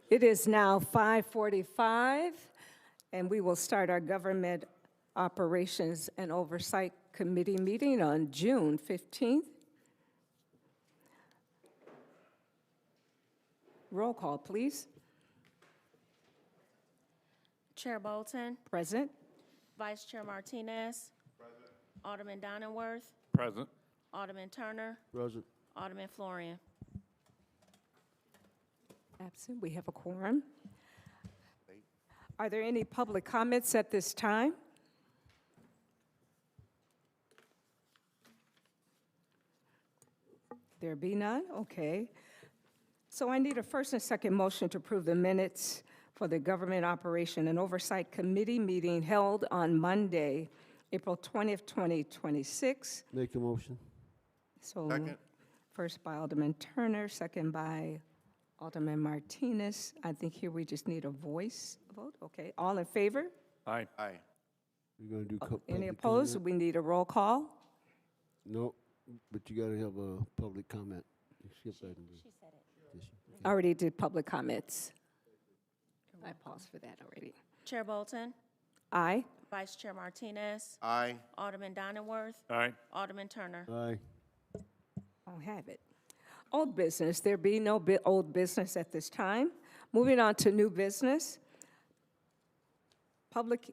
It is now 5:45, and we will start our Government Operations and Oversight Committee meeting on June 15th. Roll call, please. Chair Bolton, Present. Vice Chair Martinez. Present. Alderman Donenworth, Present. Alderman Turner, Present. Alderman Florian. Absent. We have a quorum. Are there any public comments at this time? There be none? Okay. So I need a first and second motion to approve the minutes for the Government Operation and Oversight Committee meeting held on Monday, April 20th, 2026. Make the motion. So Second. first by Alderman Turner, second by Alderman Martinez. I think here we just need a voice vote. Okay, all in favor? Aye. Aye. We're gonna do. Any public opposed? comment? We need a roll call. No, but you gotta have a public comment. You skip that. She said it. I already did public comments. I paused for that already. Chair Bolton, Aye. Vice Chair Martinez, Aye. Alderman Donenworth, Aye. Alderman Turner. Aye. I'll have it. Old business, there be no old business at this time. Moving on to new business. Public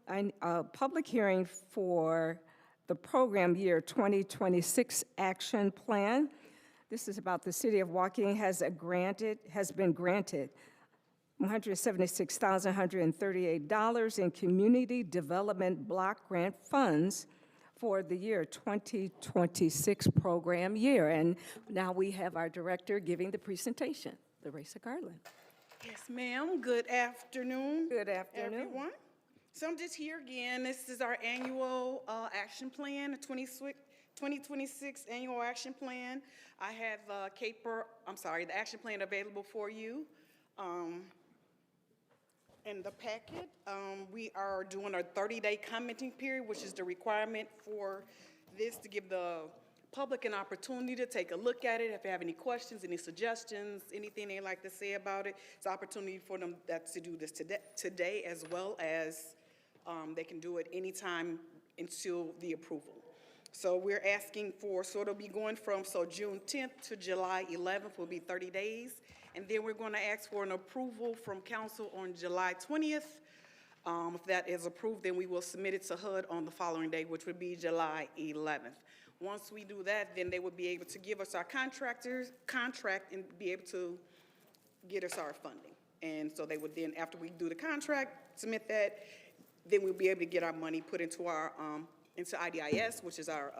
hearing for the program year 2026 action plan. This is about the city of Waukegan has been granted $176,138 in community development block grant funds for the year 2026 program year. And now we have our director giving the presentation, Larissa Garland. Yes, ma'am. Good afternoon. Good afternoon. Everyone. So I'm just here again. This is our annual action plan, the 2026 annual action plan. I have the action plan available for you in the packet. We are doing a 30-day commenting period, which is the requirement for this to give the public an opportunity to take a look at it. If they have any questions, any suggestions, anything they'd like to say about it, it's an opportunity for them to do this today, as well as they can do it anytime until the approval. So we're asking for, so it'll be going from, June 10th to July 11th will be 30 days. And then we're going to ask for an approval from council on July 20th. If that is approved, then we will submit it to HUD on the following day, which would be July 11th. Once we do that, then they would be able to give us our contract and be able to get us our funding. And so they would then, after we do the contract, submit that, then we'll be able to get our money put into our into IDIS, which is our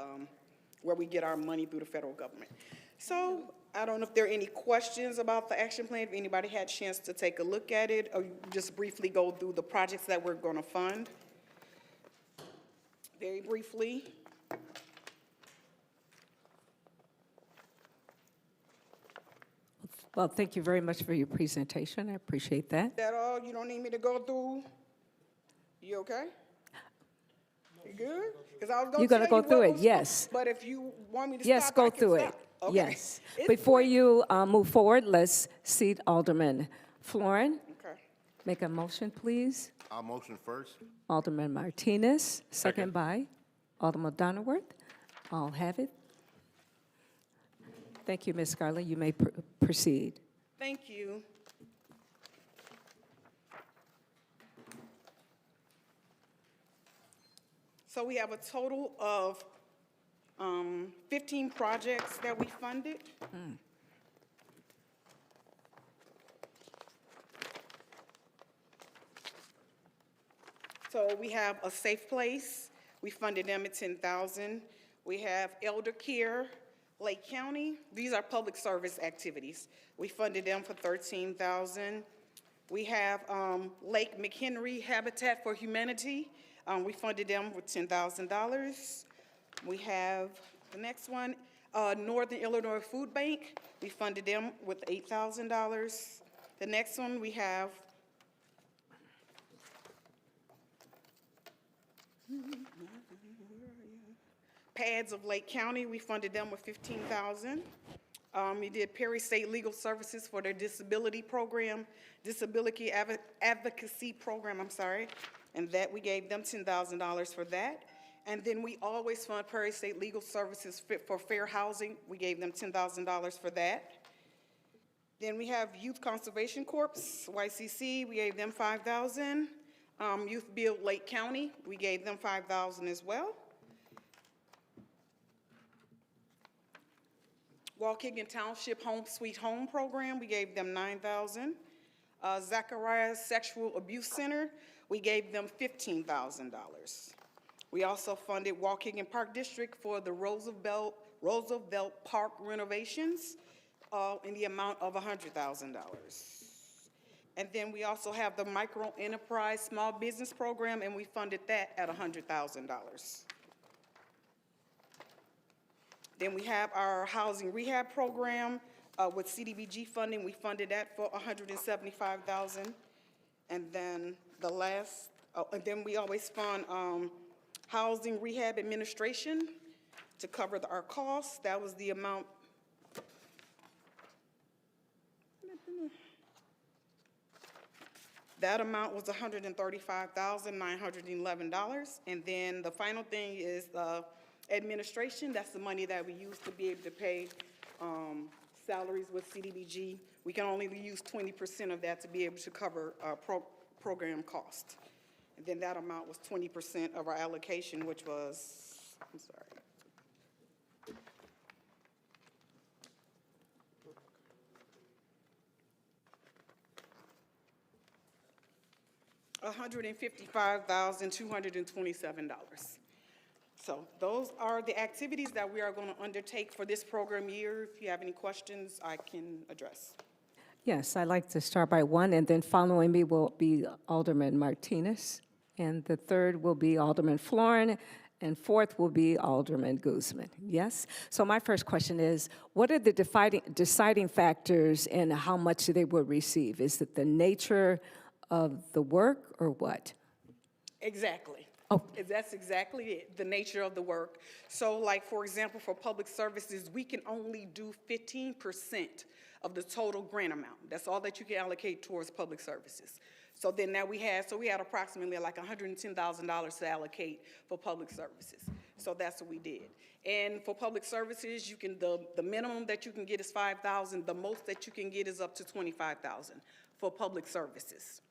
where we get our money through the federal government. So I don't know if there are any questions about the action plan, if anybody had a chance to take a look at it, or just briefly go through the projects that we're going to fund. Very briefly. Well, thank you very much for your presentation. I appreciate that. Is that all? You don't need me to go through? You okay? You good? Because I was going You're to going to go through it, yes. But if you want me to Yes, stop, go I can through it. stop. Okay. Yes. It's Before quick. you move forward, let's seat Alderman Florin. Okay. Make a motion, please. I'll motion first. Alderman Martinez, second by Alderman Donenworth. I'll have it. Thank you, Ms. Garland. You may proceed. Thank you. So we have a total of 15 projects that we funded. So we have a Safe Place. We funded them at $10,000. We have Elder Care, Lake County. These are public service activities. We funded them for $13,000. We have Lake McHenry Habitat for Humanity. We funded them with $10,000. We have the next one, Northern Illinois Food Bank. We funded them with $8,000. The next one we have Pads of Lake County. We funded them with $15,000. We did Perry State Legal Services for their disability program, disability advocacy program, and that we gave them $10,000 for that. And then we always fund Perry State Legal Services for fair housing. We gave them $10,000 for that. Then we have Youth Conservation Corps, YCC, we gave them $5,000. Youth Build Lake County, we gave them $5,000 as well. Waukegan Township Home Sweet Home Program, we gave them $9,000. Zacharias Sexual Abuse Center, we gave them $15,000. We also funded Waukegan Park District for the Roosevelt Park renovations in the amount of $100,000. And then we also have the Micro Enterprise Small Business Program, and we funded that at $100,000. Then we have our housing rehab program with CDBG funding. We funded that for $175,000. And then and then we always fund housing rehab administration to cover our costs. That was the amount. That amount was $135,911. And then the final thing is administration. That's the money that we use to be able to pay salaries with CDBG. We can only use 20% of that to be able to cover program cost. And then that amount was 20% of our allocation, which was, I'm sorry. $155,227. So those are the activities that we are going to undertake for this program year. If you have any questions, I can address. Yes, I'd like to start by one, and then following me will be Alderman Martinez, and the third will be Alderman Florin, and fourth will be Alderman Guzman. Yes? So my first question is, what are the deciding factors in how much they will receive? Is it the nature of the work or what? Exactly. Oh. That's exactly it, the nature of the work. So like, for example, for public services, we can only do 15% of the total grant amount. That's all that you can allocate towards public services. So then now we had approximately like $110,000 to allocate for public services. So that's what we did. And for public services, you can, the minimum that you can get is $5,000. The most that you can get is up to $25,000 for public services.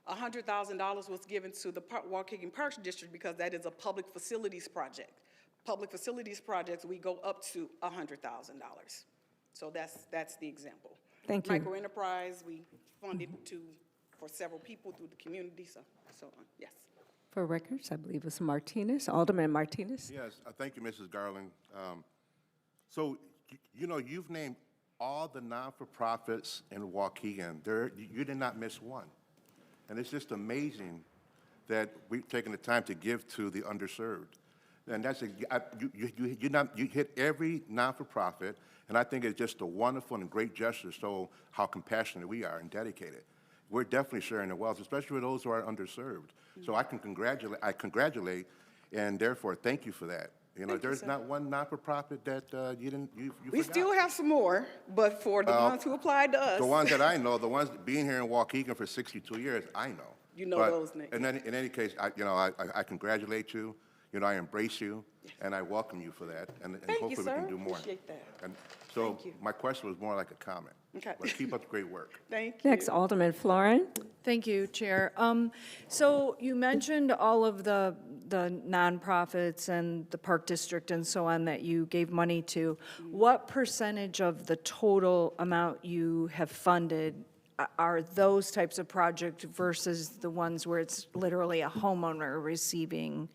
$100,000 was given to the Waukegan Parks District because that is a public facilities project. Public facilities projects, we go up to $100,000. So that's the example. Thank you. Micro enterprise, we funded for several people through the community, so on, yes. For records, I believe it's Martinez, Alderman Martinez. Yes, thank you, Mrs. Garland. So, you know, you've named all the non-for-profits in Waukegan. You did not miss one. And it's just amazing that we've taken the time to give to the underserved. And that's, you hit every non-for-profit, and I think it's just a wonderful and great gesture, so how compassionate we are and dedicated. We're definitely sharing the wealth, especially with those who are underserved. So I congratulate, and therefore thank you for that. You know, there's not one not-for-profit that you We forgot. still have some more, but for the ones who applied to us. The ones that I know, the ones being here in Waukegan for 62 years, I know. You know But those names. In any case, I congratulate you. You know, I embrace you, and I welcome you for that. And Thank you, hopefully sir. we can do more. Appreciate that. And so Thank you. my question was more like a comment. Okay. But keep up the great work. Thank you. Next, Alderman Florin. Thank you, Chair. So you mentioned all of the nonprofits and the Park District and so on that you gave money to. What percentage of the total amount you have funded are those types of projects versus the ones where it's literally a homeowner receiving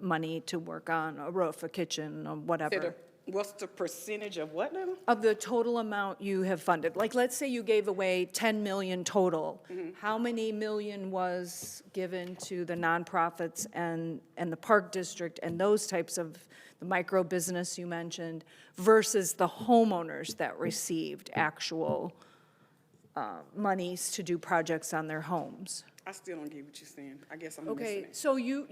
money to work on a roof, a kitchen, or whatever? What's the percentage of what now? Of the total amount you have funded. Like, let's say you gave away 10 million total. How many million was given to the nonprofits and the Park District and those types of, the micro business you mentioned, versus the homeowners that received actual monies to do projects on their homes. I still don't get what you're saying. I guess I'm missing Okay, it. so you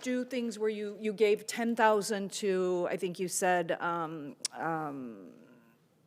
do things where you gave 10,000 to, I think you said,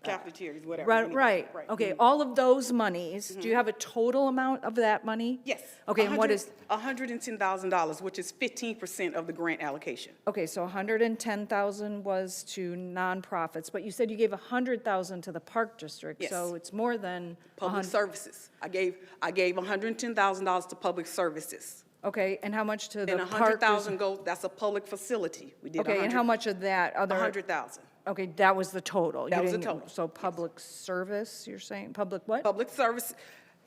Cafeterias, whatever. right, anyway. right, okay, all of those monies, do you have a total amount of that money? Yes. Okay, and what is, $110,000, which is 15% of the grant allocation. okay, so 110,000 was to nonprofits, but you said you gave 100,000 to the Park District, so Yes. it's more than Public services. I gave $110,000 to public services. Okay, and how much to the And Park? 100,000 goes, that's a public facility. We did Okay, and how much of that other? 100,000. Okay, that was the total. You That was the didn't- total, So public service, you're saying, public what? Public service,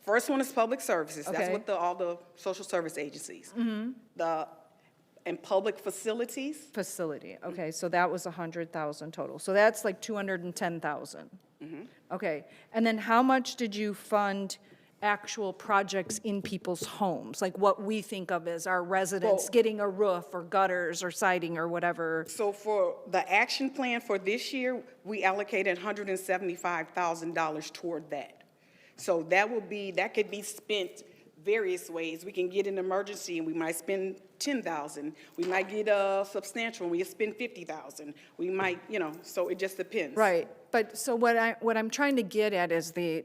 first one is public services. That's Okay. what all the social service agencies. Mm-hmm. And public facilities, Facility, okay, so that was 100,000 total. So that's like 210,000. Mm-hmm. Okay, and then how much did you fund actual projects in people's homes? Like what we think of as our residents Well- getting a roof or gutters or siding or whatever? so for the action plan for this year, we allocated $175,000 toward that. So that could be spent various ways. We can get an emergency and we might spend 10,000. We might get a substantial and we spend 50,000. We might, so it just depends. Right, but so what I'm trying to get at is the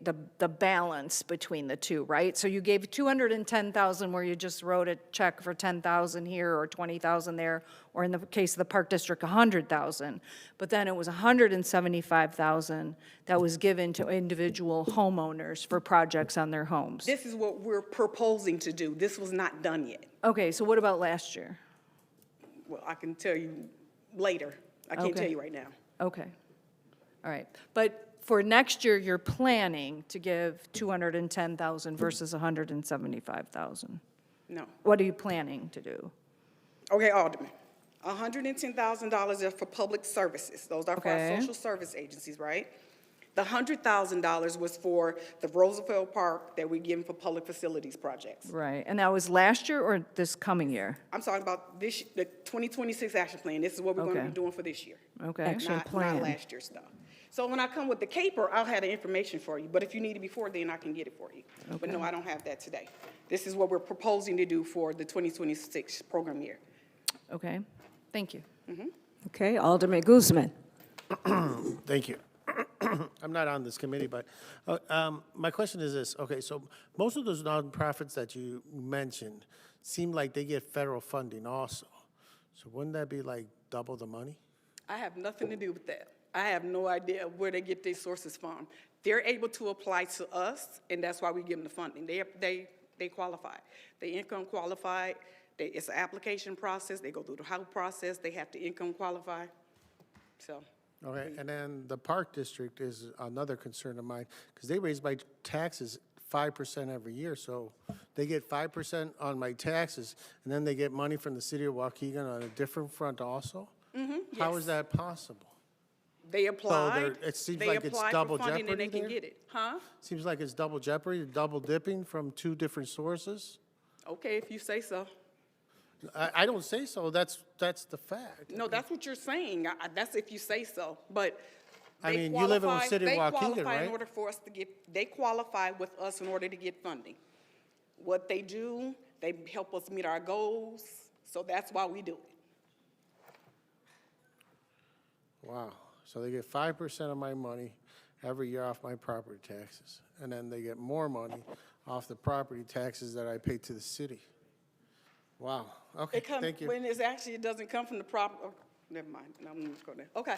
balance between the two, right? So you gave 210,000 where you just wrote a check for 10,000 here or 20,000 there, or in the case of the Park District, 100,000. But then it was 175,000 that was given to individual homeowners for projects on their homes. This is what we're proposing to do. This was not done yet. Okay, so what about last year? Well, I can tell you later. I can't Okay. tell you right now. Okay, all right. But for next year, you're planning to give 210,000 versus 175,000. No. What are you planning to do? Okay, Alderman. $110,000 are for public services. Those are for our Okay. social service agencies, right? The $100,000 was for the Roosevelt Park that we're giving for public facilities projects. Right, and that was last year or this coming year? I'm talking about the 2026 action plan. This is what we're going to Okay. be doing for this year. Okay. Action Not plan. last year's stuff. So when I come with the caper, I'll have the information for you. But if you need it before then, I can get it for you. But no, I don't have that today. This is what we're proposing to do for the 2026 program year. Okay, thank you. Okay, Alderman Guzman. Thank you. I'm not on this committee, but my question is this. Okay, so most of those nonprofits that you mentioned seem like they get federal funding also. So wouldn't that be like double the money? I have nothing to do with that. I have no idea where they get their sources from. They're able to apply to us, and that's why we give them the funding. They qualify. They income qualify. It's an application process. They go through the house process. They have to income qualify. So. Okay, and then the Park District is another concern of mine, because they raise my taxes 5% every year, so they get 5% on my taxes, and then they get money from the city of Waukegan on a different front also? How is that possible? They applied. it seems they like it's applied double for funding and they jeopardy can there? get it. Huh? Seems like it's double jeopardy, double dipping from two different sources? Okay, if you say so. I don't say so, that's the fact. No, that's what you're saying. That's if you say so. But I they mean, you live in the qualify- city of they Waukegan, qualify in right? order for us to get, they qualify with us in order to get funding. What they do, they help us meet our goals, so that's why we do it. Wow, so they get 5% of my money every year off my property taxes, and then they get more money off the property taxes that I pay to the city. Wow, okay, thank you. When it doesn't come from the oh, never mind, no, I'm not going there. Okay,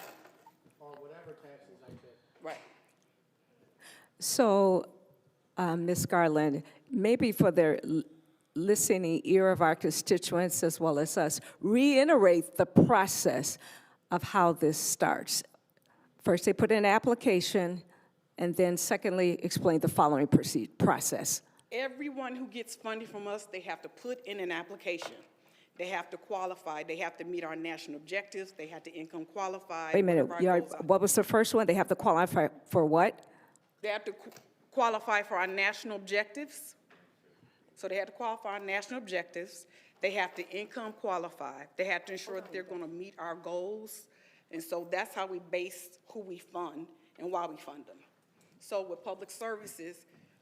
Or whatever taxes I pay. right. So, Ms. Garland, maybe for the listening ear of our constituents as well as us, reiterate the process of how this starts. First, they put in an application, and then secondly, explain the following process. Everyone who gets funding from us, they have to put in an application. They have to qualify. They have to meet our national objectives. They have to income qualify. Wait a minute, whatever our goals are. what was the first one? They have to qualify for what? They have to qualify for our national objectives. So they have to qualify our national objectives. They have to income qualify. They have to ensure that they're going to meet our goals. And so that's how we base who we fund and why we fund them. So with public services,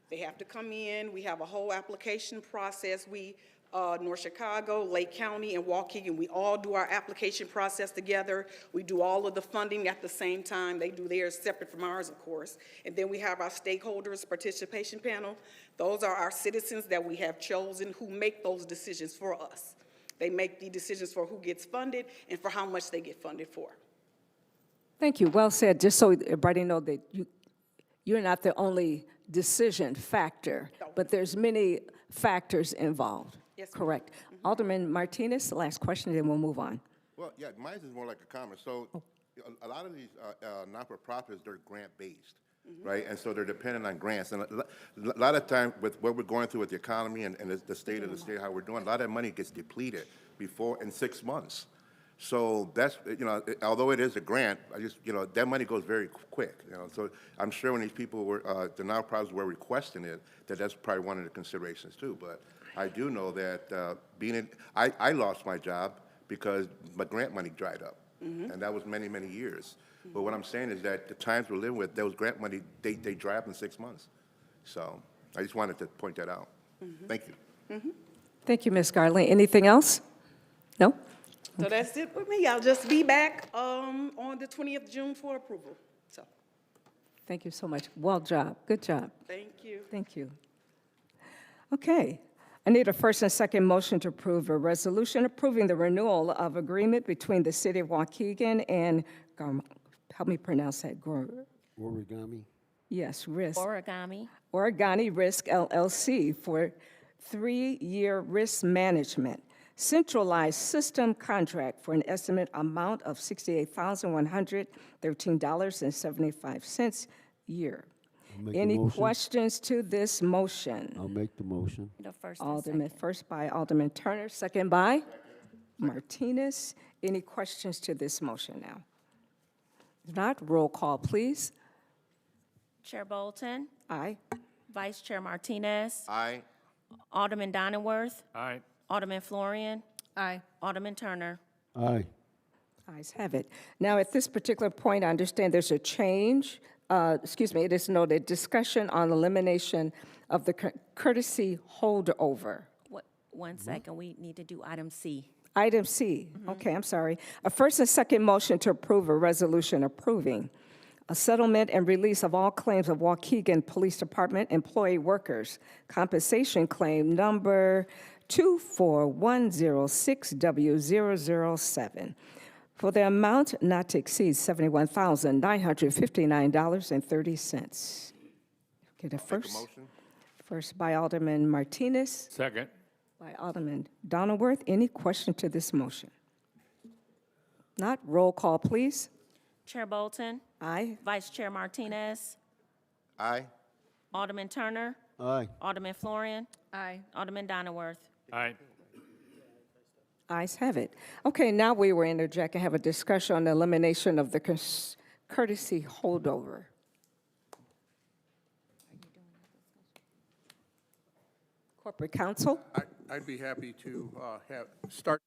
they have to come in, we have a whole application process. We, North Chicago, Lake County, and Waukegan, we all do our application process together. We do all of the funding at the same time. They do theirs separate from ours, of course. And then we have our stakeholders participation panel. Those are our citizens that we have chosen who make those decisions for us. They make the decisions for who gets funded and for how much they get funded for. Thank you. Well said. Just so everybody know that you're not the only decision factor, No. but there's many factors involved. Yes, ma'am. Correct. Alderman Martinez, last question, then we'll move on. Well, yeah, mine is more like a comment. So a lot of these non-for-profits, they're grant-based, right? And so they're dependent on grants. And a lot of time with what we're going through with the economy and the state of the state, how we're doing, a lot of that money gets depleted in 6 months. So that's, although it is a grant, that money goes very quick, So I'm sure when these people were, the nonprofits were requesting it, that's probably one of the considerations too. But I do know that I lost my job because my grant money dried up. And that was many, many years. But what I'm saying is that the times we're living with, those grant money, they dry up in 6 months. So I just wanted to point that out. Thank you. Thank you, Ms. Garland. Anything else? No? So that's it with me. I'll just be back on the 20th of June for approval. So, Thank you so much. Well job. Good job. thank you. Thank you. Okay. I need a first and second motion to approve a resolution approving the renewal of agreement between the City of Waukegan and, help me pronounce that, Origami. yes, Risk. Origami. Oregani Risk LLC for 3-year risk management centralized system contract for an estimate amount of $68,113.75 year. I'll make the Any motion. questions to this motion? I'll make the motion. The first and Alderman, second. first by Alderman Turner, second by Martinez. Any questions to this motion now? If not, roll call, please. Chair Bolton, Aye. Vice Chair Martinez, Aye. Alderman Donenworth, Aye. Alderman Florian, Aye. Alderman Turner. Aye. Ayes have it. Now, at this particular point, I understand there's a change. It is noted, discussion on elimination of the courtesy holdover. One second, we need to do item C. Item C, okay, I'm sorry. A first and second motion to approve a resolution approving a settlement and release of all claims of Waukegan Police Department employee workers. Compensation claim number 24106W007 for the amount not to exceed $71,959.30. Okay, the first. Motion? First by Alderman Martinez, Second. by Alderman Donenworth. Any question to this motion? Not, roll call, please. Chair Bolton, Aye. Vice Chair Martinez, Aye. Alderman Turner, Aye. Alderman Florian, Aye. Alderman Donenworth. Aye. Ayes have it. Okay, now we will interject and have a discussion on the elimination of the courtesy holdover. Corporate counsel? I'd be happy to start.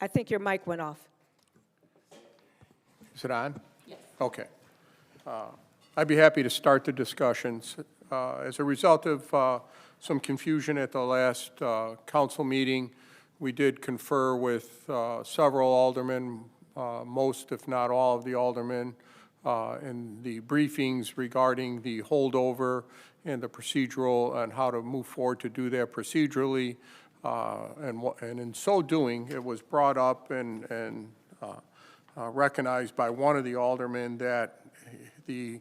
I think your mic went off. Is it on? Yes. Okay. I'd be happy to start the discussions. As a result of some confusion at the last council meeting, we did confer with several aldermen, most if not all of the aldermen, in the briefings regarding the holdover and the procedural and how to move forward to do that procedurally. And in so doing, it was brought up and recognized by one of the aldermen that the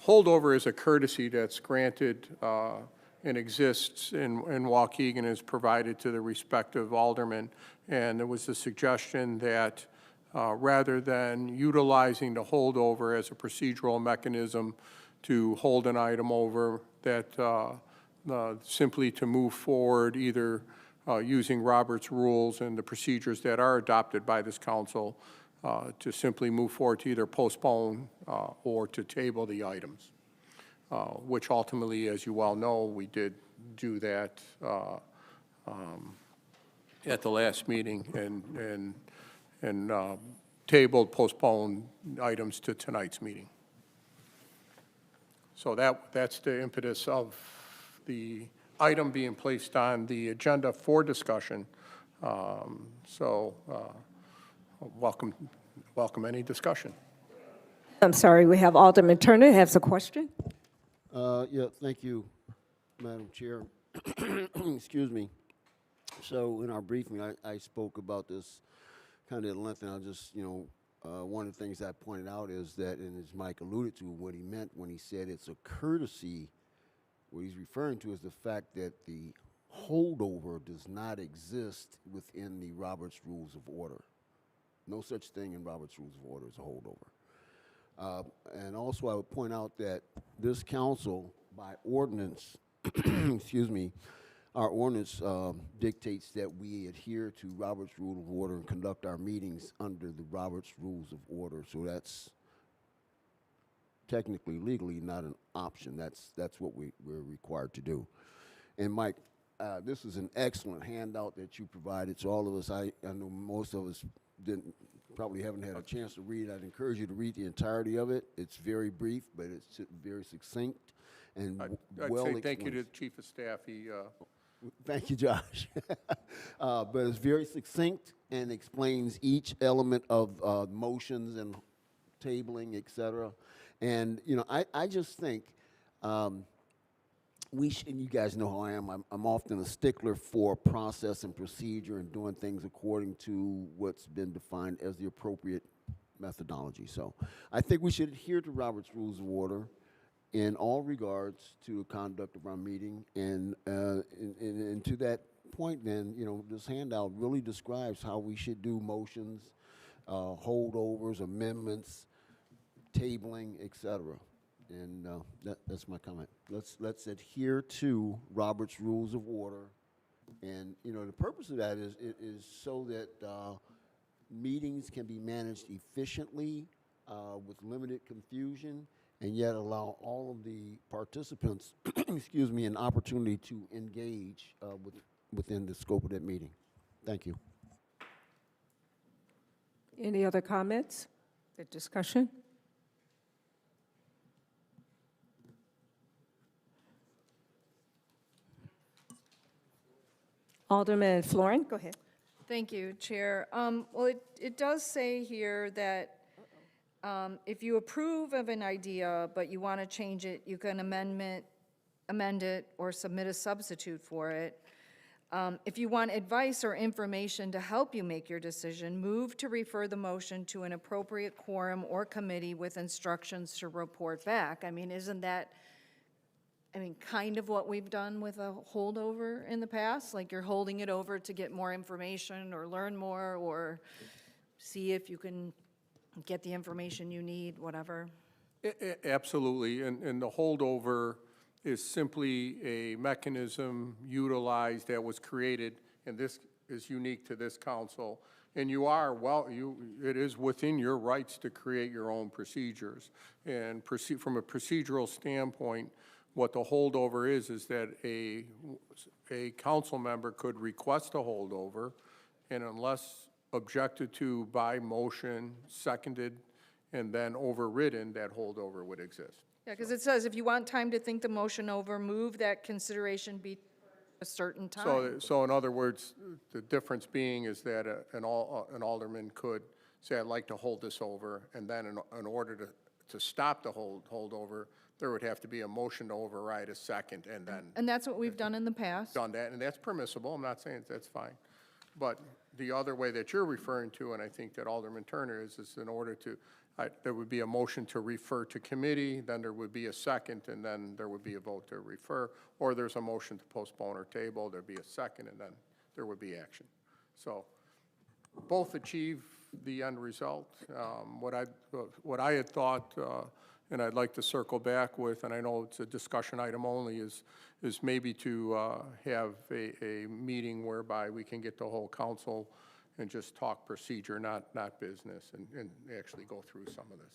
holdover is a courtesy that's granted and exists in Waukegan, is provided to the respective aldermen. And there was a suggestion that rather than utilizing the holdover as a procedural mechanism to hold an item over, that simply to move forward either using Robert's rules and the procedures that are adopted by this council to simply move forward to either postpone or to table the items, which ultimately, as you well know, we did do that at the last meeting and tabled, postponed items to tonight's meeting. So that's the impetus of the item being placed on the agenda for discussion. Welcome any discussion. I'm sorry, we have Alderman Turner has a question. Yeah, thank you, Madam Chair. Excuse me. So in our briefing, I spoke about this kind of at length, and I'll just, one of the things I pointed out is that, and as Mike alluded to, what he meant when he said it's a courtesy, what he's referring to is the fact that the holdover does not exist within the Roberts Rules of Order. No such thing in Roberts Rules of Order as a holdover. And also I would point out that this council, by ordinance, excuse me, our ordinance dictates that we adhere to Roberts Rule of Order and conduct our meetings under the Roberts Rules of Order. So that's technically, legally not an option. That's what we're required to do. And Mike, this is an excellent handout that you provided to all of us. I know most of us probably haven't had a chance to read. I'd encourage you to read the entirety of it. It's very brief, but it's very succinct and well I'd say thank you explained. to the Chief of Staff. Thank you, Josh. But it's very succinct and explains each element of motions and tabling, et cetera. And, I just think and you guys know how I am. I'm often a stickler for process and procedure and doing things according to what's been defined as the appropriate methodology. So I think we should adhere to Robert's Rules of Order in all regards to the conduct of our meeting. And to that point, then, this handout really describes how we should do motions, holdovers, amendments, tabling, et cetera. And that's my comment. Let's adhere to Robert's Rules of Order. And, the purpose of that is so that meetings can be managed efficiently with limited confusion, and yet allow all of the participants, excuse me, an opportunity to engage within the scope of that meeting. Thank you. Any other comments or discussion? Alderman Florin, go ahead. Thank you, Chair. Well, it does say here that if you approve of an idea, but you want to change it, you can amend it or submit a substitute for it. If you want advice or information to help you make your decision, move to refer the motion to an appropriate quorum or committee with instructions to report back. I mean, isn't that, kind of what we've done with a holdover in the past? Like you're holding it over to get more information or learn more or see if you can get the information you need, whatever. Absolutely, and the holdover is simply a mechanism utilized that was created, and this is unique to this council. And it is within your rights to create your own procedures. And from a procedural standpoint, what the holdover is that a council member could request a holdover, and unless objected to by motion, seconded, and then overridden, that holdover would exist. Yeah, because it says if you want time to think the motion over, move that consideration be a certain time. So in other words, the difference being is that an alderman could say, I'd like to hold this over, and then in order to stop the holdover, there would have to be a motion to override a second, and then And that's what we've done in the past. done that, and that's permissible. I'm not saying that's fine. But the other way that you're referring to, and I think that Alderman Turner is in order to, there would be a motion to refer to committee, then there would be a second, and then there would be a vote to refer, or there's a motion to postpone or table, there'd be a second, and then there would be action. So both achieve the end result. What I had thought, and I'd like to circle back with, and I know it's a discussion item only, is maybe to have a meeting whereby we can get the whole council and just talk procedure, not business, and actually go through some of this.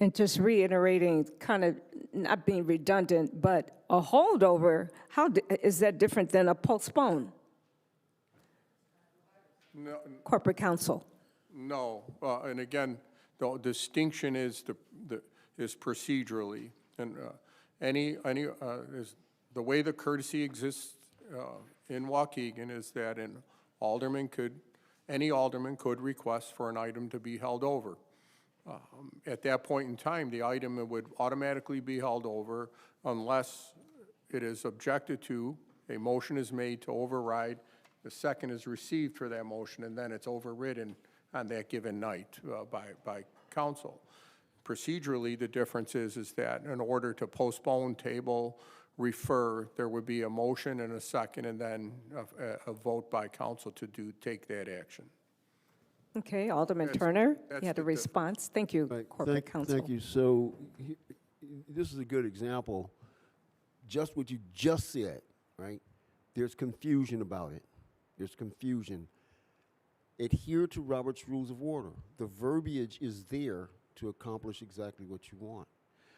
And just reiterating, kind of not being redundant, but a holdover, is that different than a postpone? No, Corporate counsel. no, and again, The distinction is is procedurally. And is the way the courtesy exists in Waukegan is that any alderman could request for an item to be held over. At that point in time, the item would automatically be held over unless it is objected to, a motion is made to override, the second is received for that motion, and then it's overridden on that given night by council. Procedurally, the difference is that in order to postpone, table, refer, there would be a motion and a second, and then a vote by council to take that action. Okay, Alderman Turner, you had a response. Thank you, Right. Corporate Counsel. Thank you. So this is a good example. Just what you just said, right? There's confusion about it. There's confusion. Adhere to Robert's Rules of Order. The verbiage is there to accomplish exactly what you want.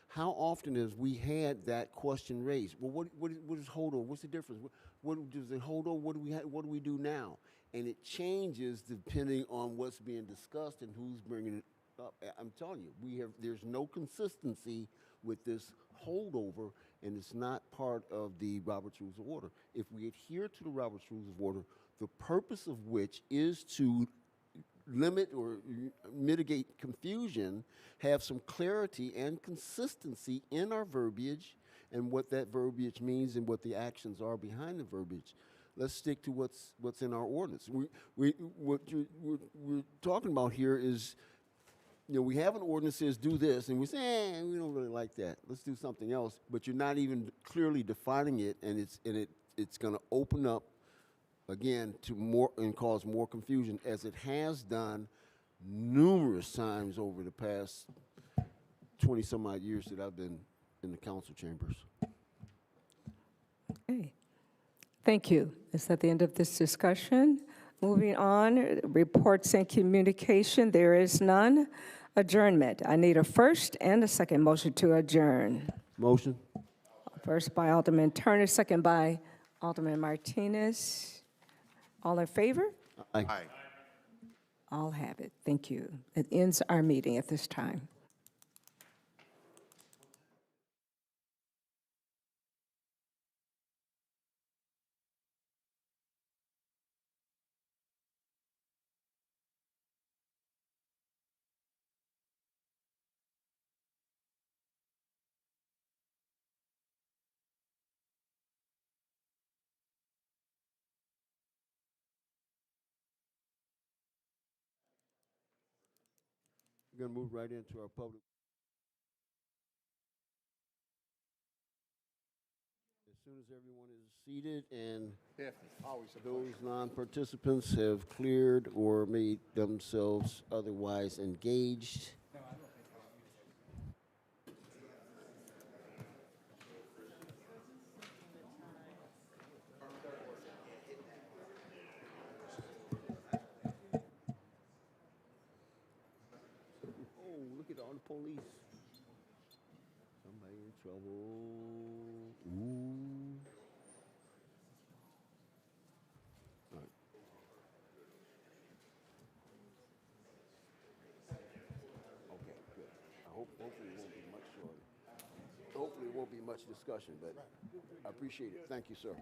How often has we had that question raised? Well, what is holdover? What's the difference? What does it hold over? What do we do now? And it changes depending on what's being discussed and who's bringing it up. I'm telling you, there's no consistency with this holdover, and it's not part of the Robert's Rules of Order. If we adhere to the Robert's Rules of Order, the purpose of which is to limit or mitigate confusion, have some clarity and consistency in our verbiage and what that verbiage means and what the actions are behind the verbiage. Let's stick to what's in our ordinance. What we're talking about here is, we have an ordinance that says do this, and we say, we don't really like that. Let's do something else. But you're not even clearly defining it, and it's going to open up again to more and cause more confusion, as it has done numerous times over the past 20 some odd years that I've been in the council chambers. Okay. Thank you. Is at the end of this discussion. Moving on, reports and communication, there is none. Adjournment. I need a first and a second motion to adjourn. Motion. First by Alderman Turner, second by Alderman Martinez. All in favor? Aye. Aye. All have it. Thank you. It ends our meeting at this time. We're going to move right into our public. As soon as everyone is seated and those non-participants have cleared or made themselves otherwise engaged. Oh, look at all the police. Somebody in trouble. Ooh. All right. Okay, good. Hopefully it won't be much shorter. Hopefully it won't be much discussion, but I appreciate it. Thank you, sir.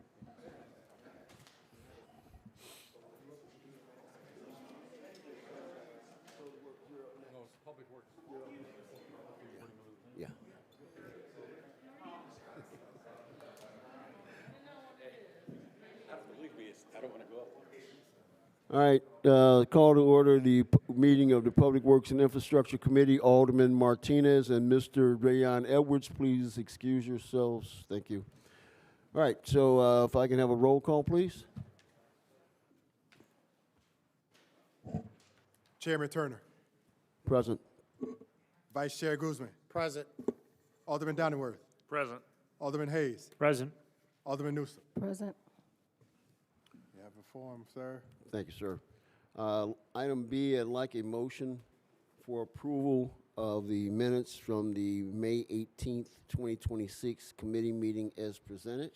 Yeah. All right, call to order the meeting of the Public Works and Infrastructure Committee. Alderman Martinez and Mr. Rayon Edwards, please excuse yourselves. Thank you. All right, so if I can have a roll call, please. Chairman Turner. Present. Vice Chair Guzman. Present. Alderman Donnerworth. Present. Alderman Hayes. Present. Alderman Newsom. Present. You have a form, sir. Thank you, sir. Item B, I'd like a motion for approval of the minutes from the May 18th, 2026 committee meeting as presented.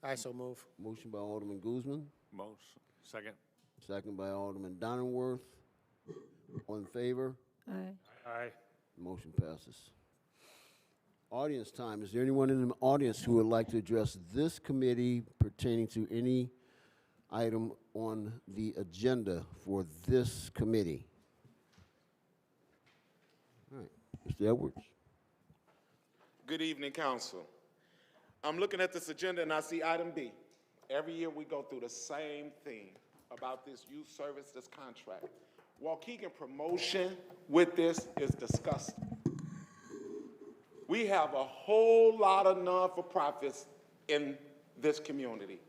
I so move. Motion by Alderman Guzman, Most. Second. second by Alderman Donnerworth. All in favor? Aye. Motion passes. Audience time. Is there anyone in the audience who would like to address this committee pertaining to any item on the agenda for this committee? All right, Mr. Edwards. Good evening, council. I'm looking at this agenda and I see item B. Every year we go through the same thing about this youth service, this contract. Waukegan promotion with this is disgusting. We have a whole lot of non-for-profits in this community.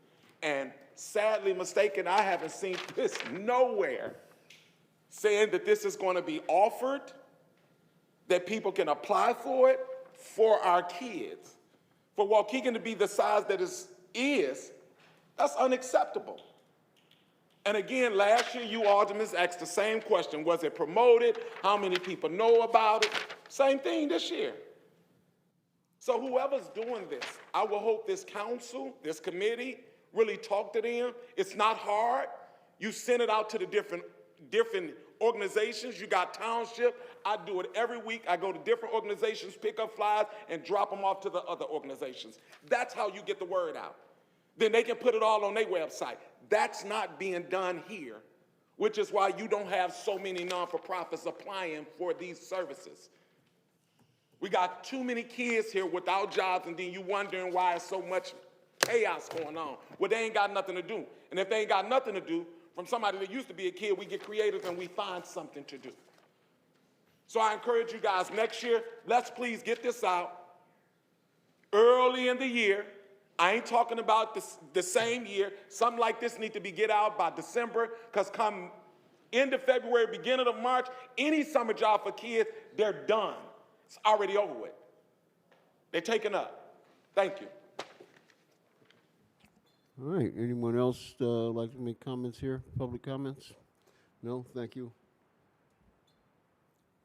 And sadly mistaken, I haven't seen this nowhere saying that this is going to be offered, that people can apply for it for our kids. For Waukegan to be the size that it is, that's unacceptable. And again, last year you aldermen asked the same question. Was it promoted? How many people know about it? Same thing this year. So whoever's doing this, I will hope this council, this committee, really talk to them. It's not hard. You send it out to the different organizations. You got township. I do it every week. I go to different organizations, pick up flyers, and drop them off to the other organizations. That's how you get the word out. Then they can put it all on their website. That's not being done here, which is why you don't have so many non-for-profits applying for these services. We got too many kids here without jobs, and then you wondering why there's so much chaos going on. Well, they ain't got nothing to do. And if they ain't got nothing to do, from somebody that used to be a kid, we get creative and we find something to do. So I encourage you guys, next year, let's please get this out early in the year. I ain't talking about the same year. Something like this need to be get out by December, because come end of February, beginning of March, any summer job for kids, they're done. It's already over with. They're taken up. Thank you. All right, anyone else like to make comments here? Public comments? No, thank you.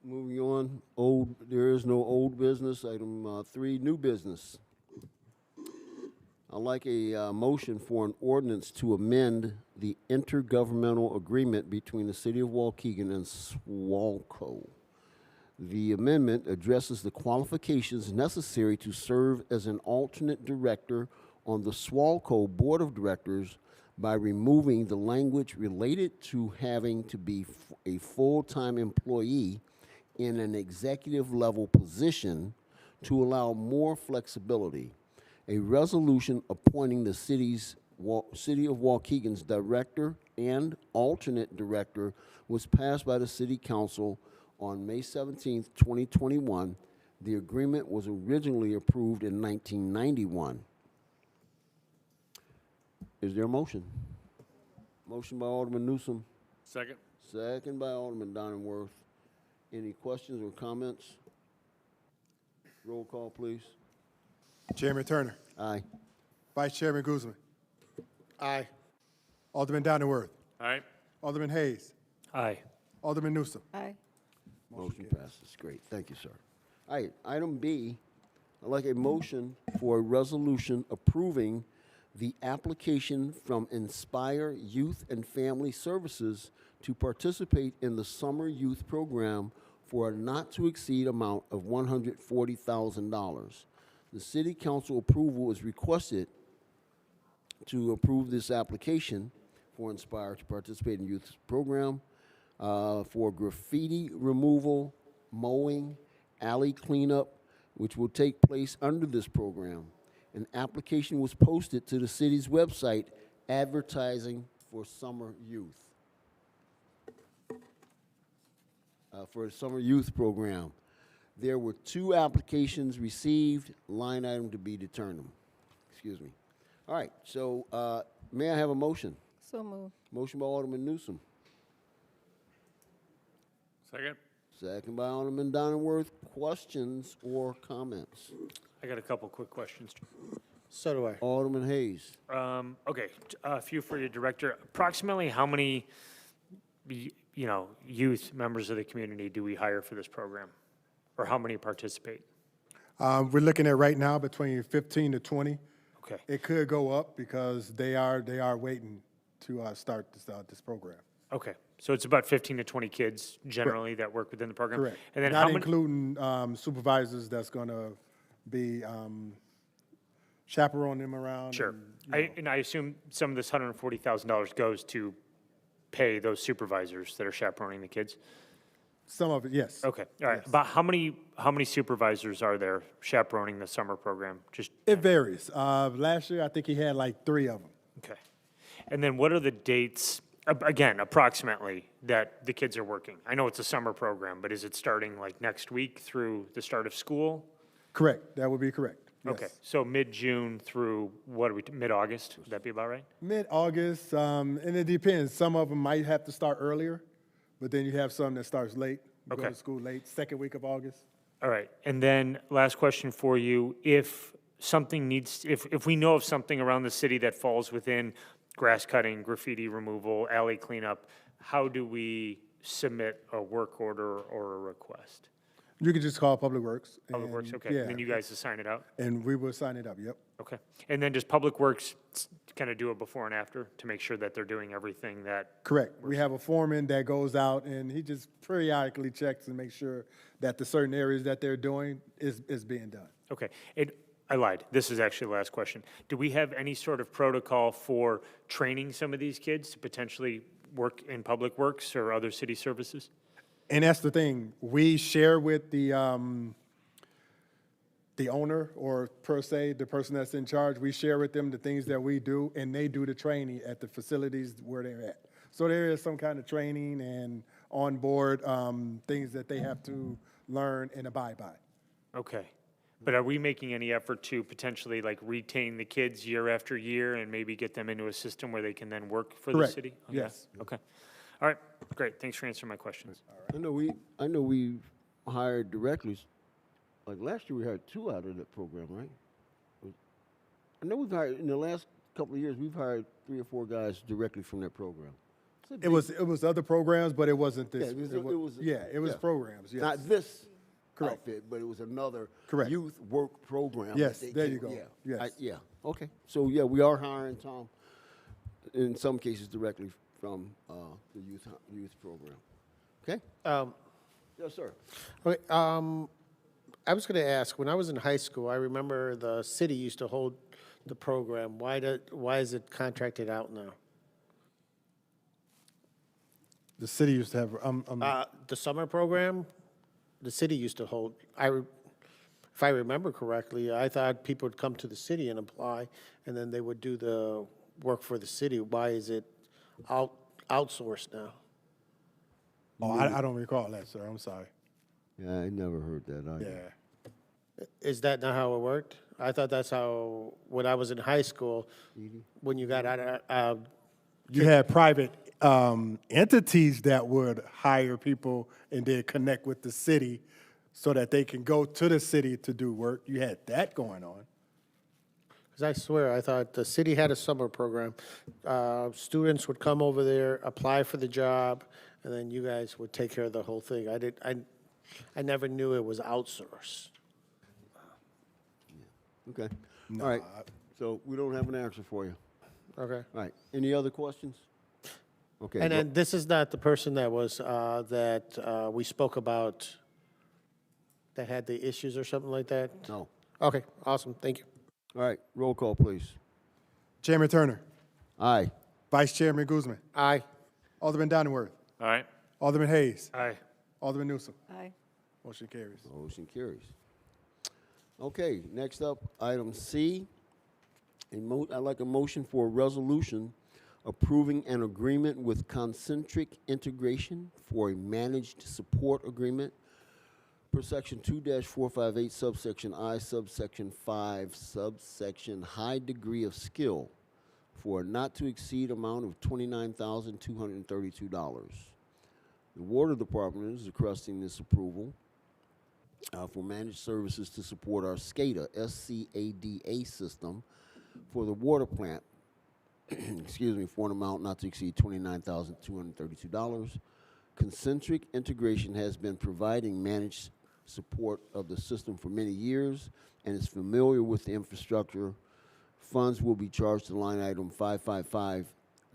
Moving on, there is no old business. Item 3, new business. I'd like a motion for an ordinance to amend the intergovernmental agreement between the City of Waukegan and SWALCO. The amendment addresses the qualifications necessary to serve as an alternate director on the SWALCO Board of Directors by removing the language related to having to be a full-time employee in an executive level position to allow more flexibility. A resolution appointing the City of Waukegan's director and alternate director was passed by the City Council on May 17, 2021. The agreement was originally approved in 1991. Is there a motion? Motion by Alderman Newsom. Second. Second by Alderman Donenworth. Any questions or comments? Roll call, please. Chairman Turner. Aye. Vice Chairman Guzman. Aye. Alderman Donenworth. Aye. Alderman Hayes. Aye. Alderman Newsom. Aye. Motion passes. Great. Thank you, sir. All right, item B, I'd like a motion for a resolution approving the application from Inspire Youth and Family Services to participate in the Summer Youth Program for a not-to-exceed amount of $140,000. The City Council approval is requested to approve this application for Inspire to participate in youth program for graffiti removal, mowing, alley cleanup, which will take place under this program. An application was posted to the city's website advertising for summer youth. For a summer youth program. There were 2 applications received, line item to be determined. Excuse me. All right, so may I have a motion? So moved. Motion by Alderman Newsom. Second. Second by Alderman Donenworth. Questions or comments? I got a couple quick questions. So do I. Alderman Hayes. Okay, a few for your director. Approximately how many, youth members of the community do we hire for this program? Or how many participate? We're looking at right now between 15 to 20. Okay. It could go up because they are waiting to start this program. Okay, so it's about 15 to 20 kids generally that work within the program? Correct. And then Not how many? including supervisors that's going to be chaperoning them around. Sure. and, you know. And I assume some of this $140,000 goes to pay those supervisors that are chaperoning the kids? Some of it, yes. Okay, all right. Yes. About how many supervisors are there chaperoning the summer program? Just, It varies. Last year, I think he had like 3 of them. okay. And then what are the dates, again, approximately, that the kids are working? I know it's a summer program, but is it starting like next week through the start of school? Correct. That would be correct. Yes. Okay, so mid-June through, what are we, mid-August? Would that be about right? Mid-August, and it depends. Some of them might have to start earlier, but then you have some that starts late, go Okay. to school late, second week of August. All right, and then last question for you. If something needs, if we know of something around the city that falls within grass cutting, graffiti removal, alley cleanup, how do we submit a work order or a request? You can just call Public Works. Public Works, and, okay, Yeah, and then you guys assign it out? and we will sign it up, yep. Okay, and then does Public Works kind of do a before and after to make sure that they're doing everything that? Correct. We have a foreman that goes out and he just periodically checks and makes sure that the certain areas that they're doing is being done. Okay, I lied. This is actually the last question. Do we have any sort of protocol for training some of these kids to potentially work in Public Works or other city services? And that's the thing. We share with the owner, or per se, the person that's in charge. We share with them the things that we do, and they do the training at the facilities where they're at. So there is some kind of training and on-board things that they have to learn and abide by. Okay. But are we making any effort to potentially like retain the kids year after year and maybe get them into a system where they can then work for the Correct. city? Okay. Yes. Okay. All right, great. Thanks for answering my questions. I know we hired directly, like last year we hired 2 out of that program, right? I know we've hired, in the last couple of years, we've hired 3 or 4 guys directly from that program. It was other programs, but it wasn't this. Yeah, it was yeah. programs, yes. Not this Correct. outfit, but it was another Correct. youth work program. that Yes, they there came- you go. Yeah. Yes. Yeah, okay. So, yeah, we are hiring, Tom, in some cases directly from the youth program. Okay? Yes, sir. Okay, I was going to ask, when I was in high school, I remember the city used to hold the program. Why is it contracted out now? The city used to have, The summer program, the city used to hold. If I remember correctly, I thought people would come to the city and apply, and then they would do the work for the city. Why is it outsourced now? I don't recall that, sir. I'm sorry. Yeah, I never heard that either. Yeah. Is that not how it worked? I thought that's how, when I was in high school, when you got out of, You had private entities that would hire people and then connect with the city so that they can go to the city to do work. You had that going on. because I swear, I thought the city had a summer program. Students would come over there, apply for the job, and then you guys would take care of the whole thing. I never knew it was outsourced. Okay. All right. So we don't have an answer for you. Okay. All right. Any other questions? Okay. And go- then this is not the person that was, that we spoke about that had the issues or something like that? No. Okay, awesome, thank you. All right. Roll call, please. Chairman Turner, Aye. Vice Chairman Guzman, Aye. Alderman Donenworth, All right? Alderman Hayes, Aye. Alderman Newsom. Aye. Motion carries. Motion carries. Okay, next up, item C. I'd like a motion for a resolution approving an agreement with Concentric Integration for a managed support agreement per section 2-458 subsection I subsection 5 subsection high degree of skill for a not-to-exceed amount of $29,232. The Water Department is requesting this approval for managed services to support our SCADA, SCADA system for the water plant, excuse me, for an amount not to exceed $29,232. Concentric Integration has been providing managed support of the system for many years and is familiar with the infrastructure. Funds will be charged to line item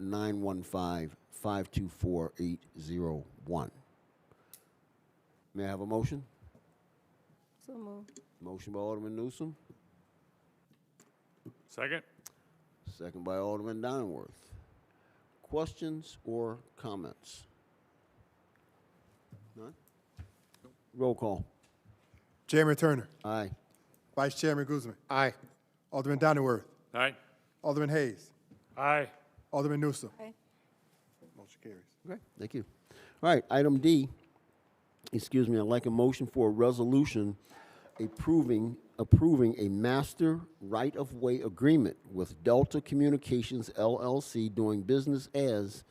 915-524-801. May I have a motion? So moved. Motion by Alderman Newsom, Second? second by Alderman Donworth. Questions or comments? None? Roll call. Chairman Turner, Aye. Vice Chairman Guzman, Aye. Alderman Donnerworth, Aye. Alderman Hayes, Aye. Alderman Newsom. Aye. Motion carries. Okay, thank you. All right, item D, excuse me, I'd like a motion for a resolution approving a master right-of-way agreement with Delta Communications LLC doing business as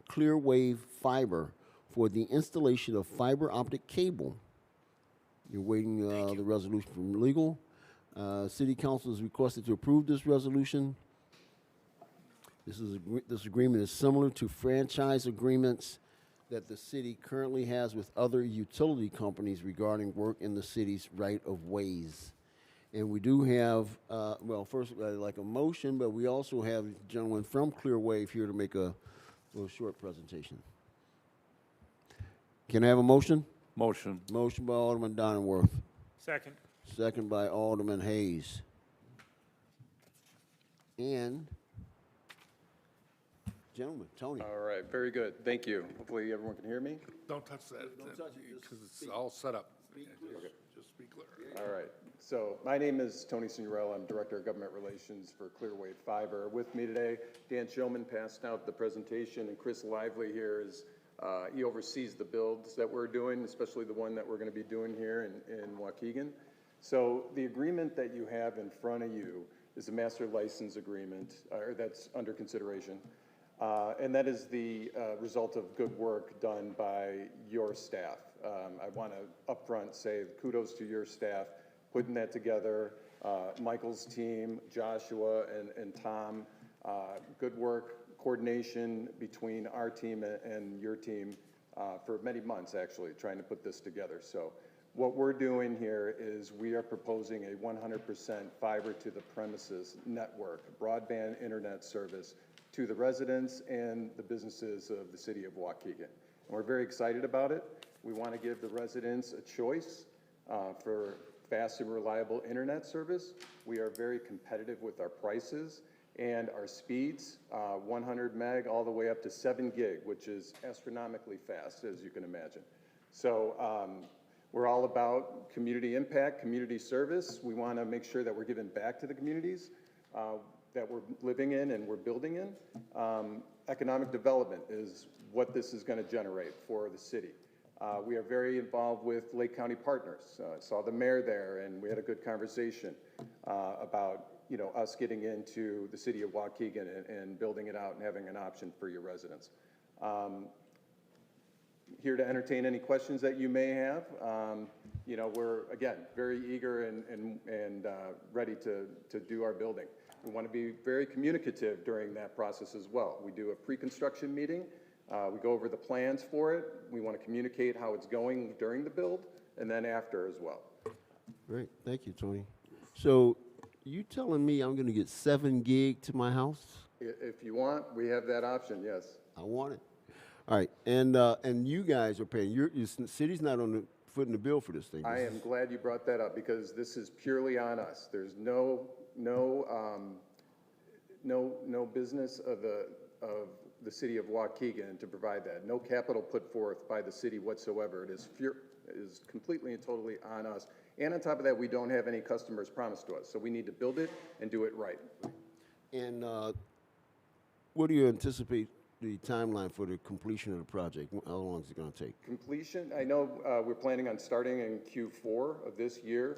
Clearwave Fiber for the installation of fiber optic cable. You're waiting the resolution from legal. City Council is requested to approve this resolution. This agreement is similar to franchise agreements that the city currently has with other utility companies regarding work in the city's right-of-ways. And we do have, well, first, I'd like a motion, but we also have a gentleman from Clearwave here to make a little short presentation. Can I have a motion? Motion. Motion by Alderman Donnerworth, Second? second by Alderman Hayes. And, gentlemen, Tony. All right, very good. Thank you. Hopefully everyone can hear me. Don't touch that. Because it's all set up. Just speak clear. All right. So my name is Tony Signorella. I'm Director of Government Relations for Clearwave Fiber. With me today, Dan Shillman passed out the presentation, and Chris Lively here is, he oversees the builds that we're doing, especially the one that we're going to be doing here in Waukegan. So the agreement that you have in front of you is a master license agreement, or that's under consideration. And that is the result of good work done by your staff. I want to upfront say kudos to your staff putting that together. Michael's team, Joshua and Tom, good work, coordination between our team and your team for many months actually trying to put this together. So what we're doing here is we are proposing a 100% fiber to the premises network, broadband internet service to the residents and the businesses of the city of Waukegan. And we're very excited about it. We want to give the residents a choice for fast and reliable internet service. We are very competitive with our prices and our speeds, 100 meg all the way up to 7 gig, which is astronomically fast, as you can imagine. So we're all about community impact, community service. We want to make sure that we're giving back to the communities that we're living in and we're building in. Economic development is what this is going to generate for the city. We are very involved with Lake County partners. Saw the mayor there, and we had a good conversation about us getting into the city of Waukegan and building it out and having an option for your residents. Here to entertain any questions that you may have. We're again very eager and ready to do our building. We want to be very communicative during that process as well. We do a pre-construction meeting. We go over the plans for it. We want to communicate how it's going during the build and then after as well. Great, thank you, Tony. So you telling me I'm going to get 7 gig to my house? If you want, we have that option, yes. I want it. All right, and you guys are paying. Your city's not on the footing the bill for this thing. I am glad you brought that up because this is purely on us. There's no business of the city of Waukegan to provide that. No capital put forth by the city whatsoever. It is completely and totally on us. And on top of that, we don't have any customers promised to us. So we need to build it and do it right. And what do you anticipate the timeline for the completion of the project? How long is it going to take? Completion, I know we're planning on starting in Q4 of this year.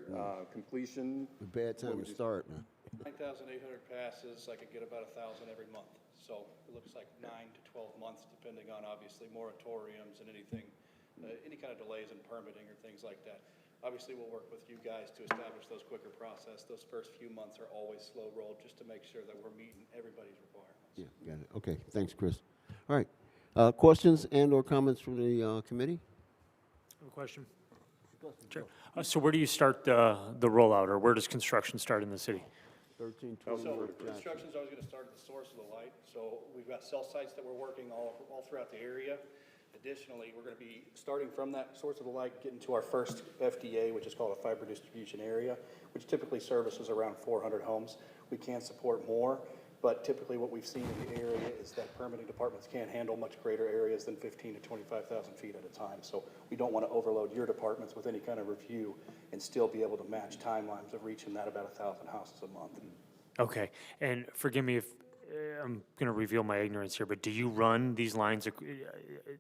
Completion. A bad time to start, man. 9,800 passes, I could get about 1,000 every month. So it looks like 9 to 12 months, depending on obviously moratoriums and anything, any kind of delays in permitting or things like that. Obviously, we'll work with you guys to establish those quicker process. Those first few months are always slow rolled just to make sure that we're meeting everybody's requirements. Yeah, got it. Okay, thanks, Chris. All right, questions and or comments from the committee? I have a question. Sure. So where do you start the rollout, or where does construction start in the city? 1320 So North Jackson. construction's always gonna start at the source of the light. So we've got cell sites that we're working all throughout the area. Additionally, we're gonna be starting from that source of the light, getting to our first FDA, which is called a fiber distribution area, which typically services around 400 homes. We can support more, but typically what we've seen in the area is that permitting departments can't handle much greater areas than 15 to 25,000 feet at a time. So we don't want to overload your departments with any kind of review and still be able to match timelines of reaching that about 1,000 houses a month. Okay, and forgive me if I'm going to reveal my ignorance here, but do you run these lines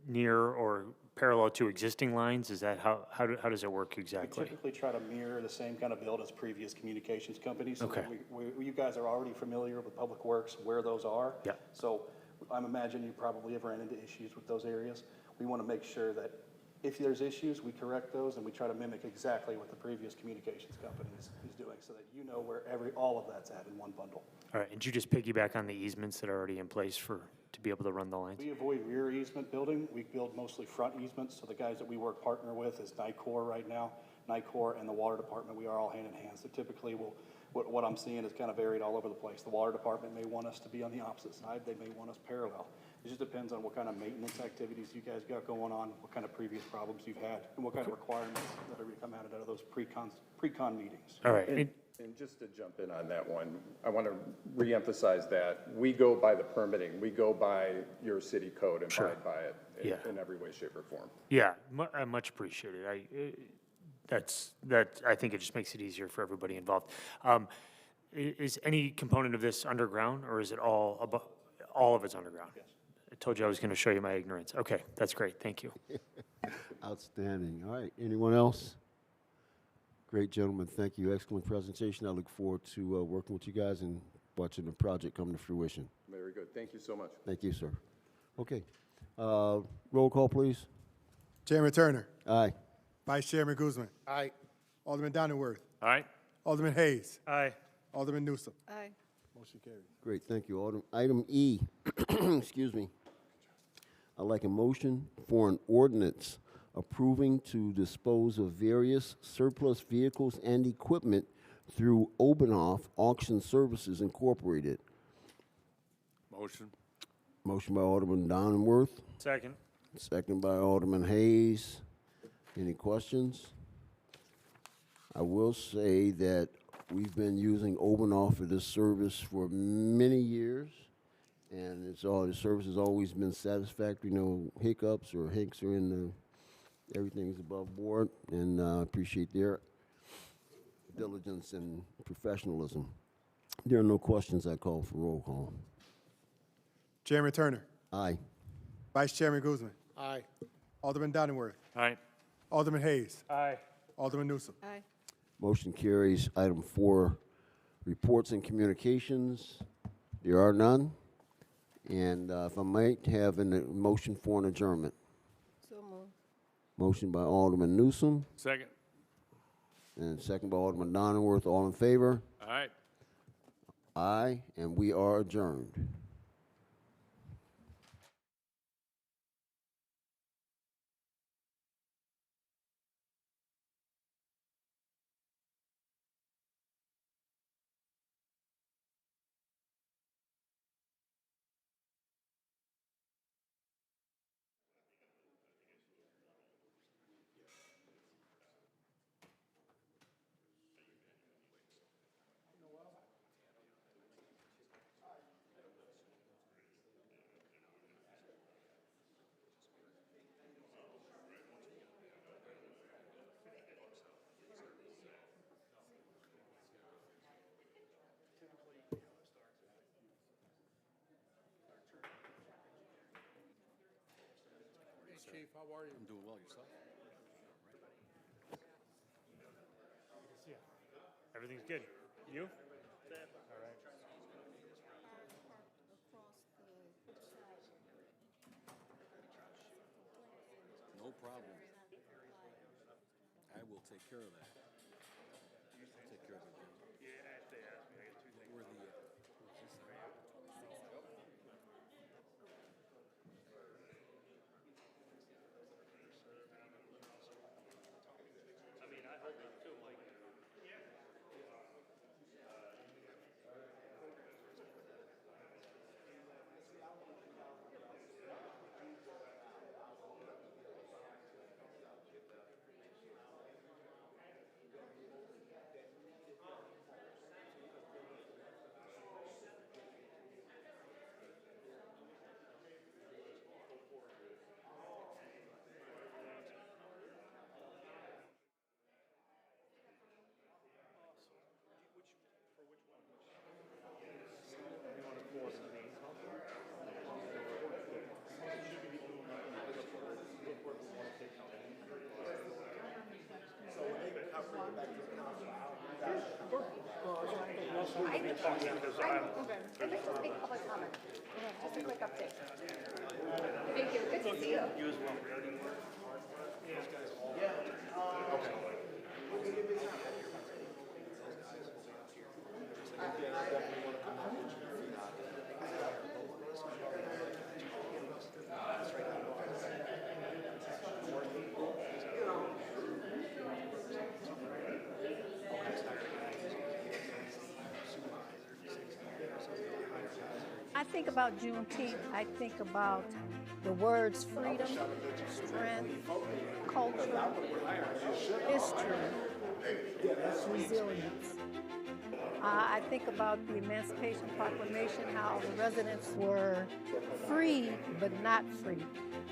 near or parallel to existing lines? Is that how does it work We exactly? typically try to mirror the same kind of build as previous communications companies. So Okay. You guys are already familiar with Public Works, where those are. Yeah. So I'm imagining you probably have ran into issues with those areas. We want to make sure that if there's issues, we correct those and we try to mimic exactly what the previous communications company is doing so that you know where all of that's at in one bundle. All right, and you just piggyback on the easements that are already in place to be able to run the lines? We avoid rear easement building. We build mostly front easements. So the guys that we partner with is NICOR right now. NICOR and the water department, we are all hand in hand. So typically what I'm seeing is kind of varied all over the place. The water department may want us to be on the opposite side. They may want us parallel. It just depends on what kind of maintenance activities you guys got going on, what kind of previous problems you've had, and what kind of requirements that are going to come out of those pre-con meetings. All right. And just to jump in on that one, I want to reemphasize that we go by the permitting. We go by your city code and abide by it in every way, shape, or form. Yeah, I much appreciated. I think it just makes it easier for everybody involved. Is any component of this underground, or is it all of it's underground? Yes. I told you I was going to show you my ignorance. Okay, that's great. Thank you. Outstanding. All right, anyone else? Great, gentlemen, thank you. Excellent presentation. I look forward to working with you guys and watching the project come to fruition. Very good. Thank you so much. Thank you, sir. Okay, roll call, please. Chairman Turner. Aye. Vice Chairman Guzman. Aye. Alderman Donnerworth. All right. Alderman Hayes. Aye. Alderman Newsom. Aye. Motion carries. Great, thank you. Item E, excuse me. I'd like a motion for an ordinance approving to dispose of various surplus vehicles and equipment through Obanoff Auction Services Incorporated. Motion. Motion by Alderman Donnerworth, Second. second by Alderman Hayes. Any questions? I will say that we've been using Obanoff for this service for many years, and the service has always been satisfactory. No hiccups or hinks or everything's above board, and I appreciate their diligence and professionalism. There are no questions. I call for roll call. Chairman Turner. Aye. Vice Chairman Guzman. Aye. Alderman Donnerworth. All right. Alderman Hayes. Aye. Alderman Newsom. Aye. Motion carries. Item 4, reports and communications. There are none. And if I might have a motion for an adjournment. So moved. Motion by Alderman Newsom Second. and second by Alderman Donnerworth. All in favor? All right. Aye, and we are adjourned. Chief, how are you? I'm doing well. Yourself? Everything's good. You? All right. No problem. I will take care of that. I'll take care of it. Yeah, if they ask me, I get two things. Where the, I mean, I hope it too, like. talk because I'm. I'd like to make public comment. Just a quick update. Thank you. Good to see you. You as well. I think about Juneteenth, I think about the words freedom, strength, culture, history, resilience. I think about the Emancipation Proclamation, how the residents were free but not free.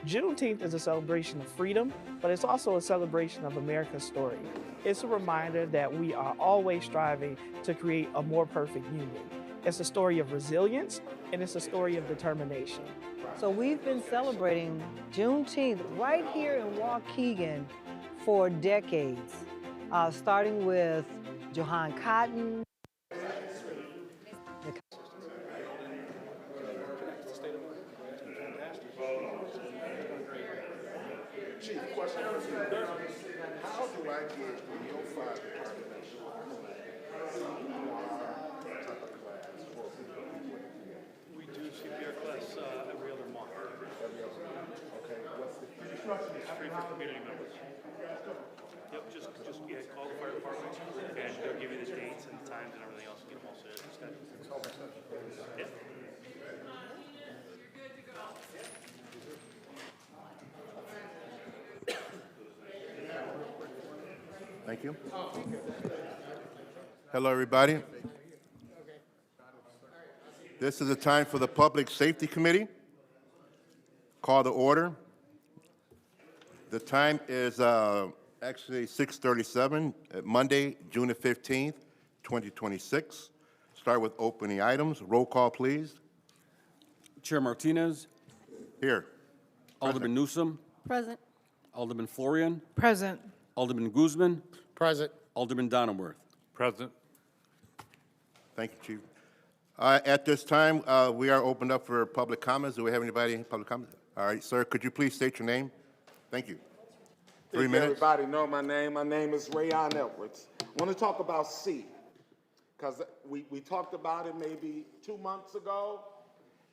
Juneteenth is a celebration of freedom, but it's also a celebration of America's story. It's a reminder that we are always striving to create a more perfect union. It's a story of resilience, and it's a story of determination. So we've been celebrating Juneteenth right here in Waukegan for decades, starting with Johan Cotton. Chief, question for you. How do I get your fire department We do CPR class every other month. Okay, what's the fee? It's free for community members. Yep, just call the fire department and they'll give you the dates and the times and everything else, get them all set. Yep. Thank you. Hello, everybody. This is the time for the Public Safety Committee. Call to order. The time is actually 6:37, Monday, June the 15th, 2026. Start with opening items. Roll call, please. Chair Martinez, Here. Alderman Newsom, Present. Alderman Florian, Present. Alderman Guzman, Present. Alderman Donenworth. Present. Thank you, Chief. At this time, we are opened up for public comments. Do we have anybody in public comments? All right, sir, could you please state your name? Thank you. 3 minutes. Everybody know my name. My name is Rayon Edwards. I want to talk about C, because we talked about it maybe 2 months ago,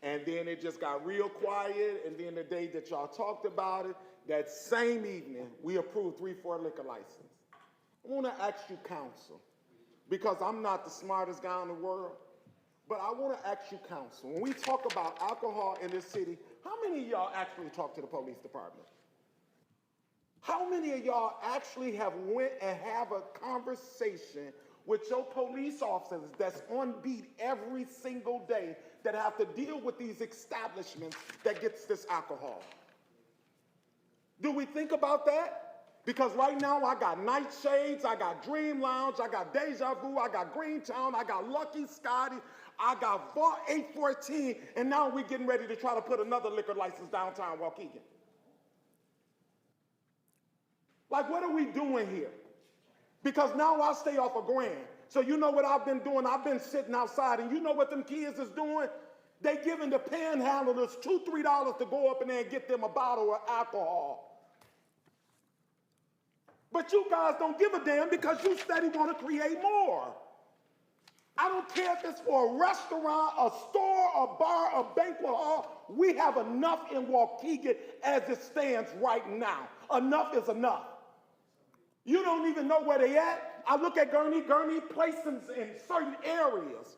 and then it just got real quiet, and then the day that y'all talked about it, that same evening, we approved 3-4 liquor license. I want to ask you, counsel, because I'm not the smartest guy in the world, but I want to ask you, counsel, when we talk about alcohol in this city, how many of y'all actually talk to the police department? How many of y'all actually have went and have a conversation with your police officers that's on beat every single day that have to deal with these establishments that gets this alcohol? Do we think about that? Because right now I got Nightshades, I got Dream Lounge, I got Deja Vu, I got Greentown, I got Lucky Scotty, I got Vault 814, and now we're getting ready to try to put another liquor license downtown Waukegan. Like, what are we doing here? Because now I stay off a grand. So you know what I've been doing? I've been sitting outside, and you know what them kids is doing? They giving the panhandlers $2, $3 to go up in there and get them a bottle of alcohol. But you guys don't give a damn because you steady want to create more. I don't care if it's for a restaurant, a store, a bar, a banquet hall. We have enough in Waukegan as it stands right now. Enough is enough. You don't even know where they at. I look at Gurney placed them in certain areas.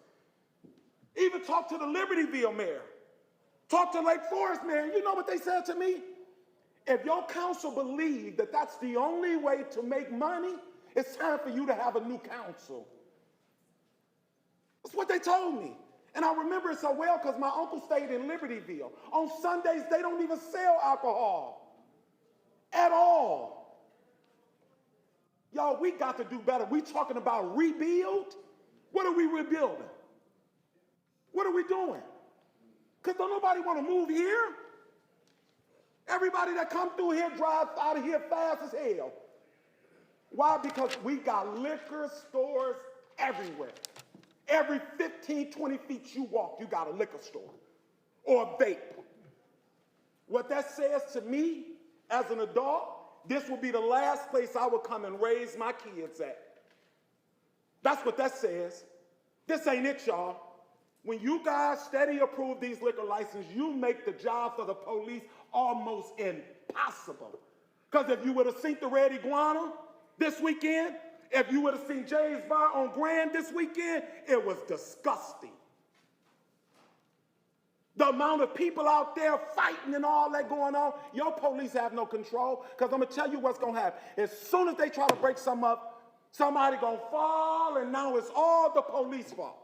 Even talk to the Libertyville mayor. Talk to Lake Forest mayor. You know what they said to me? If your council believe that that's the only way to make money, it's time for you to have a new council. That's what they told me. And I remember it so well because my uncle stayed in Libertyville. On Sundays, they don't even sell alcohol at all. Y'all, we got to do better. We talking about rebuild. What are we rebuilding? What are we doing? Because don't nobody want to move here. Everybody that come through here drives out of here fast as hell. Why? Because we got liquor stores everywhere. Every 15, 20 feet you walk, you got a liquor store or a vape. What that says to me as an adult, this will be the last place I will come and raise my kids at. That's what that says. This ain't it, y'all. When you guys steady approve these liquor licenses, you make the job for the police almost impossible. Because if you would have seen the Red Iguana this weekend, if you would have seen Jay's Bar on Grand this weekend, it was disgusting. The amount of people out there fighting and all that going on, your police have no control. Because I'm going to tell you what's going to happen. As soon as they try to break something up, somebody going to fall, and now it's all the police fault.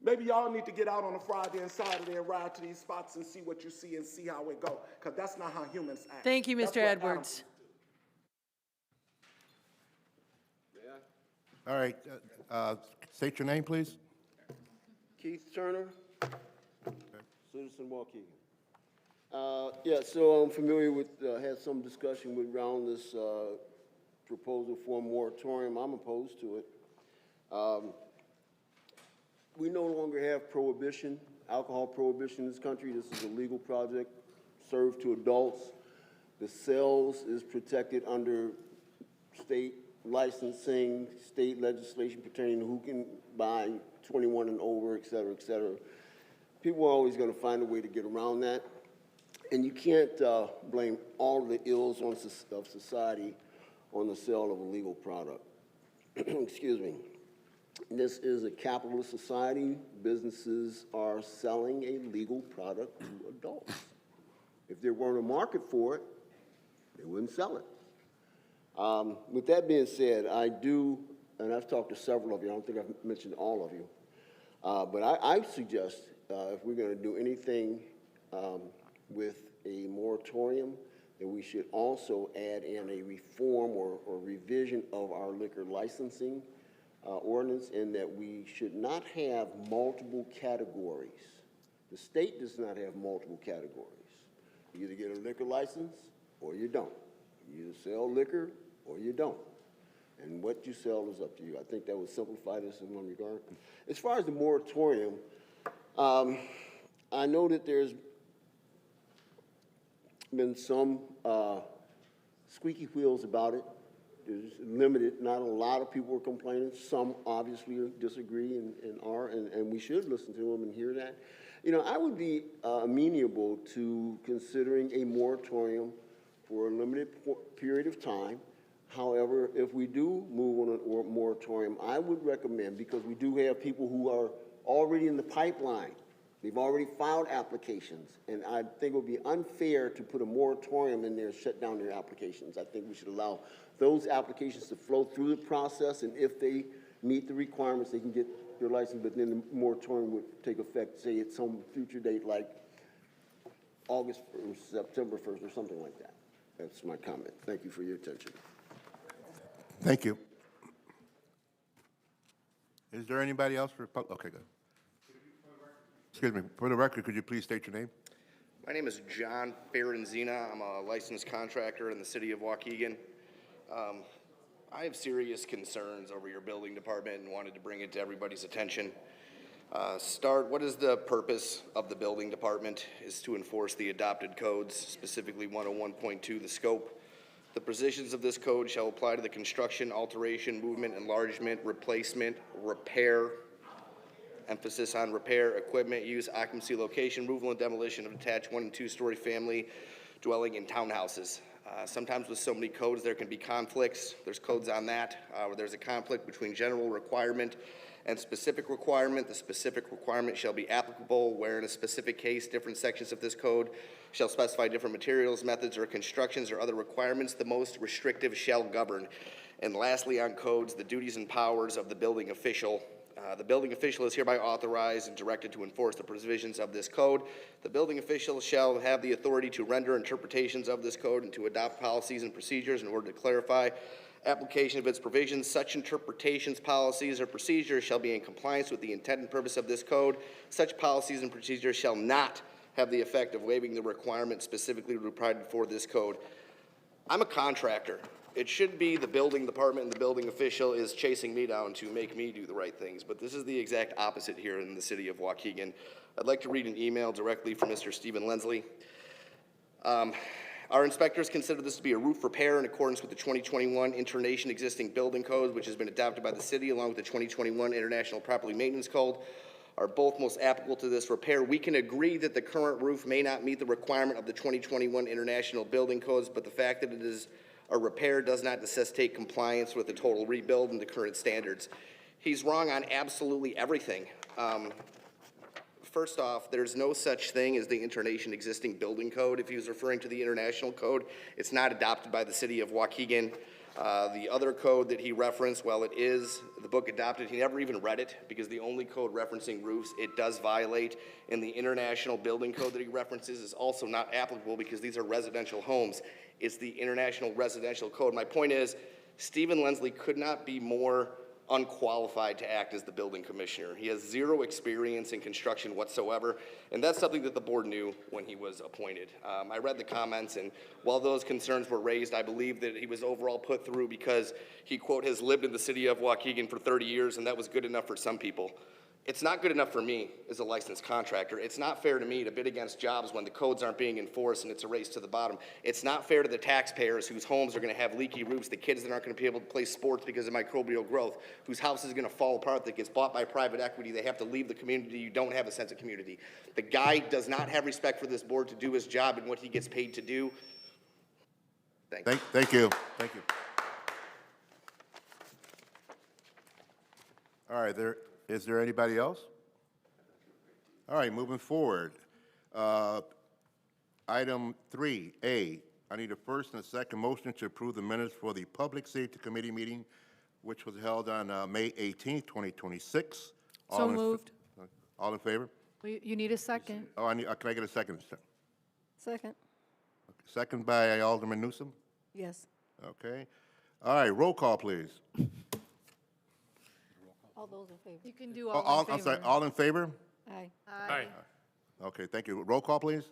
Maybe y'all need to get out on a Friday and Saturday and ride to these spots and see what you see and see how it go. Because that's not how humans act. Thank you, That's Mr. what Edwards. All right, state your name, please. Keith Turner, citizen Waukegan. Yeah, so I'm familiar with, had some discussion around this proposal for a moratorium. I'm opposed to it. We no longer have prohibition, alcohol prohibition in this country. This is a legal project served to adults. The sales is protected under state licensing, state legislation pertaining to who can buy 21 and over, et cetera, et cetera. People are always going to find a way to get around that. And you can't blame all of the ills of society on the sale of a legal product. Excuse me. This is a capitalist society. Businesses are selling a legal product to adults. If there weren't a market for it, they wouldn't sell it. With that being said, I do, and I've talked to several of you, I don't think I've mentioned all of you, but I suggest if we're going to do anything with a moratorium, that we should also add in a reform or revision of our liquor licensing ordinance, in that we should not have multiple categories. The state does not have multiple categories. You either get a liquor license or you don't. You either sell liquor or you don't. And what you sell is up to you. I think that would simplify this in one regard. As far as the moratorium, I know that there's been some squeaky wheels about it. There's limited, not a lot of people are complaining. Some obviously disagree and we should listen to them and hear that. You know, I would be amenable to considering a moratorium for a limited period of time. However, if we do move on a moratorium, I would recommend, because we do have people who are already in the pipeline, they've already filed applications, and I think it would be unfair to put a moratorium in there and shut down their applications. I think we should allow those applications to flow through the process, and if they meet the requirements, they can get their license, but then the moratorium would take effect, say at some future date like August 1st, September 1st, or something like that. That's my comment. Thank you for your attention. Thank you. Is there anybody else for, okay, good. Excuse me, for the record, could you please state your name? My name is John Ferranzina. I'm a licensed contractor in the city of Waukegan. I have serious concerns over your building department and wanted to bring it to everybody's attention. What is the purpose of the building department? Is to enforce the adopted codes, specifically 101.2, the scope. The provisions of this code shall apply to the construction, alteration, movement, enlargement, replacement, repair, emphasis on repair, equipment use, occupancy, location, removal, and demolition of detached 1- and 2-story family dwelling in townhouses. Sometimes with so many codes, there can be conflicts. There's codes on that where there's a conflict between general requirement and specific requirement. The specific requirement shall be applicable where in a specific case, different sections of this code shall specify different materials, methods, or constructions or other requirements. The most restrictive shall govern. And lastly, on codes, the duties and powers of the building official. The building official is hereby authorized and directed to enforce the provisions of this code. The building official shall have the authority to render interpretations of this code and to adopt policies and procedures in order to clarify application of its provisions. Such interpretations, policies, or procedures shall be in compliance with the intent and purpose of this code. Such policies and procedures shall not have the effect of waiving the requirements specifically provided for this code. I'm a contractor. It should be the building department and the building official is chasing me down to make me do the right things, but this is the exact opposite here in the city of Waukegan. I'd like to read an email directly from Mr. Stephen Lensley. Our inspectors consider this to be a roof repair in accordance with the 2021 Internation Existing Building Code, which has been adopted by the city, along with the 2021 International Property Maintenance Code, are both most applicable to this repair. We can agree that the current roof may not meet the requirement of the 2021 International Building Codes, but the fact that it is a repair does not necessitate compliance with the total rebuild and the current standards. He's wrong on absolutely everything. First off, there's no such thing as the Internation Existing Building Code. If he was referring to the international code, it's not adopted by the city of Waukegan. The other code that he referenced, well, it is the book adopted. He never even read it because the only code referencing roofs it does violate. And the international building code that he references is also not applicable because these are residential homes. It's the International Residential Code. My point is, Stephen Lensley could not be more unqualified to act as the building commissioner. He has zero experience in construction whatsoever, and that's something that the board knew when he was appointed. I read the comments, and while those concerns were raised, I believe that he was overall put through because he, quote, has lived in the city of Waukegan for 30 years, and that was good enough for some people. It's not good enough for me as a licensed contractor. It's not fair to me to bid against jobs when the codes aren't being enforced and it's a race to the bottom. It's not fair to the taxpayers whose homes are going to have leaky roofs, the kids that aren't going to be able to play sports because of microbial growth, whose house is going to fall apart, that gets bought by private equity. They have to leave the community. You don't have a sense of community. The guy does not have respect for this board to do his job and what he gets paid to do. Thank you. Thank you. Thank you. All right, is there anybody else? All right, moving forward. Item 3A, I need a first and a second motion to approve the minutes for the Public Safety Committee meeting, which was held on May 18th, 2026. So moved. All in favor? You need a second. Oh, can I get a second? Second. Second by Alderman Newsom? Yes. Okay. All right, roll call, please. All those in favor? You can do all in favor. I'm sorry, all in favor? Aye. Aye. Okay, thank you. Roll call, please.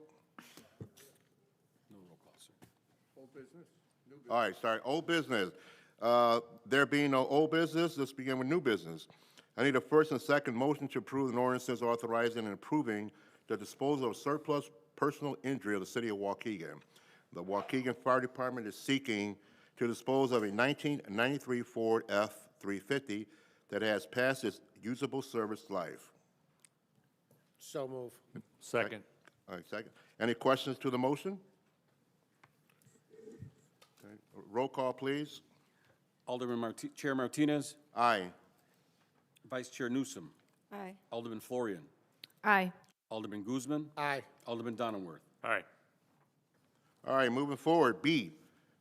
No roll call, sir. Old business? All right, sorry, old business. There being no old business, let's begin with new business. I need a first and second motion to approve an ordinance authorizing and approving the disposal of surplus personal injury of the city of Waukegan. The Waukegan Fire Department is seeking to dispose of a 1993 Ford F-350 that has passed its usable service life. So move. Second. All right, second. Any questions to the motion? Okay. Roll call, please. Alderman Chair Martinez. Aye. Vice Chair Newsom. Aye. Alderman Florian. Aye. Alderman Guzman. Aye. Alderman Donenworth. Aye. All right, moving forward, B.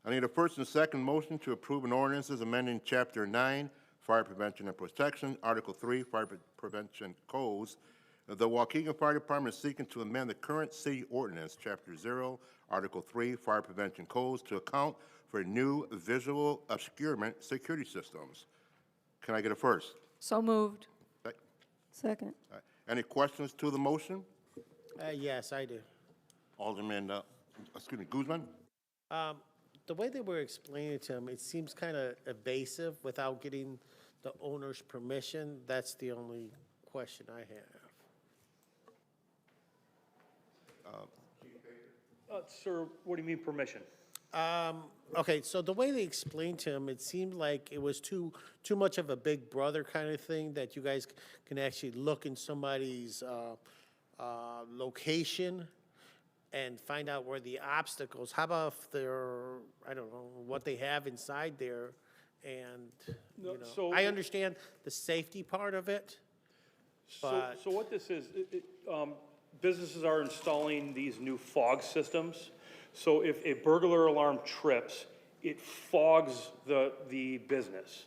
I need a first and second motion to approve an ordinance amending Chapter 9, Fire Prevention and Protection, Article 3, Fire Prevention Codes. The Waukegan Fire Department is seeking to amend the current city ordinance, Chapter 0, Article 3, Fire Prevention Codes, to account for new visual obscurement security systems. Can I get a first? So moved. Second. All right. Any questions to the motion? Yes, I do. Alderman, Guzman? The way they were explaining it to him, it seems kind of evasive without getting the owner's permission. That's the only question I have. Sir, what do you mean permission? Okay, so the way they explained to him, it seemed like it was too much of a big brother kind of thing, that you guys can actually look in somebody's location and find out where the obstacles. How about if they're, I don't know, what they have inside there, and No, you know, so- I understand the safety part of it, but So what this is, businesses are installing these new fog systems. So if a burglar alarm trips, it fogs the business.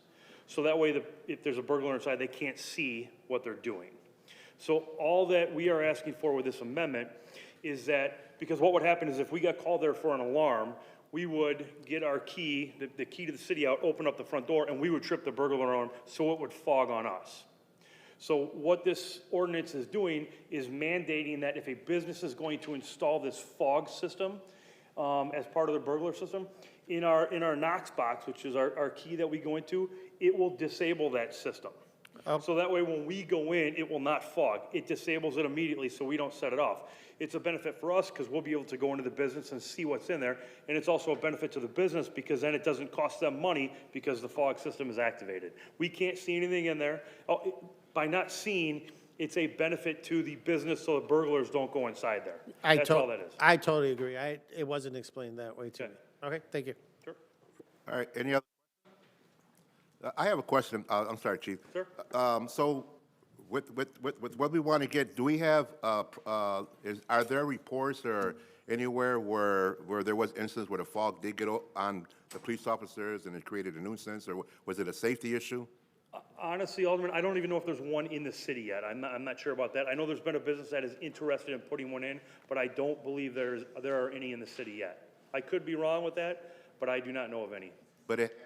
So that way, if there's a burglar inside, they can't see what they're doing. So all that we are asking for with this amendment is that, because what would happen is if we got called there for an alarm, we would get our key, the key to the city out, open up the front door, and we would trip the burglar alarm, so it would fog on us. So what this ordinance is doing is mandating that if a business is going to install this fog system, as part of the burglar system. In our Knox box, which is our key that we go into, it will disable that system. So that way, when we go in, it will not fog. It disables it immediately, so we don't set it off. It's a benefit for us because we'll be able to go into the business and see what's in there. And it's also a benefit to the business because then it doesn't cost them money because the fog system is activated. We can't see anything in there. By not seeing, it's a benefit to the business so the burglars don't go inside there. That's all that is. I totally agree. It wasn't explained that way to me. Okay, thank you. Sure. All right, any other? I have a question. I'm sorry, Chief. Sure. So with what we want to get, do we have, are there reports or anywhere where there was instances where the fog did get on the police officers and it created a nuisance, or was it a safety issue? Honestly, Alderman, I don't even know if there's one in the city yet. I'm not sure about that. I know there's been a business that is interested in putting one in, but I don't believe there are any in the city yet. I could be wrong with that, but I do not know of any. But it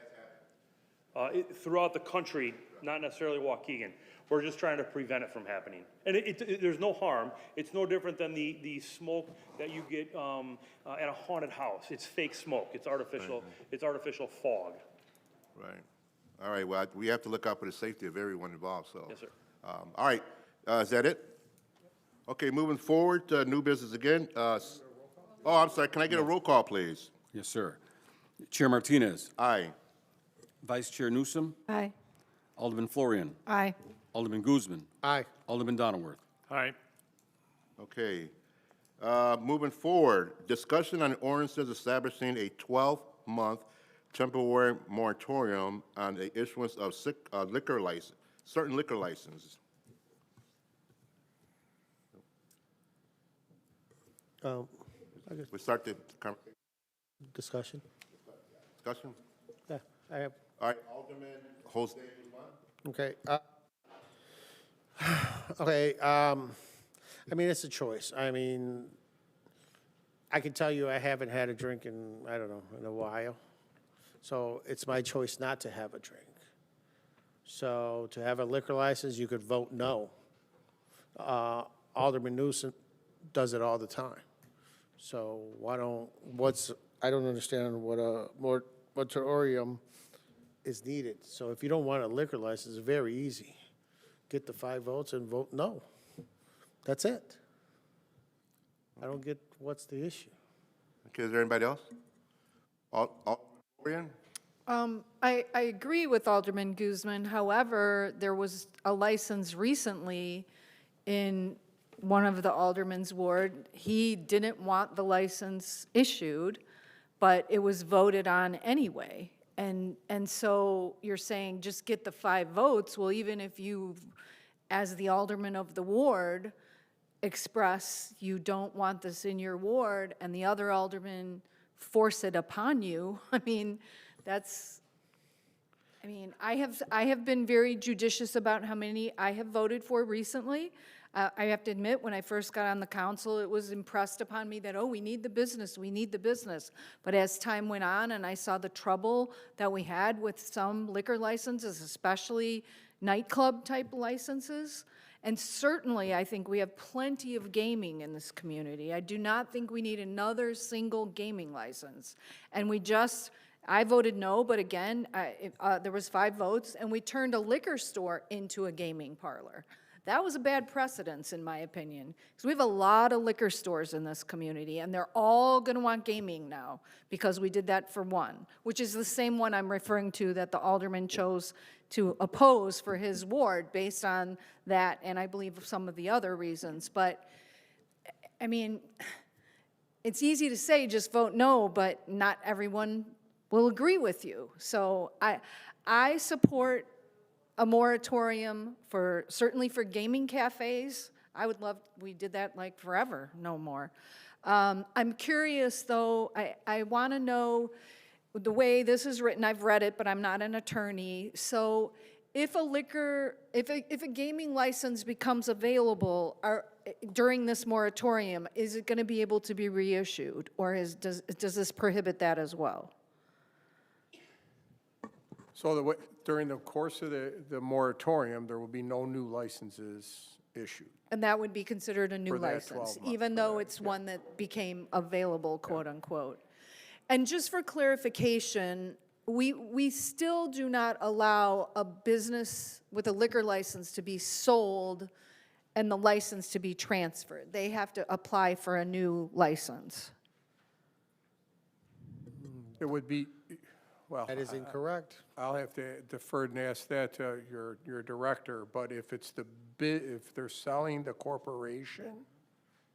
Throughout the country, not necessarily Waukegan. We're just trying to prevent it from happening. And there's no harm. It's no different than the smoke that you get at a haunted house. It's fake smoke. It's artificial. It's artificial fog. Right. All right, well, we have to look out for the safety of everyone involved, so. Yes, sir. All right, is that it? Okay, moving forward, new business again. I'm sorry, can I get a roll call, please? Yes, sir. Chair Martinez. Aye. Vice Chair Newsom. Aye. Alderman Florian. Aye. Alderman Guzman. Aye. Alderman Donnerworth. Aye. Okay. Moving forward, discussion on ordinances establishing a 12-month temporary moratorium on the issuance of liquor license, certain liquor licenses. We start the conversation. Discussion? Discussion? Yeah, I have. All right, Alderman Jose Guzman. Okay. Okay, I mean, it's a choice. I mean, I can tell you I haven't had a drink in, I don't know, in a while. So it's my choice not to have a drink. So to have a liquor license, you could vote no. Alderman Newsom does it all the time. So I don't understand what a moratorium is needed. So if you don't want a liquor license, it's very easy. Get the 5 votes and vote no. That's it. I don't get what's the issue. Okay, is there anybody else? Florian? I agree with Alderman Guzman. However, there was a license recently in one of the alderman's ward. He didn't want the license issued, but it was voted on anyway. And so you're saying just get the 5 votes. Well, even if you, as the alderman of the ward, express you don't want this in your ward and the other aldermen force it upon you, I mean, I have been very judicious about how many I have voted for recently. I have to admit, when I first got on the council, it was impressed upon me that, oh, we need the business, we need the business. But as time went on and I saw the trouble that we had with some liquor licenses, especially nightclub-type licenses, and certainly I think we have plenty of gaming in this community. I do not think we need another single gaming license. And I voted no, but again, there was 5 votes, and we turned a liquor store into a gaming parlor. That was a bad precedence, in my opinion, because we have a lot of liquor stores in this community, and they're all going to want gaming now because we did that for one, which is the same one I'm referring to that the alderman chose to oppose for his ward based on that, and I believe some of the other reasons. But, I mean, it's easy to say just vote no, but not everyone will agree with you. So I support a moratorium certainly for gaming cafes. I would love, we did that like forever, no more. I'm curious though, I want to know the way this is written. I've read it, but I'm not an attorney. So if a gaming license becomes available during this moratorium, is it going to be able to be reissued, or does this prohibit that as well? So during the course of the moratorium, there will be no new licenses issued. And that would be considered a new For that license, 12 months, even though it's one that became available, quote unquote. And just for clarification, we still do not allow a business with a liquor license to be sold and the license to be transferred. They have to apply for a new license. It would be, well. That is incorrect. I'll have to defer and ask that to your director, but if it's if they're selling the corporation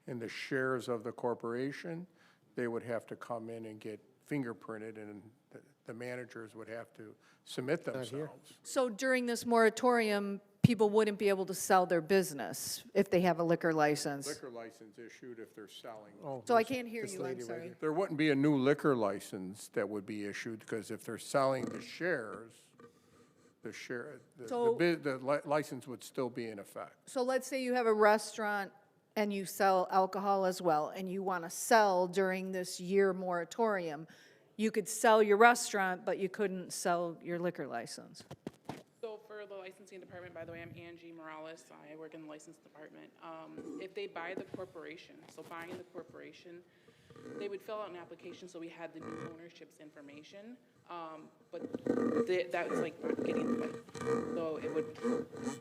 and the shares of the corporation, they would have to come in and get fingerprinted, and the managers would have to submit themselves. So during this moratorium, people wouldn't be able to sell their business if they have a liquor license? Liquor license issued if they're selling. So I can't hear you, I'm sorry. There wouldn't be a new liquor license that would be issued, because if they're selling the shares, So- the license would still be in effect. So let's say you have a restaurant and you sell alcohol as well, and you want to sell during this year moratorium. You could sell your restaurant, but you couldn't sell your liquor license. So for the licensing department, by the way, I'm Angie Morales. I work in the license department. If they buy the corporation, so buying the corporation, they would fill out an application so we had the new ownership's information. But that was like getting the money. So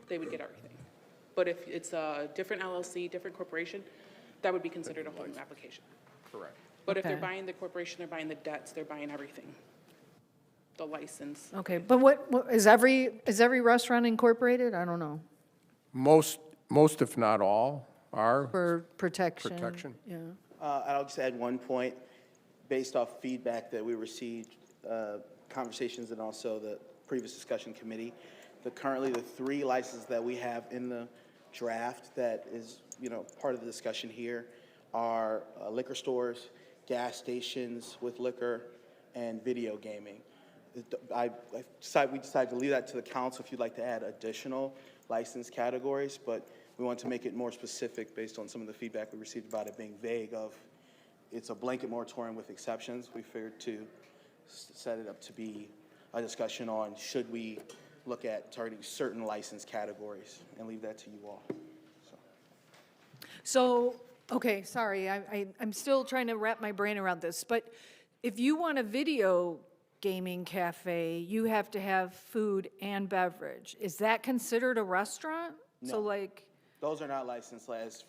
they would get everything. But if it's a different LLC, different corporation, that would be considered a whole new application. Correct. But if they're Okay. buying the corporation, they're buying the debts, they're buying everything. The license. Okay, but what is every restaurant incorporated? I don't know. Most, if not all, are. For protection? Protection. Yeah. I'll just add one point, based off feedback that we received, conversations and also the previous discussion committee. Currently, the 3 licenses that we have in the draft that is, part of the discussion here are liquor stores, gas stations with liquor, and video gaming. We decided to leave that to the council if you'd like to add additional license categories, but we want to make it more specific based on some of the feedback we received about it being vague of, it's a blanket moratorium with exceptions. We figured to set it up to be a discussion on should we look at targeting certain license categories, and leave that to you all. So, okay, sorry, I'm still trying to wrap my brain around this, but if you want a video gaming cafe, you have to have food and beverage. Is that considered a restaurant? No. So like, Those are not licensed as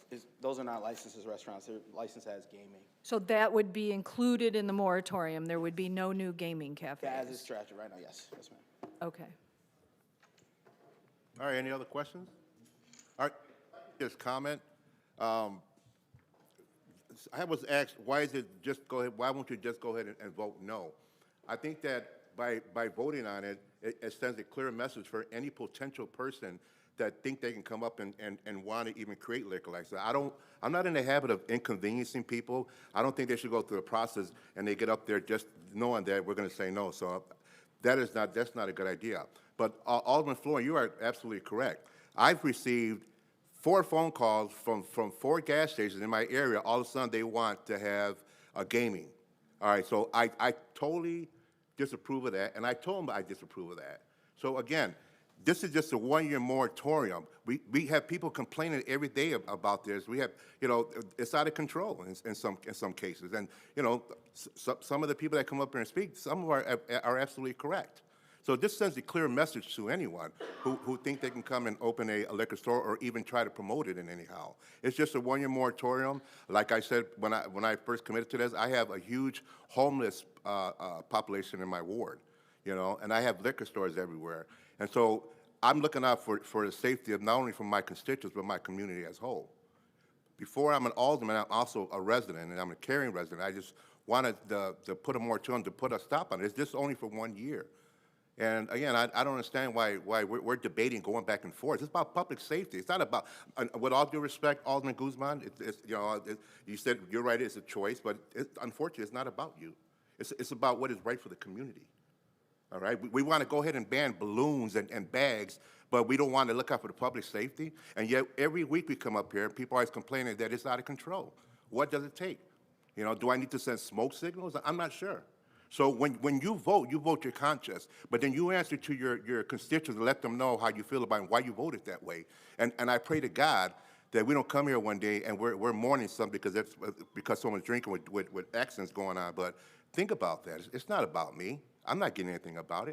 restaurants. They're licensed as gaming. so that would be included in the moratorium? There would be no new gaming cafes? As it's drafted right now, yes, ma'am. Okay. All right, any other questions? All right, just comment. I was asked, why won't you just go ahead and vote no? I think that by voting on it, it sends a clear message for any potential person that think they can come up and want to even create liquor license. I'm not in the habit of inconveniencing people. I don't think they should go through the process and they get up there just knowing that we're going to say no. So that's not a good idea. But Alderman Florian, you are absolutely correct. I've received 4 phone calls from 4 gas stations in my area. All of a sudden, they want to have a gaming. All right, so I totally disapprove of that, and I told them I disapprove of that. So again, this is just a 1-year moratorium. We have people complaining every day about this. We have, it's out of control in some cases, and some of the people that come up here and speak, some of them are absolutely correct. So this sends a clear message to anyone who think they can come and open a liquor store or even try to promote it in anyhow. It's just a 1-year moratorium. Like I said, when I first committed to this, I have a huge homeless population in my ward, and I have liquor stores everywhere. And so I'm looking out for the safety of not only from my constituents, but my community as a whole. Before I'm an alderman, I'm also a resident, and I'm a caring resident. I just wanted to put a moratorium, to put a stop on it. It's just only for 1 year. And again, I don't understand why we're debating going back and forth. It's about public safety. It's not about, with all due respect, Alderman Guzman, you said you're right, it's a choice, but unfortunately, it's not about you. It's about what is right for the community. All right, we want to go ahead and ban balloons and bags, but we don't want to look out for the public safety. And yet, every week we come up here, and people are always complaining that it's out of control. What does it take? Do I need to send smoke signals? I'm not sure. So when you vote your conscience, but then you answer to your constituents and let them know how you feel about it and why you voted that way. And I pray to God that we don't come here one day and we're mourning something because someone's drinking with accidents going on. But think about that. It's not about me. I'm not getting anything out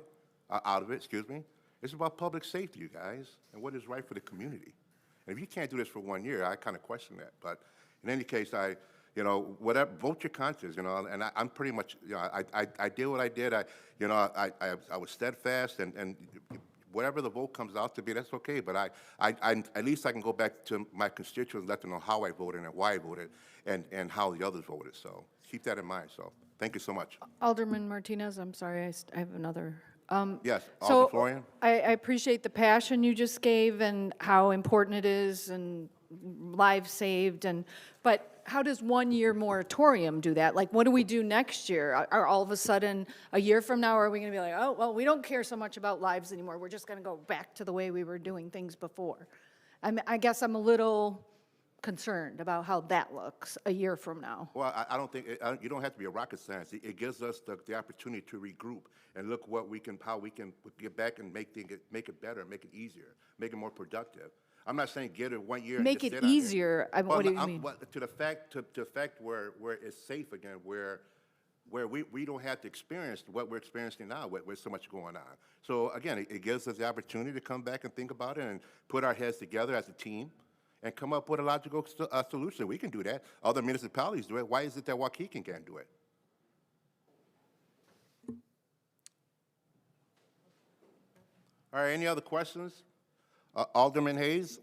of it, excuse me. It's about public safety, you guys, and what is right for the community. And if you can't do this for 1 year, I kind of question that. But in any case, whatever, vote your conscience, and I'm pretty much, I did what I did. I was steadfast, and whatever the vote comes out to be, that's okay. But I at least I can go back to my constituents and let them know how I voted and why I voted and how the others voted. So keep that in mind. So thank you so much. Alderman Martinez, I'm sorry, I have another. Yes, So Alderman Florian. I appreciate the passion you just gave and how important it is and lives saved, but how does 1 year moratorium do that? Like, what do we do next year? Are all of a sudden, a year from now, are we going to be like, oh, well, we don't care so much about lives anymore. We're just going to go back to the way we were doing things before. I guess I'm a little concerned about how that looks a year from now. Well, I don't think, you don't have to be a rocket science. It gives us the opportunity to regroup and look how we can get back and make it better, make it easier, make it more productive. I'm not saying get it 1 year. Make it easier. What do you mean? To the fact where it's safe again, where we don't have to experience what we're experiencing now with so much going on. So again, it gives us the opportunity to come back and think about it and put our heads together as a team and come up with a logical solution. We can do that. Other municipalities do it. Why is it that Waukegan can't do it? All right, any other questions? Alderman Hayes?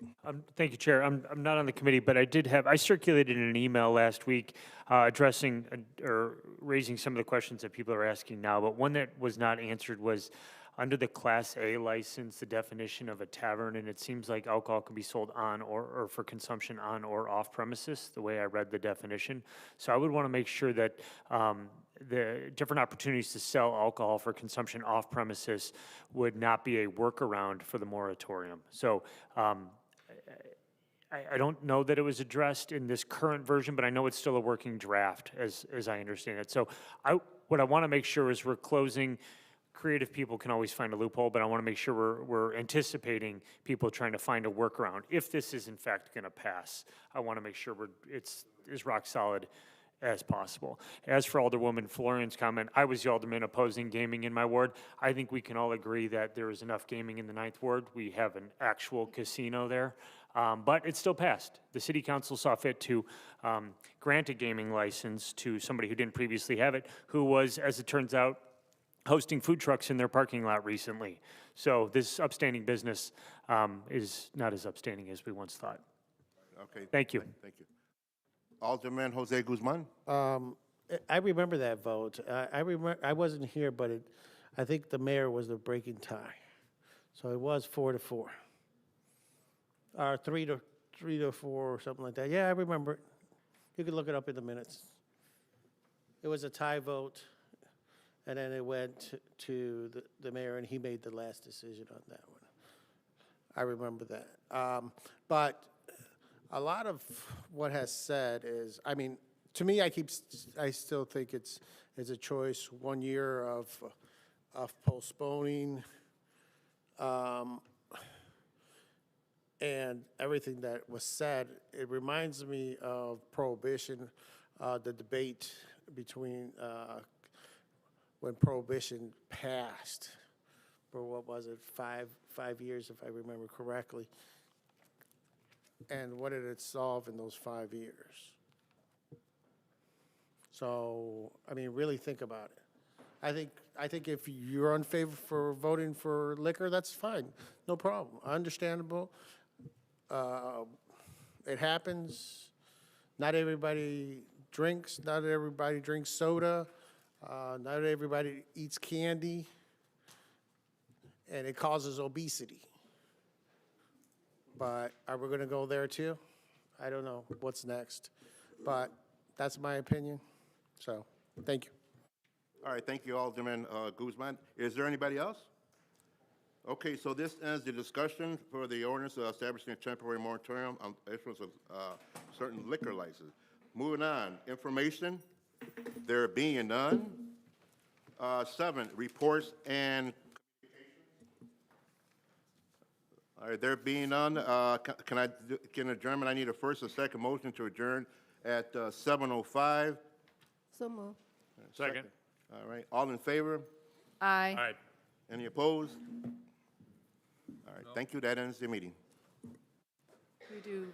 Thank you, Chair. I'm not on the committee, but I circulated an email last week addressing or raising some of the questions that people are asking now, but one that was not answered was under the Class A license, the definition of a tavern, and it seems like alcohol can be sold on or for consumption on or off premises, the way I read the definition. So I would want to make sure that the different opportunities to sell alcohol for consumption off premises would not be a workaround for the moratorium. So I don't know that it was addressed in this current version, but I know it's still a working draft as I understand it. So what I want to make sure is we're closing. Creative people can always find a loophole, but I want to make sure we're anticipating people trying to find a workaround. If this is in fact going to pass, I want to make sure it's as rock solid as possible. As for Alderwoman Florian's comment, I was the alderman opposing gaming in my ward. I think we can all agree that there is enough gaming in the 9th Ward. We have an actual casino there, but it still passed. The city council saw fit to grant a gaming license to somebody who didn't previously have it, who was, as it turns out, hosting food trucks in their parking lot recently. So this upstanding business is not as upstanding as we once thought. Okay. Thank you. Thank you. Alderman Jose Guzman? I remember that vote. I wasn't here, but I think the mayor was the breaking tie. So it was 4-4. Or 3-4 or something like that. Yeah, I remember it. You can look it up in the minutes. It was a tie vote. And then it went to the mayor, and he made the last decision on that one. I remember that. But a lot of what has said is, I mean, to me, I still think it's a choice. 1 year of postponing, and everything that was said. It reminds me of Prohibition, the debate between. When Prohibition passed, for what was it, five years, if I remember correctly. And what did it solve in those 5 years? So, I mean, really think about it. I think if you're in favor for voting for liquor, that's fine, no problem, understandable. It happens. Not everybody drinks. Not everybody drinks soda. Not everybody eats candy, and it causes obesity. But are we going to go there too? I don't know what's next, but that's my opinion. So, thank you. All right, thank you, Alderman Guzman. Is there anybody else? Okay, so this ends the discussion for the ordinance establishing a temporary moratorium on issuance of certain liquor licenses. Moving on, information. There being none, 7, reports and, all right, there being none, can adjournment, I need a first and second motion to adjourn at 7:05. So moved. Second. All right, all in favor? Aye. Any opposed? All right, thank you, that ends the meeting. We do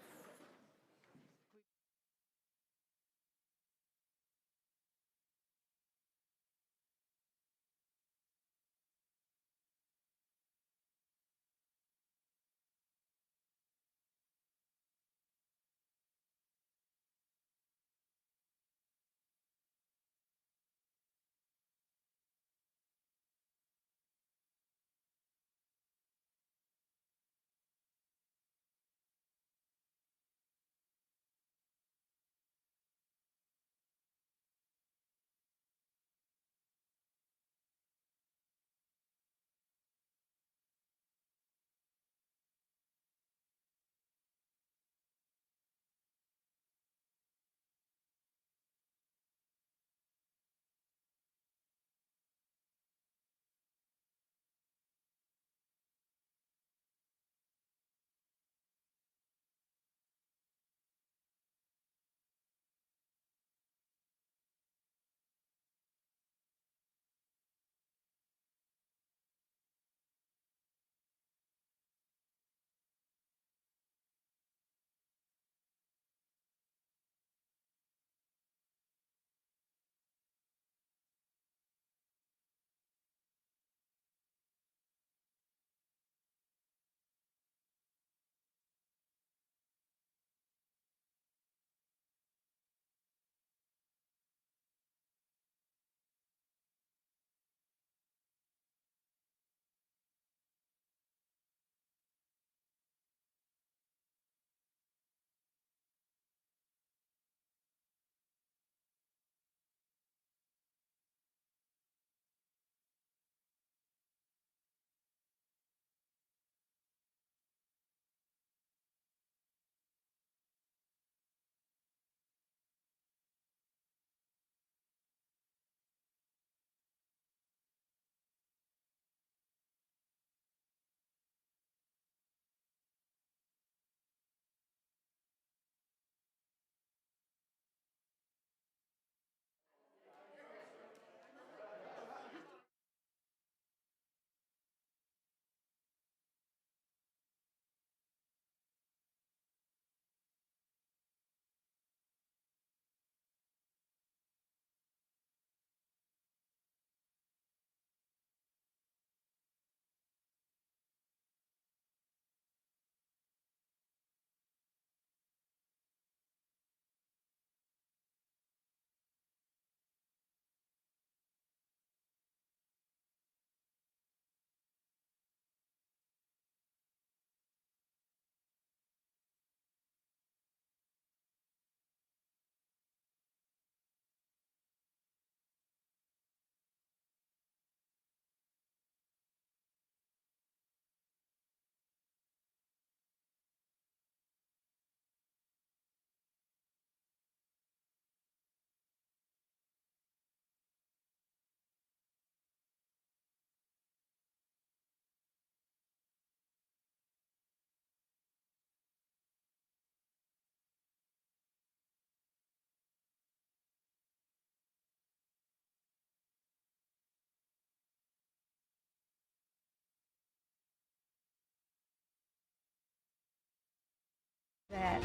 That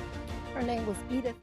her name was Edith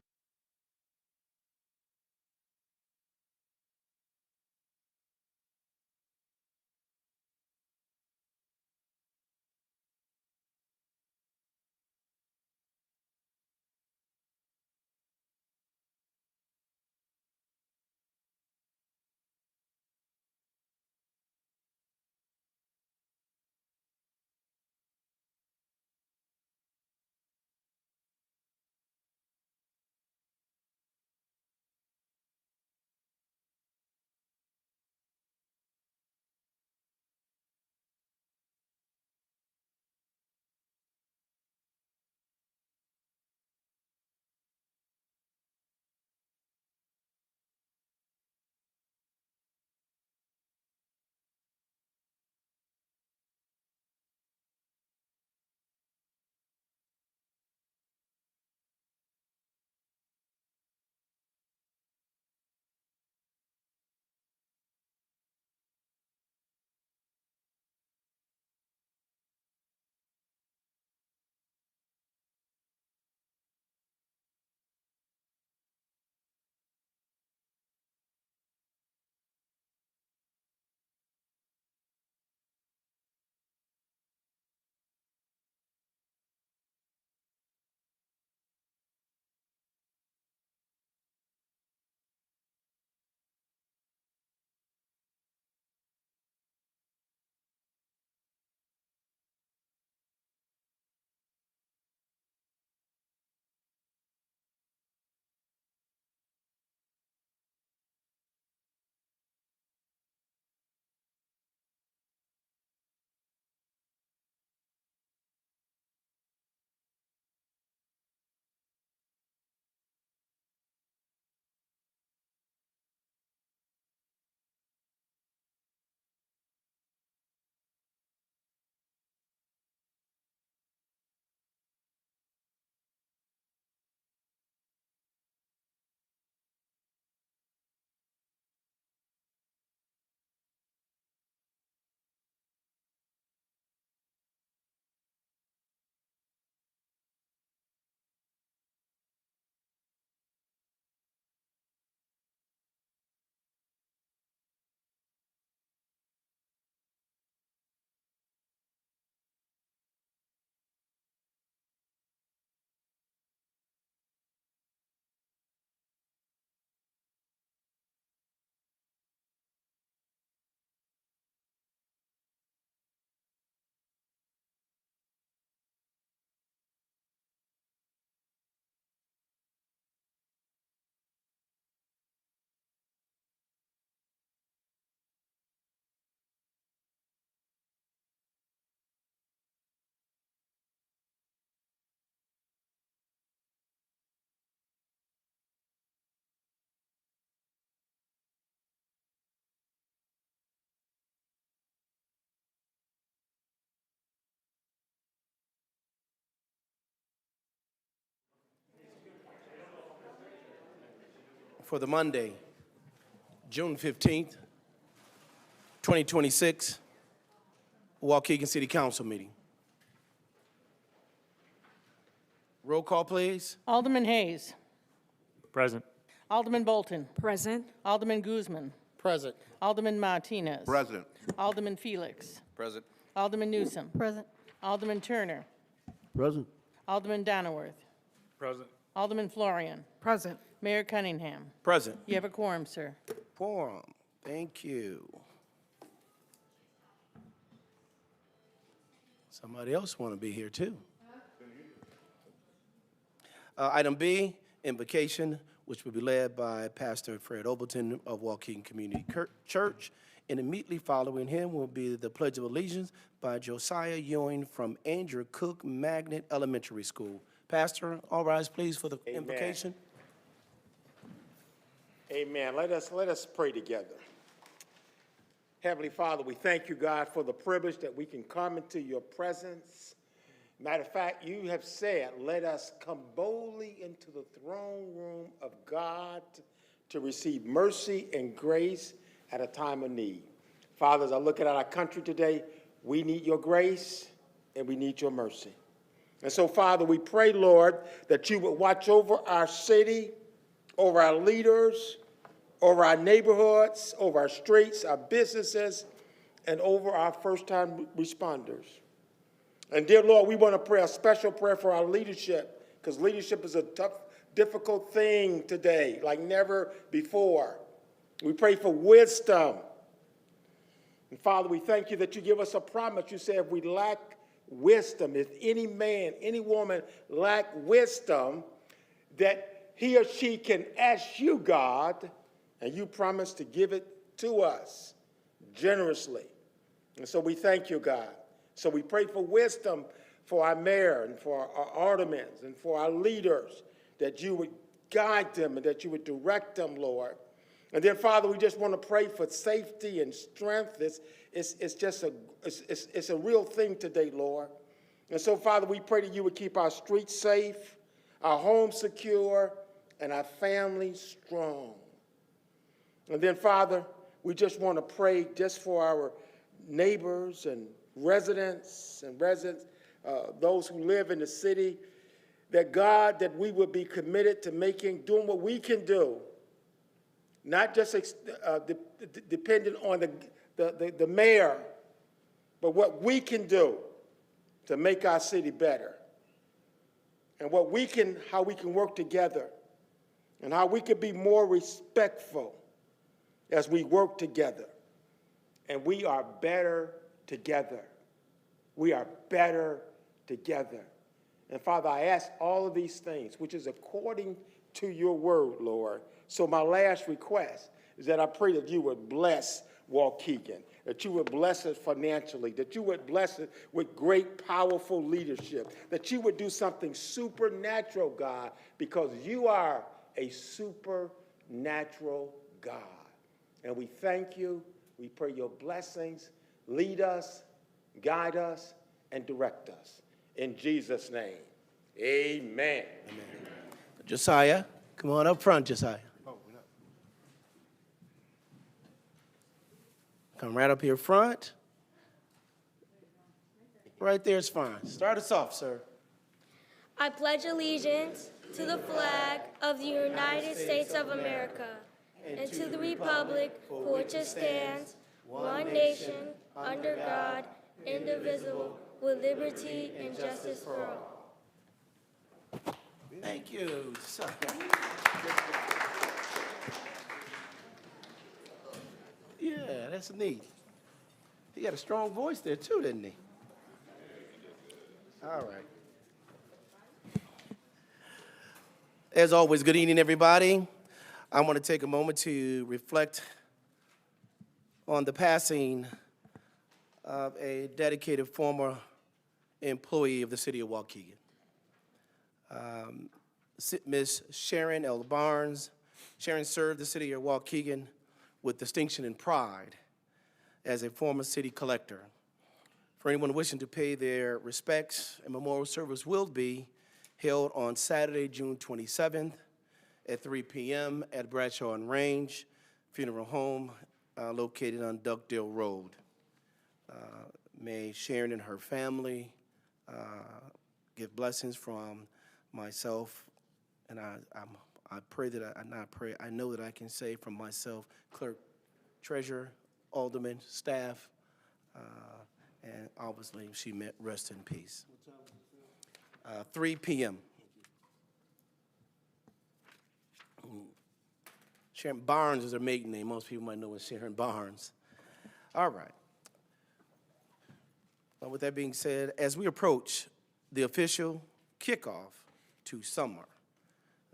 for the Monday, June 15th, 2026, Waukegan City Council meeting. Roll call, please. Alderman Hayes. Present. Alderman Bolton. Present. Alderman Guzman. Present. Alderman Martinez. Present. Alderman Felix. Present. Alderman Newsom. Present. Alderman Turner. Present. Alderman Donnerworth. Present. Alderman Florian. Present. Mayor Cunningham. Present. You have a quorum, sir. Quorum. Thank you. Somebody else want to be here, too. Item B, invocation, which will be led by Pastor Fred Overton of Waukegan Community Church. And immediately following him will be the Pledge of Allegiance by Josiah Ewing from Andrew Cook Magnet Elementary School. Pastor, all rise, please, for the invocation. Amen. Let us pray together. Heavenly Father, we thank you, God, for the privilege that we can come into your presence. Matter of fact, you have said, let us come boldly into the throne room of God to receive mercy and grace at a time of need. Father, as I look at our country today, we need your grace and we need your mercy. And so, Father, we pray, Lord, that you would watch over our city, over our leaders, over our neighborhoods, over our streets, our businesses, and over our first-time responders. And dear Lord, we want to pray a special prayer for our leadership, because leadership is a tough, difficult thing today, like never before. We pray for wisdom. And Father, we thank you that you give us a promise. You say if we lack wisdom, if any man, any woman lack wisdom, that he or she can ask you, God, and you promise to give it to us generously. And so we thank you, God. So we pray for wisdom for our mayor and for our aldermen and for our leaders, that you would guide them and that you would direct them, Lord. And then, Father, we just want to pray for safety and strength. It's just a real thing today, Lord. And so, Father, we pray that you would keep our streets safe, our homes secure, and our families strong. And then, Father, we just want to pray just for our neighbors and residents, those who live in the city, that God, that we would be committed to doing what we can do, not just dependent on the mayor, but what we can do to make our city better, and how we can work together, and how we could be more respectful as we work together. And we are better together. We are better together. And Father, I ask all of these things, which is according to your word, Lord. So my last request is that I pray that you would bless Waukegan, that you would bless it financially, that you would bless it with great, powerful leadership, that you would do something supernatural, God, because you are a supernatural God. And we thank you. We pray your blessings. Lead us, guide us, and direct us. In Jesus' name, amen. Josiah, come on up front, Josiah. Come right up here front. Right there is fine. Start us off, sir. I pledge allegiance to the flag of the United States of America and to the republic for which it stands, one nation, under God, indivisible, with liberty and justice for all. Thank you. Yeah, that's neat. He got a strong voice there too, didn't he? All right. As always, good evening, everybody. I want to take a moment to reflect on the passing of a dedicated former employee of the city of Waukegan. Ms. Sharon L. Barnes. Sharon served the city of Waukegan with distinction and pride as a former city collector. For anyone wishing to pay their respects, a memorial service will be held on Saturday, June 27th at 3 p.m. at Bradshaw and Range Funeral Home located on Duckdale Road. May Sharon and her family give blessings from myself, and I pray that I know that I can say from myself, clerk, treasurer, alderman, staff, and obviously she met rest in peace. 3 p.m. Sharon Barnes is her maiden name. Most people might know it's Sharon Barnes. All right. Well, with that being said, as we approach the official kickoff to summer,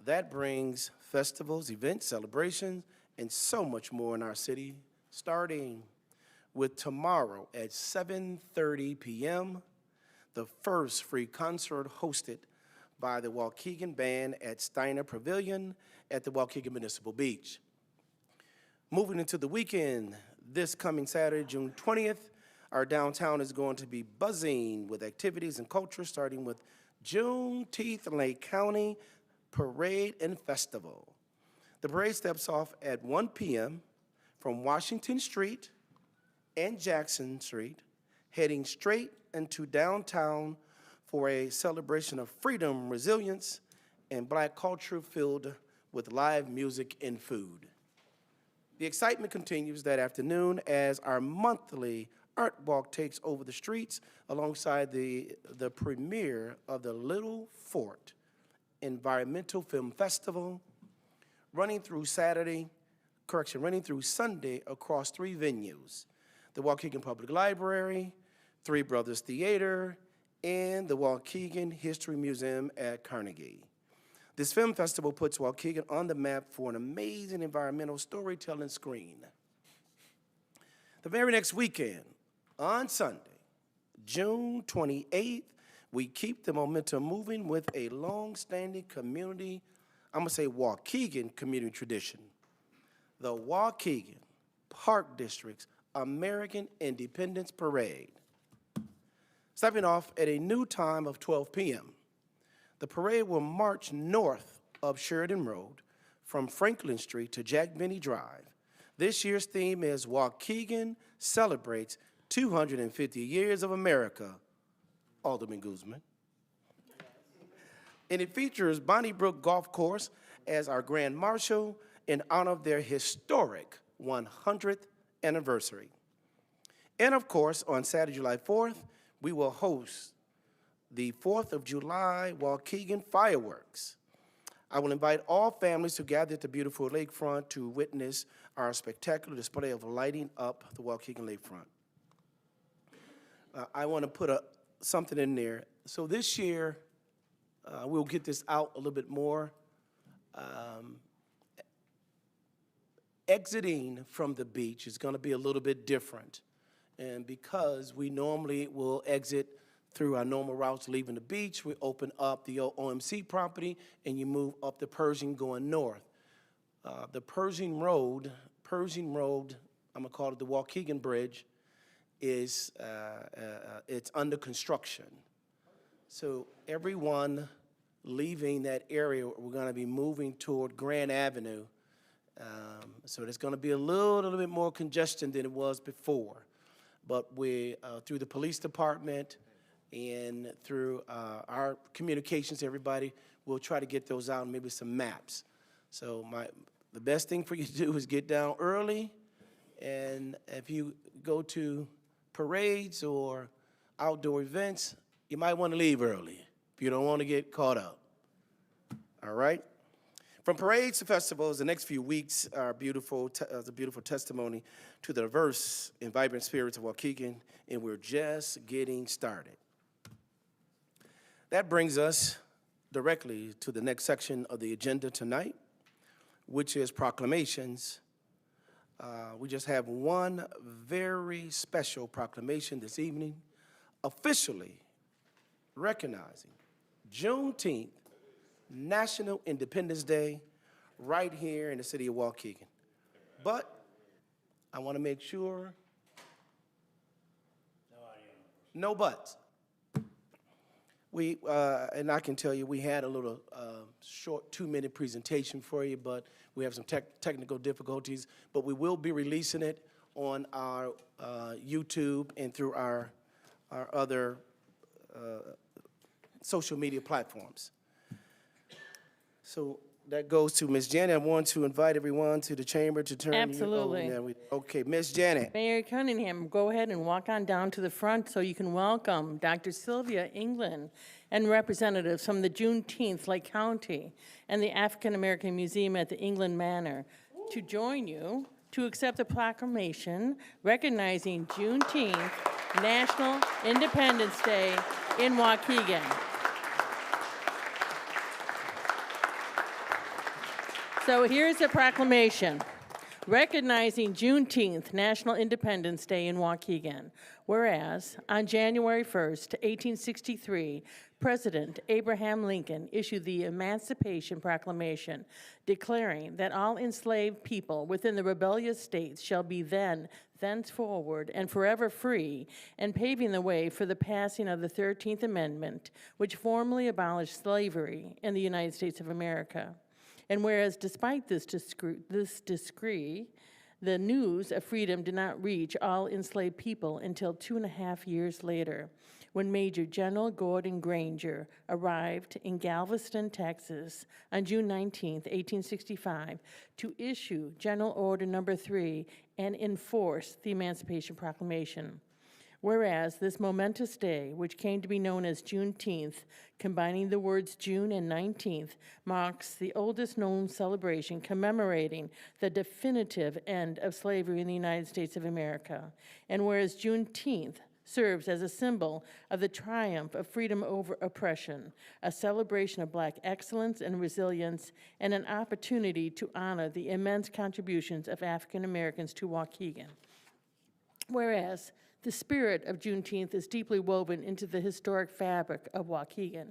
that brings festivals, events, celebrations, and so much more in our city, starting with tomorrow at 7:30 p.m., the first free concert hosted by the Waukegan Band at Steiner Pavilion at the Waukegan Municipal Beach. Moving into the weekend, this coming Saturday, June 20th, our downtown is going to be buzzing with activities and culture, starting with Juneteenth Lake County Parade and Festival. The parade steps off at 1 p.m. from Washington Street and Jackson Street, heading straight into downtown for a celebration of freedom, resilience, and Black culture filled with live music and food. The excitement continues that afternoon as our monthly art walk takes over the streets alongside the premiere of the Little Fort Environmental Film Festival, running through Sunday across 3 venues: the Waukegan Public Library, Three Brothers Theater, and the Waukegan History Museum at Carnegie. This film festival puts Waukegan on the map for an amazing environmental storytelling screen. The very next weekend, on Sunday, June 28th, we keep the momentum moving with a long-standing community, I'm gonna say Waukegan community tradition, the Waukegan Park District's American Independence Parade. Stepping off at a new time of 12 p.m., the parade will march north of Sheridan Road from Franklin Street to Jack Benny Drive. This year's theme is Waukegan Celebrates 250 Years of America, Alderman Guzman. And it features Bonnie Brook Golf Course as our Grand Marshal in honor of their historic 100th anniversary. And of course, on Saturday, July 4th, we will host the 4th of July Waukegan fireworks. I will invite all families to gather at the beautiful lakefront to witness our spectacular display of lighting up the Waukegan lakefront. I want to put something in there. So this year, we'll get this out a little bit more. Exiting from the beach is going to be a little bit different. And because we normally will exit through our normal routes leaving the beach, we open up the old OMC property and you move up the Pershing going north. The Pershing Road, I'm gonna call it the Waukegan Bridge, is it's under construction. So everyone leaving that area, we're gonna be moving toward Grand Avenue. So there's gonna be a little bit more congestion than it was before. But we, through the police department and through our communications, everybody, we'll try to get those out and maybe some maps. So the best thing for you to do is get down early, and if you go to parades or outdoor events, you might want to leave early if you don't want to get caught up. All right? From parades to festivals, the next few weeks are beautiful, the beautiful testimony to the diverse and vibrant spirits of Waukegan, and we're just getting started. That brings us directly to the next section of the agenda tonight, which is proclamations. We just have one very special proclamation this evening, officially recognizing Juneteenth, National Independence Day, right here in the city of Waukegan. But I want to make sure, no buts. And I can tell you, we had a little short 2-minute presentation for you, but we have some technical difficulties. But we will be releasing it on our YouTube and through our other social media platforms. So that goes to Ms. Janet. I want to invite everyone to the chamber to turn. Absolutely. Okay, Ms. Janet. Mayor Cunningham, go ahead and walk on down to the front so you can welcome Dr. Sylvia England and representatives from the Juneteenth Lake County and the African American Museum at the England Manor to join you to accept the proclamation recognizing Juneteenth National Independence Day in Waukegan. So here's the proclamation recognizing Juneteenth National Independence Day in Waukegan. Whereas on January 1st, 1863, President Abraham Lincoln issued the Emancipation Proclamation, declaring that all enslaved people within the rebellious states shall be thenceforward and forever free, and paving the way for the passing of the 13th Amendment, which formally abolished slavery in the United States of America. And whereas despite this decree, the news of freedom did not reach all enslaved people until 2.5 years later, when Major General Gordon Granger arrived in Galveston, Texas on June 19, 1865, to issue General Order No. 3 and enforce the Emancipation Proclamation. Whereas this momentous day, which came to be known as Juneteenth, combining the words June and 19th, marks the oldest known celebration commemorating the definitive end of slavery in the United States of America. And whereas Juneteenth serves as a symbol of the triumph of freedom over oppression, a celebration of Black excellence and resilience, and an opportunity to honor the immense contributions of African Americans to Waukegan. Whereas the spirit of Juneteenth is deeply woven into the historic fabric of Waukegan,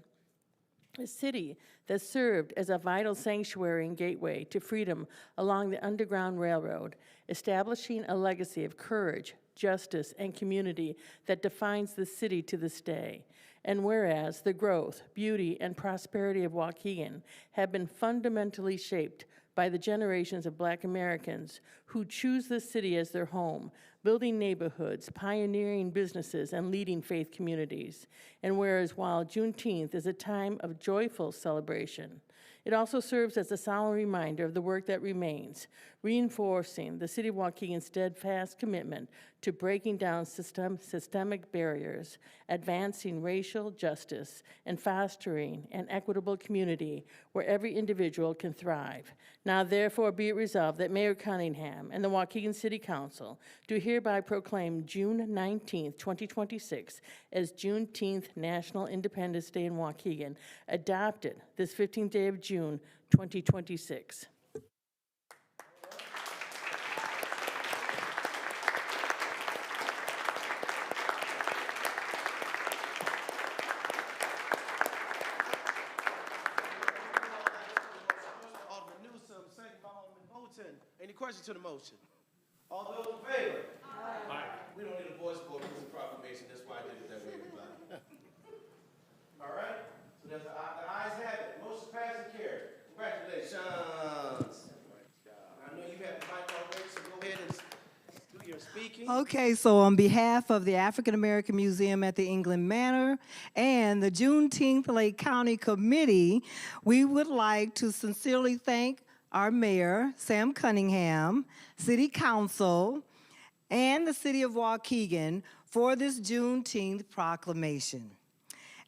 a city that served as a vital sanctuary and gateway to freedom along the Underground Railroad, establishing a legacy of courage, justice, and community that defines the city to this day. And whereas the growth, beauty, and prosperity of Waukegan have been fundamentally shaped by the generations of Black Americans who choose this city as their home, building neighborhoods, pioneering businesses, and leading faith communities. And whereas while Juneteenth is a time of joyful celebration, it also serves as a solemn reminder of the work that remains, reinforcing the City of Waukegan's steadfast commitment to breaking down systemic barriers, advancing racial justice, and fostering an equitable community where every individual can thrive. Now, therefore, be it resolved that Mayor Cunningham and the Waukegan City Council do hereby proclaim June 19th, 2026 as Juneteenth National Independence Day in Waukegan, adopted this 15th day of June, 2026. Any questions to the motion? All those in favor? Aye. We don't need a voice vote, it's a proclamation, that's why I did it that way, everybody. All right, so the ayes have it, motion passed and carried. Congratulations. I know you have the mic already, so go ahead and do your speaking. Okay, so on behalf of the African American Museum at the England Manor and the Juneteenth Lake County Committee, we would like to sincerely thank our mayor, Sam Cunningham, City Council, and the City of Waukegan for this Juneteenth proclamation.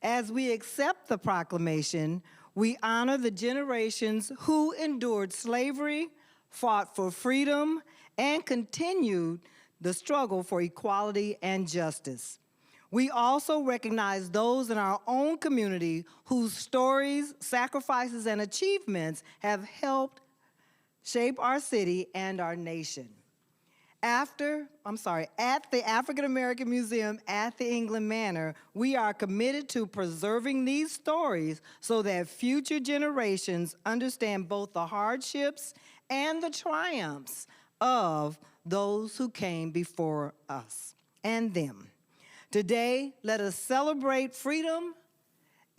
As we accept the proclamation, we honor the generations who endured slavery, fought for freedom, and continued the struggle for equality and justice. We also recognize those in our own community whose stories, sacrifices, and achievements have helped shape our city and our nation. At the African American Museum at the England Manor, we are committed to preserving these stories so that future generations understand both the hardships and the triumphs of those who came before us and them. Today, let us celebrate freedom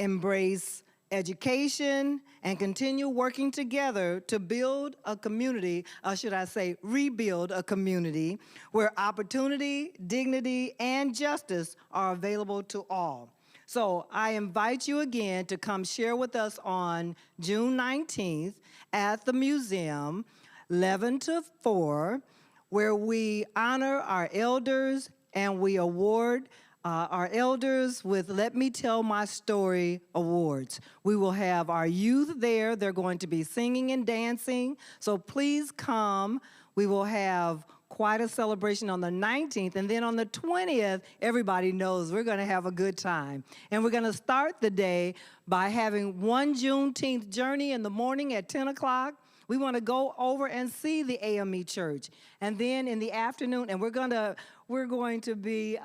embrace education, and continue working together to build a community, or should I say, rebuild a community where opportunity, dignity, and justice are available to all. So I invite you again to come share with us on June 19th at the museum, 11 to 4, where we honor our elders and we award our elders with Let Me Tell My Story awards. We will have our youth there. They're going to be singing and dancing, so please come. We will have quite a celebration on the 19th, and then on the 20th, everybody knows we're going to have a good time. And we're going to start the day by having one Juneteenth journey in the morning at 10 o'clock. We want to go over and see the AME Church. And then in the afternoon, and we're going to be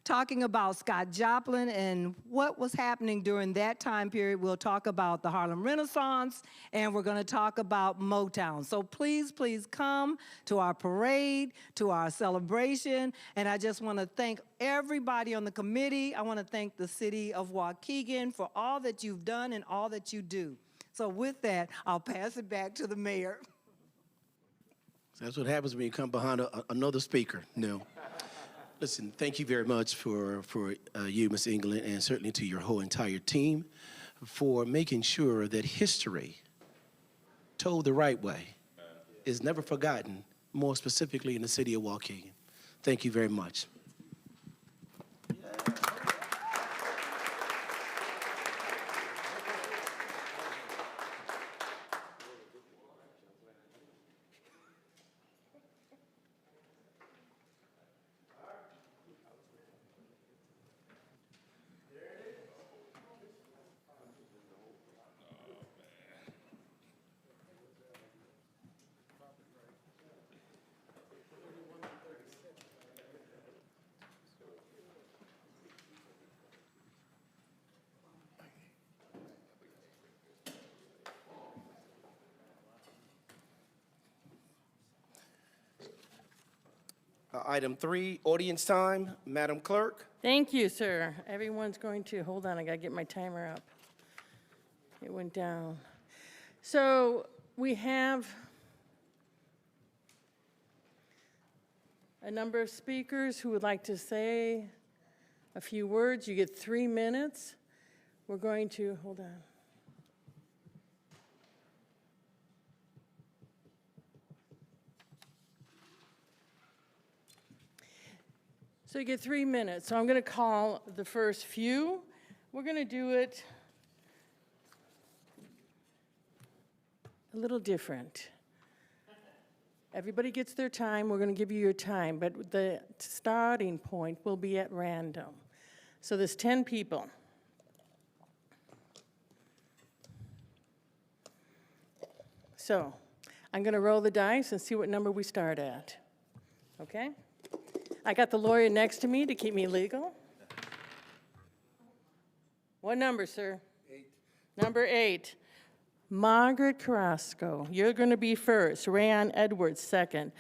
talking about Scott Joplin and what was happening during that time period. We'll talk about the Harlem Renaissance, and we're going to talk about Motown. So please, please come to our parade, to our celebration. And I just want to thank everybody on the committee. I want to thank the city of Waukegan for all that you've done and all that you do. So with that, I'll pass it back to the mayor. That's what happens when you come behind another speaker. No. Listen, thank you very much for you, Ms. England, and certainly to your whole entire team for making sure that history, told the right way, is never forgotten, more specifically in the city of Waukegan. Thank you very much. Item 3, audience time. Madam Clerk. Thank you, sir. Everyone's going to, hold on, I gotta get my timer up. It went down. So we have a number of speakers who would like to say a few words. You get 3 minutes. We're going to, hold on. So you get 3 minutes. So I'm going to call the first few. We're going to do it a little different. Everybody gets their time. We're going to give you your time, but the starting point will be at random. So there's 10 people. So I'm going to roll the dice and see what number we start at. Okay? I got the lawyer next to me to keep me legal. What number, sir? 8. Number 8. Margaret Carrasco, you're going to be first. Rayon Edwards, second.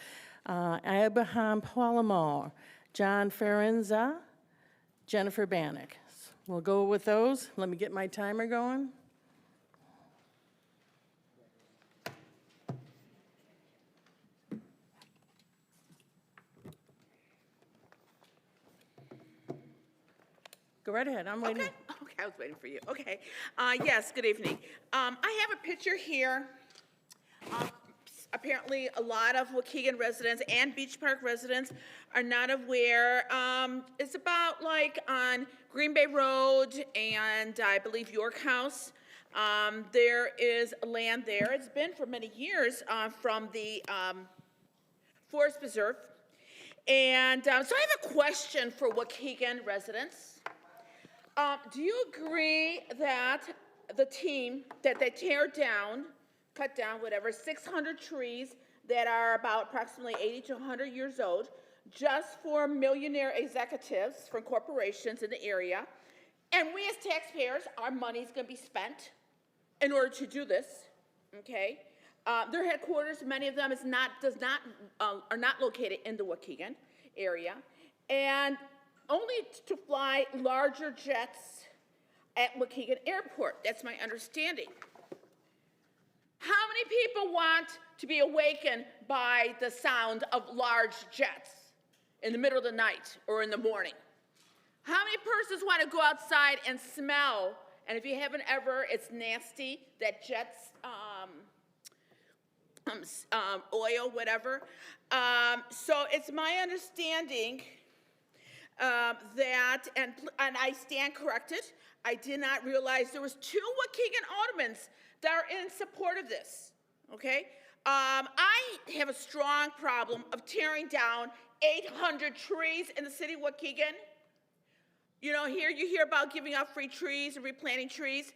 Abraham Palomar, John Ferenza, Jennifer Bannock. We'll go with those. Let me get my timer going. Go right ahead, I'm waiting. Okay, I was waiting for you. Okay, yes, good evening. I have a picture here. Apparently, a lot of Waukegan residents and Beach Park residents are not aware. It's about like on Green Bay Road and I believe York House. There is land there. It's been for many years from the Forest Preserve. And so I have a question for Waukegan residents. Do you agree that the team, that they tear down, cut down, whatever, 600 trees that are about approximately 80 to 100 years old, just for millionaire executives from corporations in the area, and we as taxpayers, our money's going to be spent in order to do this, okay? Their headquarters, many of them, are not located in the Waukegan area, and only to fly larger jets at Waukegan Airport. That's my understanding. How many people want to be awakened by the sound of large jets in the middle of the night or in the morning? How many persons want to go outside and smell? And if you haven't ever, it's nasty, that jet's oil, whatever. So it's my understanding that, and I stand corrected, I did not realize there was 2 Waukegan aldermen that are in support of this, okay? I have a strong problem of tearing down 800 trees in the city of Waukegan. You know, here you hear about giving out free trees and replanting trees.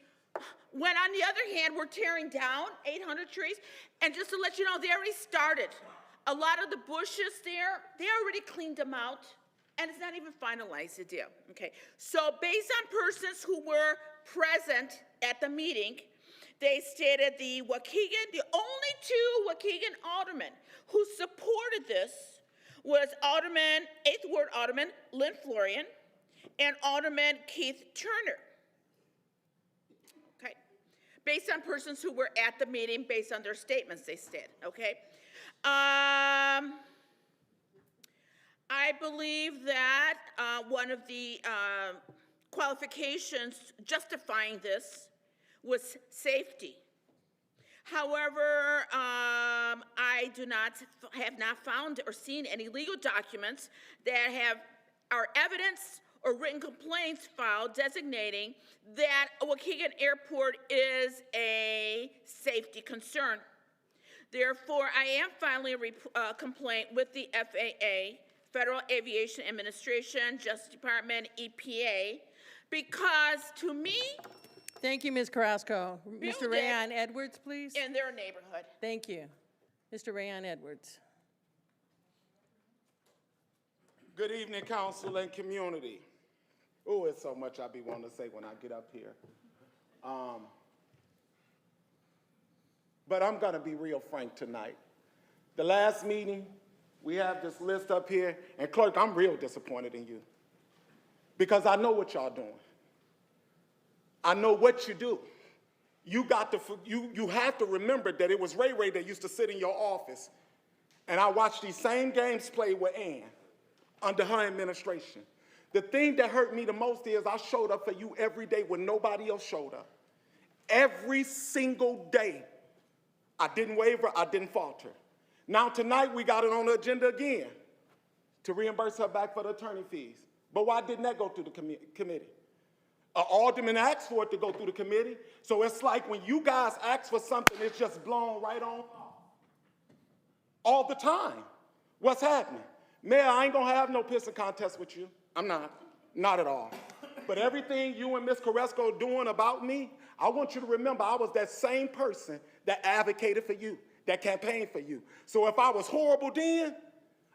When on the other hand, we're tearing down 800 trees. And just to let you know, they already started. A lot of the bushes there, they already cleaned them out. And it's not even finalized, the deal, okay? So based on persons who were present at the meeting, they stated the only 2 Waukegan aldermen who supported this was Alderman, 8th Ward Alderman Lynn Florian and Alderman Keith Turner. Okay, based on persons who were at the meeting, based on their statements, they said, okay? I believe that one of the qualifications justifying this was safety. However, I have not found or seen any legal documents that are evidence or written complaints filed designating that Waukegan Airport is a safety concern. Therefore, I am filing a complaint with the FAA, Federal Aviation Administration, Justice Department, EPA, because to me, Thank you, Ms. Carrasco. Mr. Rayon Edwards, please. in their neighborhood. Thank you. Mr. Rayon Edwards. Good evening, council and community. Oh, it's so much I be wanting to say when I get up here. But I'm gonna be real frank tonight. The last meeting, we have this list up here, and clerk, I'm real disappointed in you. Because I know what y'all doing. I know what you do. You have to remember that it was Ray Ray that used to sit in your office, and I watched these same games played with Ann under her administration. The thing that hurt me the most is I showed up for you every day when nobody else showed up. Every single day. I didn't waver, I didn't falter. Now tonight we got it on the agenda again to reimburse her back for the attorney fees. But why didn't that go through the committee? An alderman asked for it to go through the committee, so it's like when you guys ask for something, it's just blown right on off. All the time. What's happening? Mayor, I ain't gonna have no pissing contest with you. I'm not at all. But everything you and Ms. Carrasco are doing about me, I want you to remember I was that same person that advocated for you, that campaigned for you. So if I was horrible then,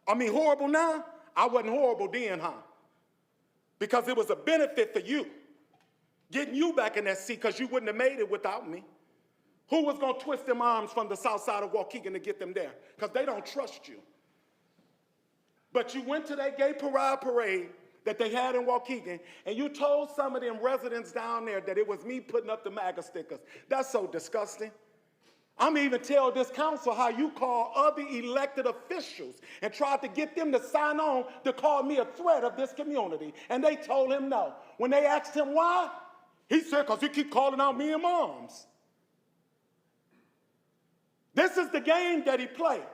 horrible now, I wasn't horrible then, huh? Because it was a benefit for you, getting you back in that seat because you wouldn't have made it without me. Who was gonna twist them arms from the south side of Waukegan to get them there? Because they don't trust you. But you went to that gay parade that they had in Waukegan, and you told some of them residents down there that it was me putting up the MAGA stickers. That's so disgusting. I'm even tell this council how you call other elected officials and tried to get them to sign on to call me a threat of this community, and they told him no. When they asked him why, he said, because he keep calling out me and moms. This is the game that he played.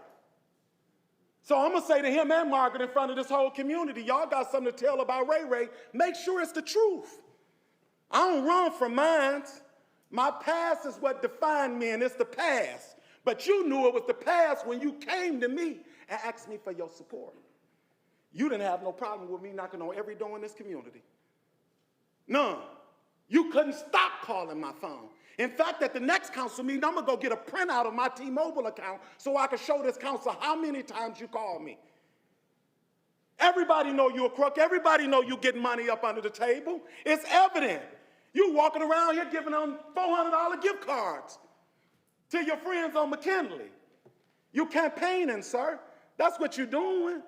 So I'm going to say to him and Margaret in front of this whole community, y'all got something to tell about Ray Ray, make sure it's the truth. I don't run from mine. My past is what defined me, and it's the past. But you knew it was the past when you came to me and asked me for your support. You didn't have no problem with me knocking on every door in this community. None. You couldn't stop calling my phone. In fact, at the next council meeting, I'm going to go get a printout of my T-Mobile account so I can show this council how many times you called me. Everybody know you're a crook. Everybody know you getting money up under the table. It's evident. You walking around here giving them $400 gift cards to your friends on McKinley. You campaigning, sir. That's what you're doing.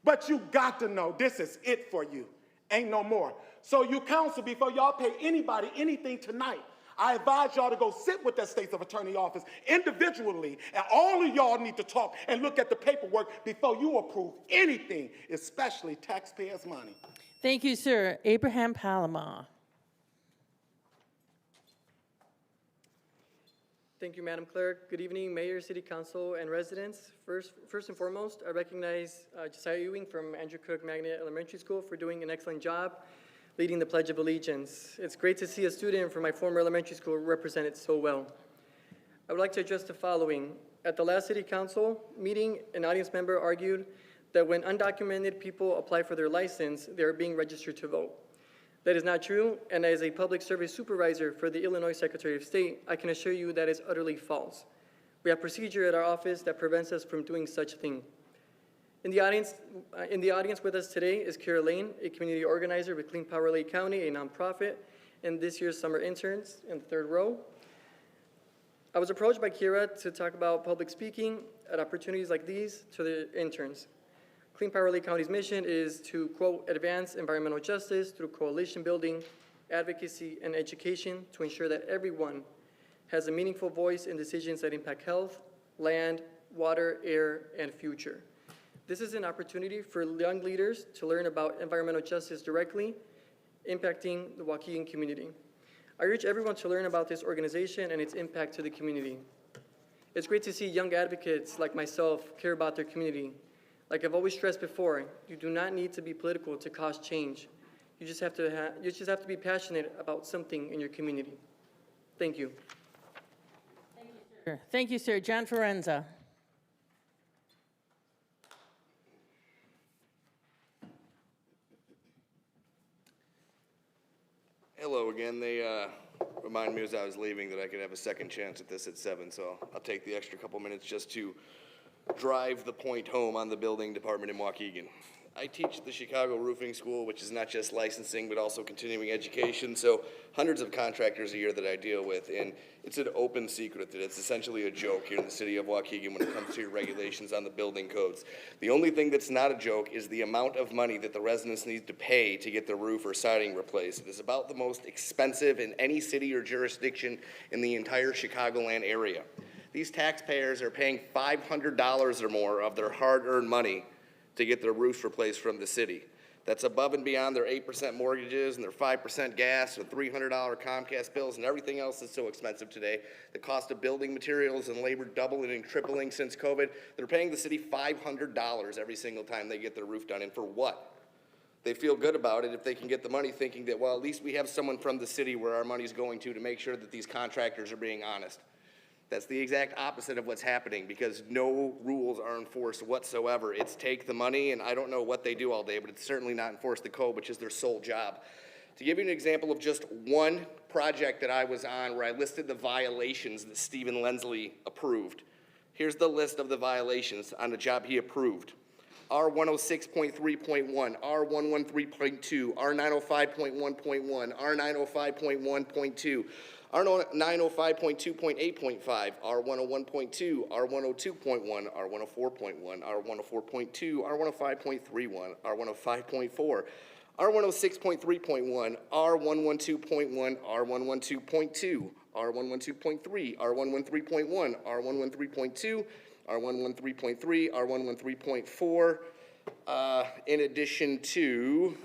But you got to know this is it for you. ain't no more. So you counsel, before y'all pay anybody anything tonight, I advise y'all to go sit with that state's attorney office individually, and all of y'all need to talk and look at the paperwork before you approve anything, especially taxpayers' money. Thank you, sir. Abraham Palama. Thank you, Madam Clerk. Good evening, Mayor, City Council, and residents. First and foremost, I recognize Josiah Ewing from Andrew Cook Magnet Elementary School for doing an excellent job leading the Pledge of Allegiance. It's great to see a student from my former elementary school represented so well. I would like to address the following. At the last City Council meeting, an audience member argued that when undocumented people apply for their license, they are being registered to vote. That is not true, and as a public service supervisor for the Illinois Secretary of State, I can assure you that is utterly false. We have procedure at our office that prevents us from doing such thing. In the audience with us today is Kira Lane, a community organizer with Clean Power Lake County, a nonprofit, and this year's summer interns in the third row. I was approached by Kira to talk about public speaking at opportunities like these to the interns. Clean Power Lake County's mission is to, quote, advance environmental justice through coalition building, advocacy, and education to ensure that everyone has a meaningful voice in decisions that impact health, land, water, air, and future. This is an opportunity for young leaders to learn about environmental justice directly, impacting the Waukegan community. I urge everyone to learn about this organization and its impact to the community. It's great to see young advocates like myself care about their community. Like I've always stressed before, you do not need to be political to cause change. You just have to be passionate about something in your community. Thank you. Thank you, sir. John Forenza. Hello again. They reminded me as I was leaving that I could have a second chance at this at 7, so I'll take the extra couple minutes just to drive the point home on the building department in Waukegan. I teach at the Chicago Roofing School, which is not just licensing, but also continuing education, so hundreds of contractors a year that I deal with, and it's an open secret that it's essentially a joke here in the city of Waukegan when it comes to your regulations on the building codes. The only thing that's not a joke is the amount of money that the residents need to pay to get the roof or siding replaced. It is about the most expensive in any city or jurisdiction in the entire Chicagoland area. These taxpayers are paying $500 or more of their hard-earned money to get their roofs replaced from the city. That's above and beyond their 8% mortgages and their 5% gas and $300 Comcast bills and everything else that's so expensive today. The cost of building materials and labor doubling and tripling since COVID. They're paying the city $500 every single time they get their roof done. And for what? They feel good about it if they can get the money, thinking that, well, at least we have someone from the city where our money's going to make sure that these contractors are being honest. That's the exact opposite of what's happening, because no rules are enforced whatsoever. It's take the money, and I don't know what they do all day, but it's certainly not enforce the code, which is their sole job. To give you an example of just one project that I was on where I listed the violations that Stephen Lensley approved, here's the list of the violations on the job he approved. R106.3.1, R113.2, R905.1.1, R905.1.2, R905.2.8.5, R101.2, R102.1, R104.1, R104.2, R105.31, R105.4, R106.3.1, R112.1, R112.2, R112.3, R113.1, R113.2, R113.3, R113.4, in addition to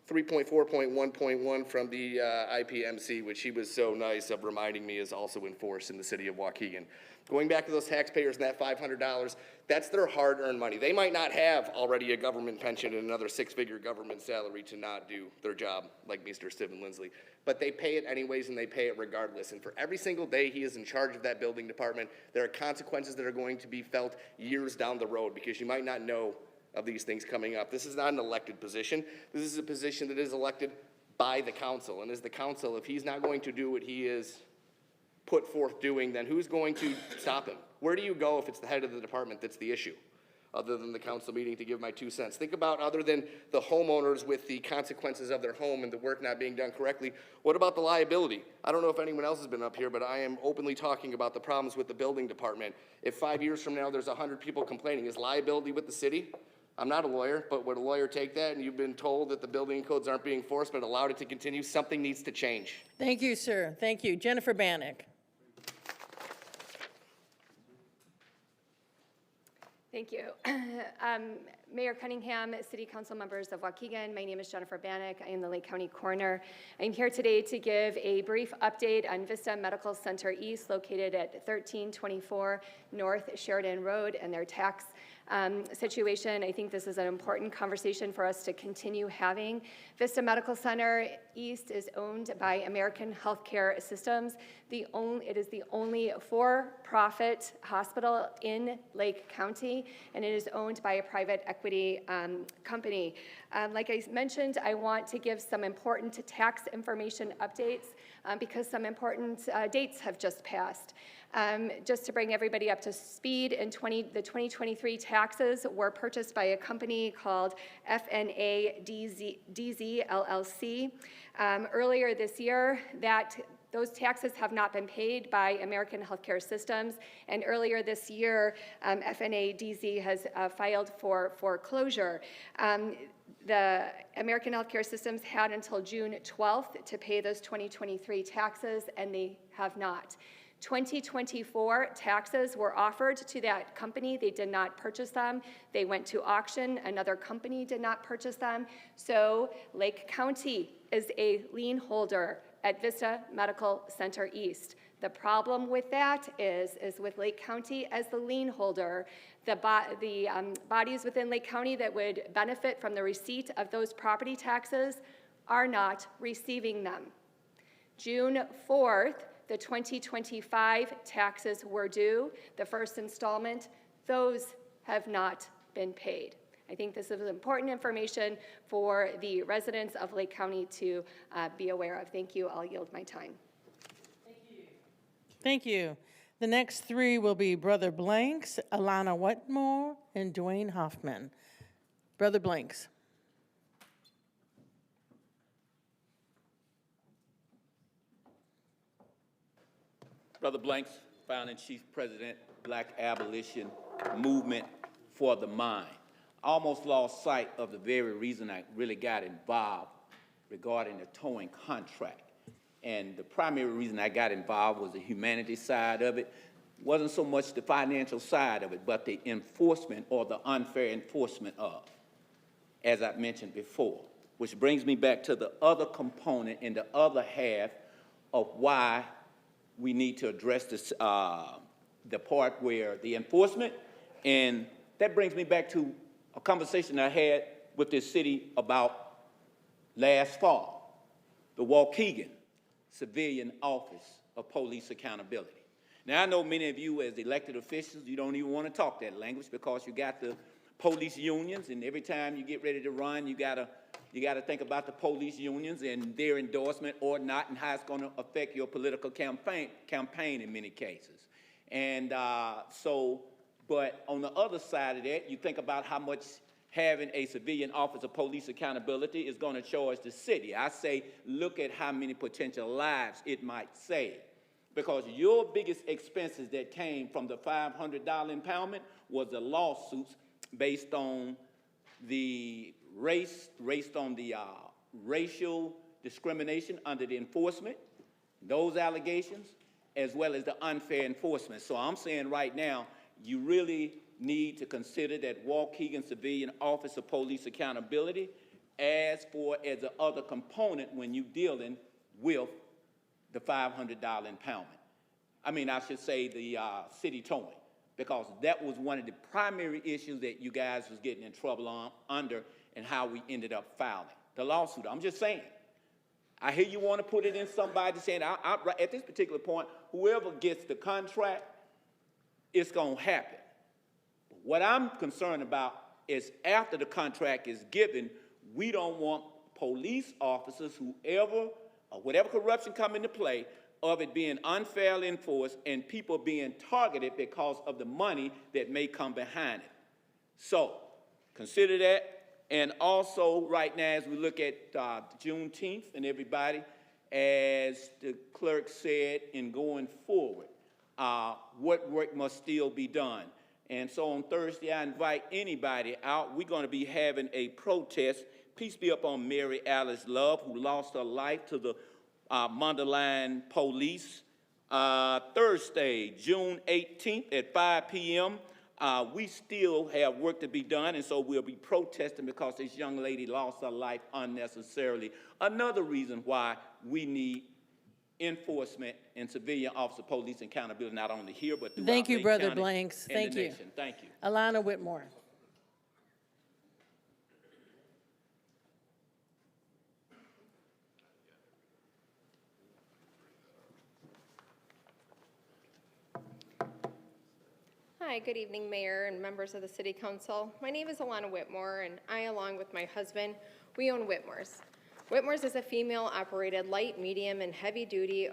3.4.1.1 from the IPMC, which he was so nice of reminding me is also enforced in the city of Waukegan. Going back to those taxpayers and that $500, that's their hard-earned money. They might not have already a government pension and another six-figure government salary to not do their job, like Mr. Stephen Lensley, but they pay it anyways and they pay it regardless. And for every single day he is in charge of that building department, there are consequences that are going to be felt years down the road, because you might not know of these things coming up. This is not an elected position. This is a position that is elected by the council. And as the council, if he's not going to do what he is put forth doing, then who's going to stop him? Where do you go if it's the head of the department that's the issue, other than the council meeting to give my 2 cents? Think about, other than the homeowners with the consequences of their home and the work not being done correctly, what about the liability? I don't know if anyone else has been up here, but I am openly talking about the problems with the building department. If 5 years from now there's 100 people complaining, is liability with the city? I'm not a lawyer, but would a lawyer take that, and you've been told that the building codes aren't being enforced but allowed it to continue? Something needs to change. Thank you, sir. Thank you. Jennifer Bannock. Thank you. Mayor Cunningham, City Council members of Waukegan, my name is Jennifer Bannock. I am the Lake County Coroner. I'm here today to give a brief update on Vista Medical Center East, located at 1324 North Sheridan Road, and their tax situation. I think this is an important conversation for us to continue having. Vista Medical Center East is owned by American Healthcare Systems. It is the only for-profit hospital in Lake County, and it is owned by a private equity company. Like I mentioned, I want to give some important tax information updates because some important dates have just passed. Just to bring everybody up to speed, the 2023 taxes were purchased by a company called FNA DZ LLC. Earlier this year, those taxes have not been paid by American Healthcare Systems, and earlier this year, FNA DZ has filed for foreclosure. The American Healthcare Systems had until June 12th to pay those 2023 taxes, and they have not. 2024 taxes were offered to that company. They did not purchase them. They went to auction. Another company did not purchase them. So Lake County is a lien holder at Vista Medical Center East. The problem with that is with Lake County as the lien holder, the bodies within Lake County that would benefit from the receipt of those property taxes are not receiving them. June 4th, the 2025 taxes were due, the first installment. Those have not been paid. I think this is important information for the residents of Lake County to be aware of. Thank you. I'll yield my time. Thank you. The next three will be Brother Blanks, Alana Wetmore, and Dwayne Hoffman. Brother Blanks. Brother Blanks, founder and chief president, Black Abolition Movement for the Mind. I almost lost sight of the very reason I really got involved regarding the towing contract. And the primary reason I got involved was the humanity side of it. It wasn't so much the financial side of it, but the enforcement or the unfair enforcement of, as I mentioned before. Which brings me back to the other component and the other half of why we need to address this, the part where the enforcement, and that brings me back to a conversation I had with this city about last fall, the Waukegan Civilian Office of Police Accountability. Now, I know many of you as elected officials, you don't even want to talk that language because you got the police unions, and every time you get ready to run, you gotta think about the police unions and their endorsement or not, and how it's going to affect your political campaign in many cases. And but on the other side of that, you think about how much having a civilian office of police accountability is going to charge the city. I say, look at how many potential lives it might save. Because your biggest expenses that came from the $500 impoundment was the lawsuits based on the racial discrimination under the enforcement, those allegations, as well as the unfair enforcement. So I'm saying right now, you really need to consider that Waukegan Civilian Office of Police Accountability as the other component when you're dealing with the $500 impoundment. I mean, I should say the city towing, because that was one of the primary issues that you guys was getting in trouble under and how we ended up filing the lawsuit. I'm just saying. I hear you want to put it in somebody saying, at this particular point, whoever gets the contract, it's going to happen. But what I'm concerned about is after the contract is given, we don't want police officers, whoever or whatever corruption come into play, of it being unfairly enforced and people being targeted because of the money that may come behind it. So consider that. And also right now, as we look at Juneteenth and everybody, as the clerk said, in going forward, what work must still be done. And so on Thursday, I invite anybody out. We're going to be having a protest. Peace be upon Mary Alice Love, who lost her life to the Mundelein police. Thursday, June 18th at 5 p.m. We still have work to be done, and so we'll be protesting because this young lady lost her life unnecessarily. Another reason why we need enforcement and civilian officer police accountability, not only here, but throughout Thank you, Lake Brother County Blanks. and Thank the you. nation. Thank you. Alana Whitmore. Hi, good evening, Mayor and members of the City Council. My name is Alana Whitmore, and I, along with my husband, we own Whitmore's. Whitmore's is a female-operated light, medium, and heavy-duty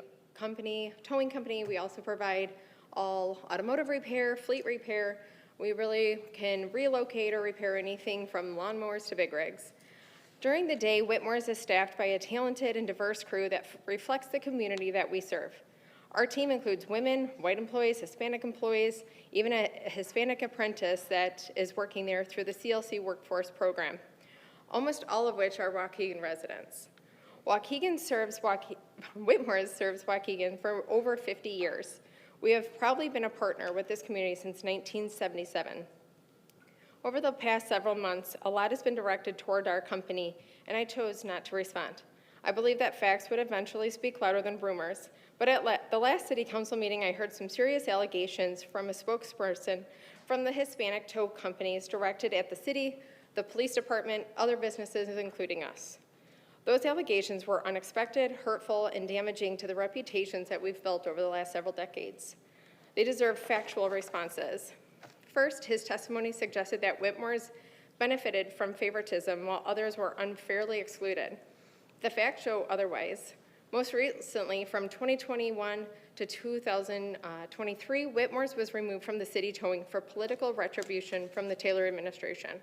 towing company. We also provide all automotive repair, fleet repair. We really can relocate or repair anything from lawnmowers to big rigs. During the day, Whitmore's is staffed by a talented and diverse crew that reflects the community that we serve. Our team includes women, white employees, Hispanic employees, even a Hispanic apprentice that is working there through the CLC Workforce Program, almost all of which are Waukegan residents. Whitmore serves Waukegan for over 50 years. We have probably been a partner with this community since 1977. Over the past several months, a lot has been directed toward our company, and I chose not to respond. I believe that facts would eventually speak louder than rumors, but at the last City Council meeting, I heard some serious allegations from a spokesperson from the Hispanic tow companies directed at the city, the police department, other businesses, including us. Those allegations were unexpected, hurtful, and damaging to the reputations that we've built over the last several decades. They deserve factual responses. First, his testimony suggested that Whitmore's benefited from favoritism while others were unfairly excluded. The facts show otherwise. Most recently, from 2021 to 2023, Whitmore's was removed from the city towing for political retribution from the Taylor administration.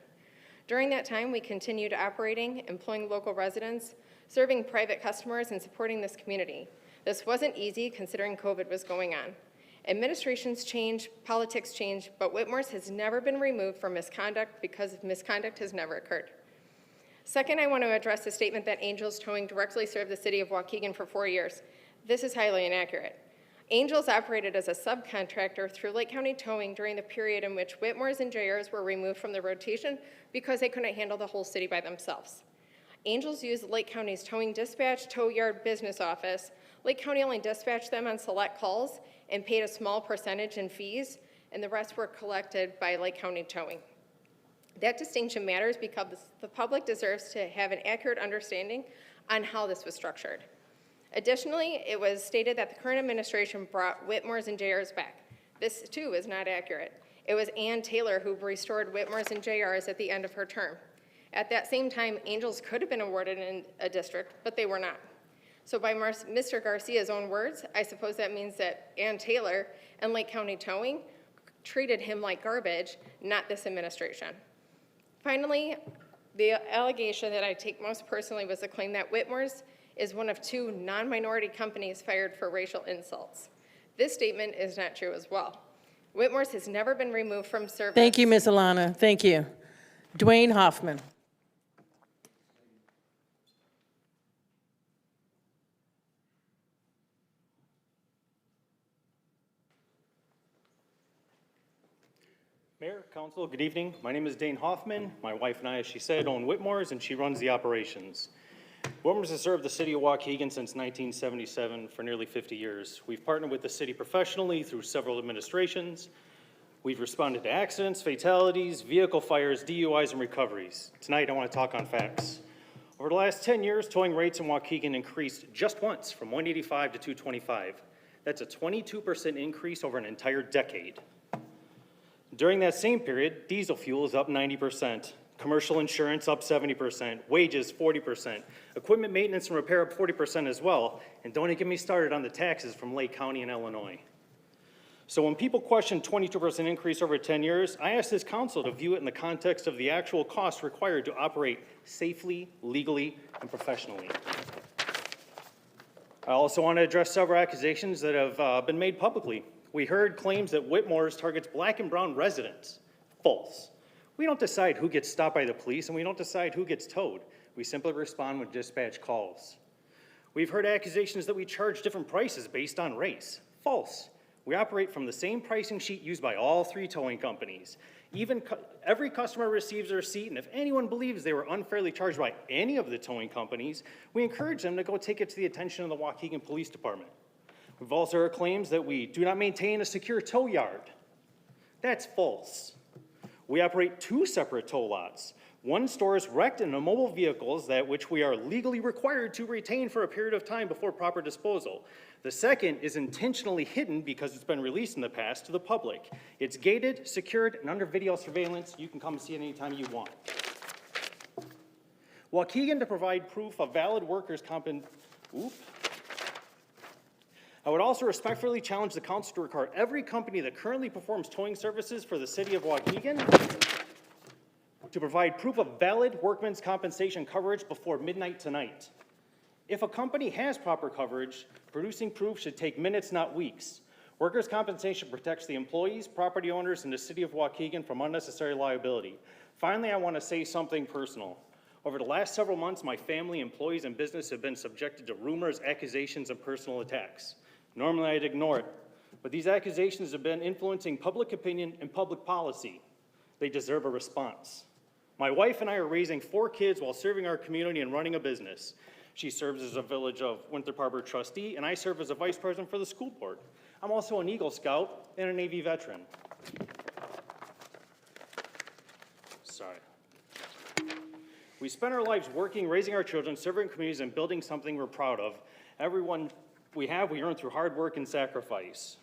During that time, we continued operating, employing local residents, serving private customers, and supporting this community. This wasn't easy considering COVID was going on. Administrations change, politics change, but Whitmore's has never been removed for misconduct because misconduct has never occurred. Second, I want to address the statement that Angels Towing directly served the city of Waukegan for 4 years. This is highly inaccurate. Angels operated as a subcontractor through Lake County Towing during the period in which Whitmore's and JR's were removed from the rotation because they couldn't handle the whole city by themselves. Angels used Lake County's towing dispatch, tow yard business office. Lake County only dispatched them on select calls and paid a small percentage in fees, and the rest were collected by Lake County Towing. That distinction matters because the public deserves to have an accurate understanding on how this was structured. Additionally, it was stated that the current administration brought Whitmore's and JR's back. This, too, is not accurate. It was Ann Taylor who restored Whitmore's and JR's at the end of her term. At that same time, Angels could have been awarded in a district, but they were not. So by Mr. Garcia's own words, I suppose that means that Ann Taylor and Lake County Towing treated him like garbage, not this administration. Finally, the allegation that I take most personally was the claim that Whitmore's is one of 2 non-minority companies fired for racial insults. This statement is not true as well. Whitmore's has never been removed from service. Thank you, Ms. Alana. Thank you. Dwayne Hoffman. Mayor, Council, good evening. My name is Dane Hoffman. My wife and I, as she said, own Whitmore's, and she runs the operations. Whitmore's has served the city of Waukegan since 1977 for nearly 50 years. We've partnered with the city professionally through several administrations. We've responded to accidents, fatalities, vehicle fires, DUIs, and recoveries. Tonight, I want to talk on facts. Over the last 10 years, towing rates in Waukegan increased just once from $185 to $225. That's a 22% increase over an entire decade. During that same period, diesel fuel is up 90%, commercial insurance up 70%, wages 40%, equipment maintenance and repair up 40% as well, and don't even get me started on the taxes from Lake County and Illinois. So when people question 22% increase over 10 years, I ask this council to view it in the context of the actual costs required to operate safely, legally, and professionally. I also want to address several accusations that have been made publicly. We heard claims that Whitmore's targets black and brown residents. False. We don't decide who gets stopped by the police, and we don't decide who gets towed. We simply respond when dispatch calls. We've heard accusations that we charge different prices based on race. False. We operate from the same pricing sheet used by all three towing companies. Every customer receives a receipt, and if anyone believes they were unfairly charged by any of the towing companies, we encourage them to go take it to the attention of the Waukegan Police Department. We've also heard claims that we do not maintain a secure tow yard. That's false. We operate 2 separate tow lots. One stores wrecked and immobile vehicles which we are legally required to retain for a period of time before proper disposal. The second is intentionally hidden because it's been released in the past to the public. It's gated, secured, and under video surveillance. You can come and see it anytime you want. Waukegan to provide proof of valid workers' I would also respectfully challenge the council to require every company that currently performs towing services for the city of Waukegan to provide proof of valid workman's compensation coverage before midnight tonight. If a company has proper coverage, producing proof should take minutes, not weeks. Workers' compensation protects the employees, property owners, and the city of Waukegan from unnecessary liability. Finally, I want to say something personal. Over the last several months, my family, employees, and business have been subjected to rumors, accusations, and personal attacks. Normally, I'd ignore it, but these accusations have been influencing public opinion and public policy. They deserve a response. My wife and I are raising 4 kids while serving our community and running a business. She serves as a Village of Winthrop Harbor trustee, and I serve as a vice president for the school board. I'm also an Eagle Scout and a Navy veteran. Sorry. We spend our lives working, raising our children, serving communities, and building something we're proud of. Everyone we earn through hard work and sacrifice.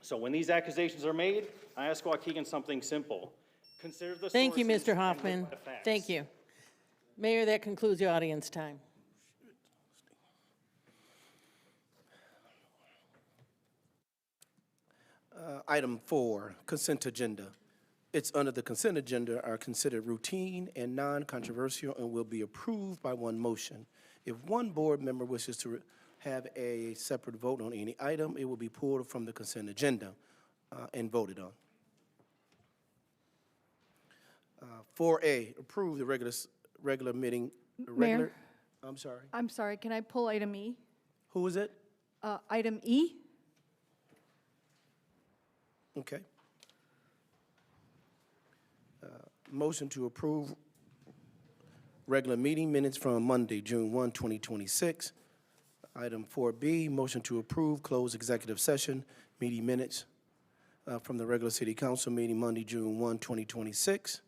So when these accusations are made, I ask Waukegan something simple. Consider the Thank you, sources Mr. and Hoffman. look at the facts. Thank you. Mayor, that concludes your audience time. Item 4, consent agenda. It's under the consent agenda are considered routine and non-controversial and will be approved by one motion. If one board member wishes to have a separate vote on any item, it will be pulled from the consent agenda and voted on. 4A, approve the regular meeting. Mayor? I'm sorry. I'm sorry, can I pull item E? Who is it? Item E? Okay. Motion to approve regular meeting minutes from Monday, June 1, 2026. Item 4B, motion to approve closed executive session meeting minutes from the regular city council meeting Monday, June 1, 2026.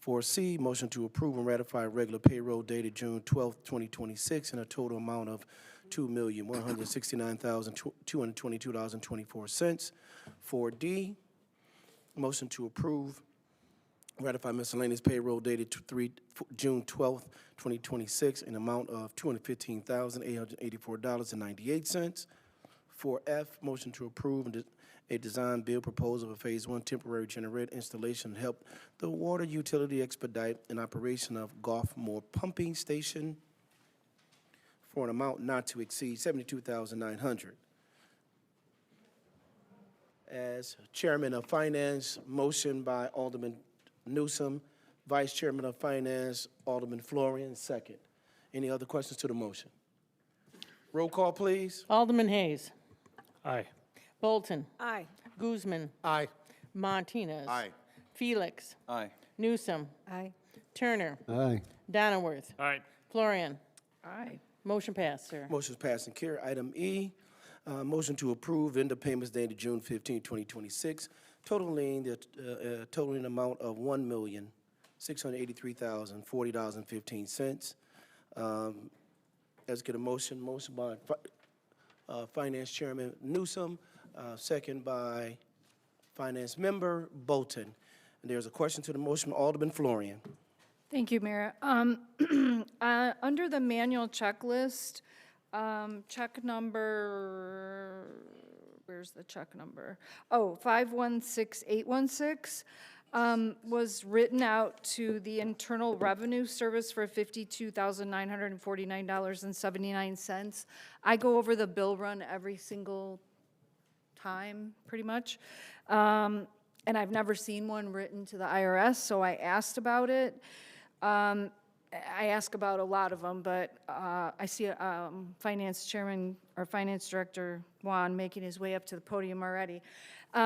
4C, motion to approve and ratify regular payroll dated June 12, 2026 in a total amount of $2,169,222.24. 4D, motion to approve, ratify miscellaneous payroll dated June 12, 2026 in amount of $215,884.98. 4F, motion to approve a design build proposal for Phase 1 temporary generator installation to help the water utility expedite an operation of Gulfmore Pumping Station for an amount not to exceed $72,900. As Chairman of Finance, motion by Alderman Newsom, Vice Chairman of Finance, Alderman Florian, second. Any other questions to the motion? Roll call, please. Alderman Hayes. Aye. Bolton. Aye. Guzman. Aye. Martinez. Aye. Felix. Aye. Newsom. Aye. Turner. Aye. Donnerworth. Aye. Florian. Aye. Motion passed, sir. Motion's passed and carried. Item E, motion to approve vendor payments dated June 15, 2026, totaling the amount of $1,683,040.15. Let's get a motion by Finance Chairman Newsom, second by Finance Member Bolton. And there's a question to the motion, Alderman Florian. Thank you, Mayor. Under the manual checklist, check number, where's the check number? Oh, 516816 was written out to the Internal Revenue Service for $52,949.79. I go over the bill run every single time, pretty much. And I've never seen one written to the IRS, so I asked about it. I ask about a lot of them, but I see Finance Chairman or Finance Director Juan making his way up to the podium already.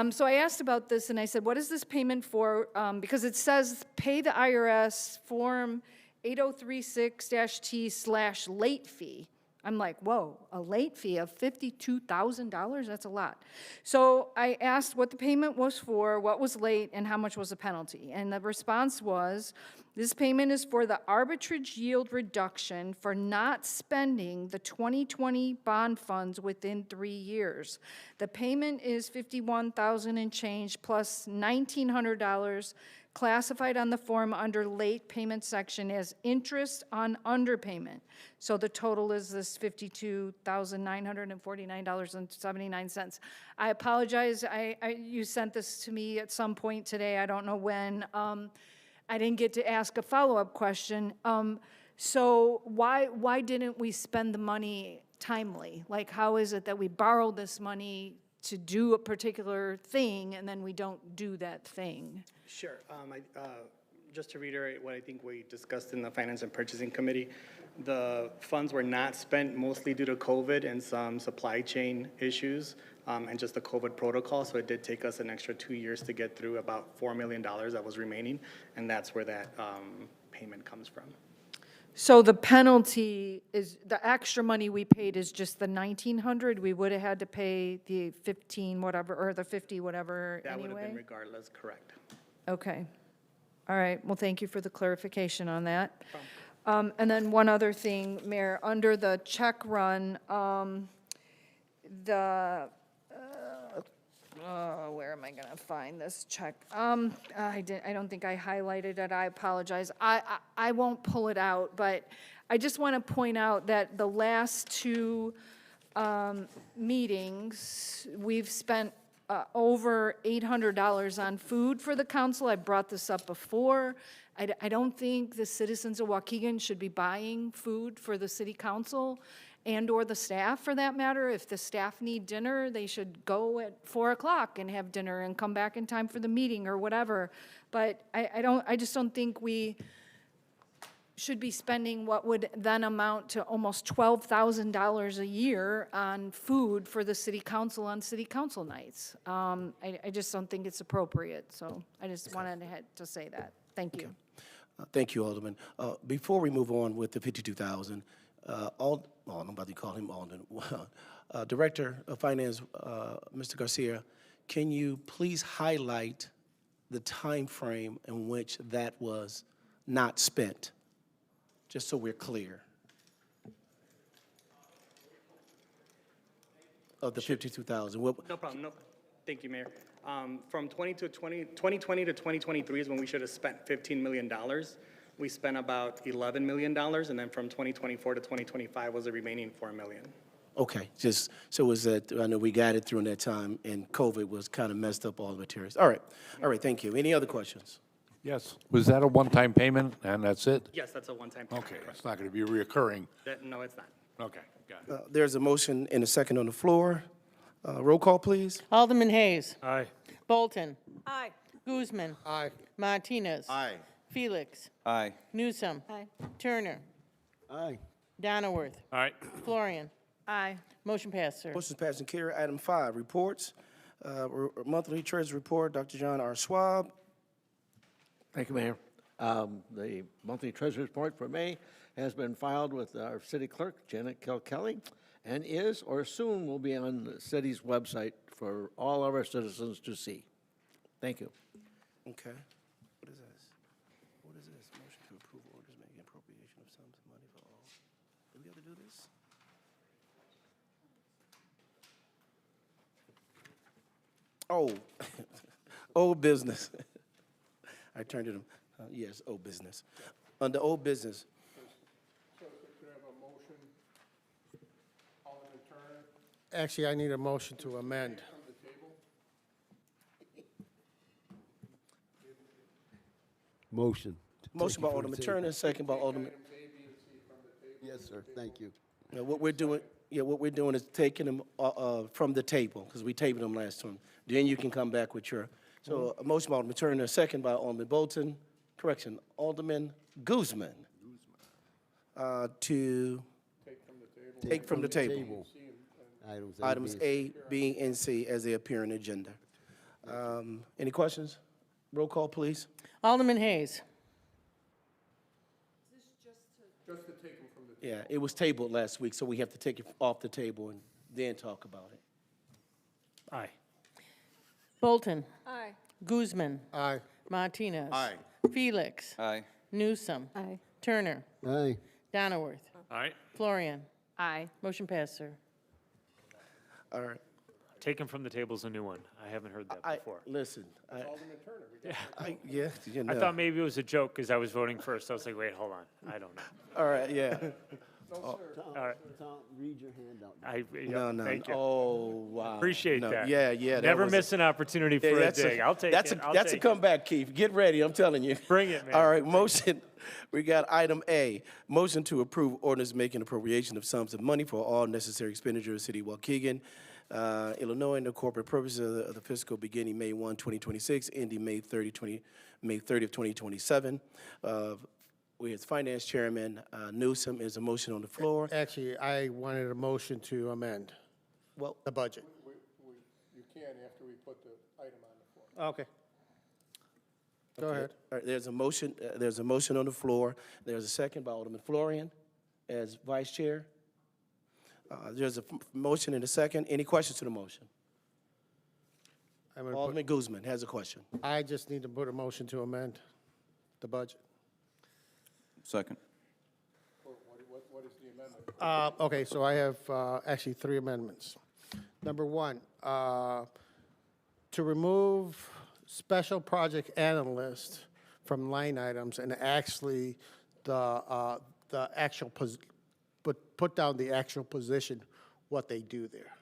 So I asked about this, and I said, what is this payment for? Because it says, pay the IRS Form 8036-T/late fee. I'm like, whoa, a late fee of $52,000? That's a lot. So I asked what the payment was for, what was late, and how much was the penalty. And the response was, this payment is for the arbitrage yield reduction for not spending the 2020 bond funds within 3 years. The payment is $51,000 and change plus $1,900 classified on the form under late payment section as interest on underpayment. So the total is this $52,949.79. I apologize, you sent this to me at some point today, I don't know when. I didn't get to ask a follow-up question. So why didn't we spend the money timely? Like, how is it that we borrowed this money to do a particular thing and then we don't do that thing? Sure. Just to reiterate what I think we discussed in the Finance and Purchasing Committee, the funds were not spent mostly due to COVID and some supply chain issues and just the COVID protocol. So it did take us an extra 2 years to get through about $4 million that was remaining, and that's where that payment comes from. So the penalty is, the extra money we paid is just the $1,900? We would have had to pay the 15 whatever, or the 50 whatever That anyway? would have been regardless, correct. Okay. All right. Well, thank you for the clarification on that. And then one other thing, Mayor, under the check run, where am I going to find this check? I don't think I highlighted it. I apologize. I won't pull it out, but I just want to point out that the last two meetings, we've spent over $800 on food for the council. I brought this up before. I don't think the citizens of Waukegan should be buying food for the city council and/or the staff, for that matter. If the staff need dinner, they should go at 4 o'clock and have dinner and come back in time for the meeting or whatever. But I just don't think we should be spending what would then amount to almost $12,000 a year on food for the city council on city council nights. I just don't think it's appropriate, so I just wanted to say that. Thank you. Thank you, Alderman. Before we move on with the 52,000, I'm about to call him Alderman. Director of Finance, Mr. Garcia, can you please highlight the time frame in which that was not spent, just so we're clear? Of the 52,000. No problem, no. Thank you, Mayor. From 2020 to 2023 is when we should have spent $15 million. We spent about $11 million, and then from 2024 to 2025 was the remaining $4 million. Okay, just, so was that, I know we got it through in that time, and COVID was kind of messed up all the materials. All right, thank you. Any other questions? Yes. Was that a one-time payment, and that's it? Yes, that's a one-time payment. Okay, it's not going to be reoccurring. No, it's not. Okay, got it. There's a motion and a second on the floor. Roll call, please. Alderman Hayes. Aye. Bolton. Aye. Guzman. Aye. Martinez. Aye. Felix. Aye. Newsom. Aye. Turner. Aye. Donnerworth. All right. Florian. Aye. Motion passed, sir. Motion's passed and carried. Item 5, reports. Monthly Treasury Report, Dr. John R. Schwab. Thank you, Mayor. The monthly treasury report for May has been filed with our city clerk, Janet Kilkelly, and is or soon will be on the city's website for all of our citizens to see. Thank you. Okay. What is this? What is this? Motion to approve orders making appropriation of sums of money for all. Do we have to do this? Oh, old business. I turned it, yes, old business. Under old business, Actually, I need a motion to amend. Motion. motion by Alderman Turner, second by Alderman. Yes, sir. Thank you. What we're doing is taking them from the table, because we tabled them last time. Then you can come back with your, so a motion by Alderman Turner, a second by Alderman Bolton, correction, Alderman Guzman, to take from the table items A, B, and C as they appear in the agenda. Any questions? Roll call, please. Alderman Hayes. Just to take them from the. Yeah, it was tabled last week, so we have to take it off the table and then talk about it. Aye. Bolton. Aye. Guzman. Aye. Martinez. Aye. Felix. Aye. Newsom. Aye. Turner. Aye. Donnerworth. Aye. Florian. Aye. Motion passed, sir. All right. Taken from the table's a new one. I haven't heard that before. Listen, Alderman Turner, we got yeah, you know. I thought maybe it was a joke because I was voting first. I was like, wait, hold on. I don't know. All right, yeah. All right. Tom, read your handout. No, Thank you. Oh, wow. Appreciate No, that. Yeah. that Never was miss an opportunity for a that's dig. I'll take it. That's a comeback, Keith. Get ready, I'm telling you. Bring it, man. All right, motion, we got item A, motion to approve ordinance making appropriation of sums of money for all necessary expenditures of the city of Waukegan, Illinois, and the corporate purposes of the fiscal beginning May 1, 2026, ending May 30, 2027. We have Finance Chairman Newsom. Is a motion on the floor. Actually, I wanted a motion to amend the budget. You can after we put the item on the floor. Okay. Go ahead. All right, there's a motion on the floor. There's a second by Alderman Florian as vice chair. There's a motion and a second. Any questions to the motion? Alderman Guzman has a question. I just need to put a motion to amend the budget. Second. What is the amendment? Okay, so I have actually 3 amendments. Number 1, to remove special project analyst from line items and actually the actual put down the actual position, what they do there,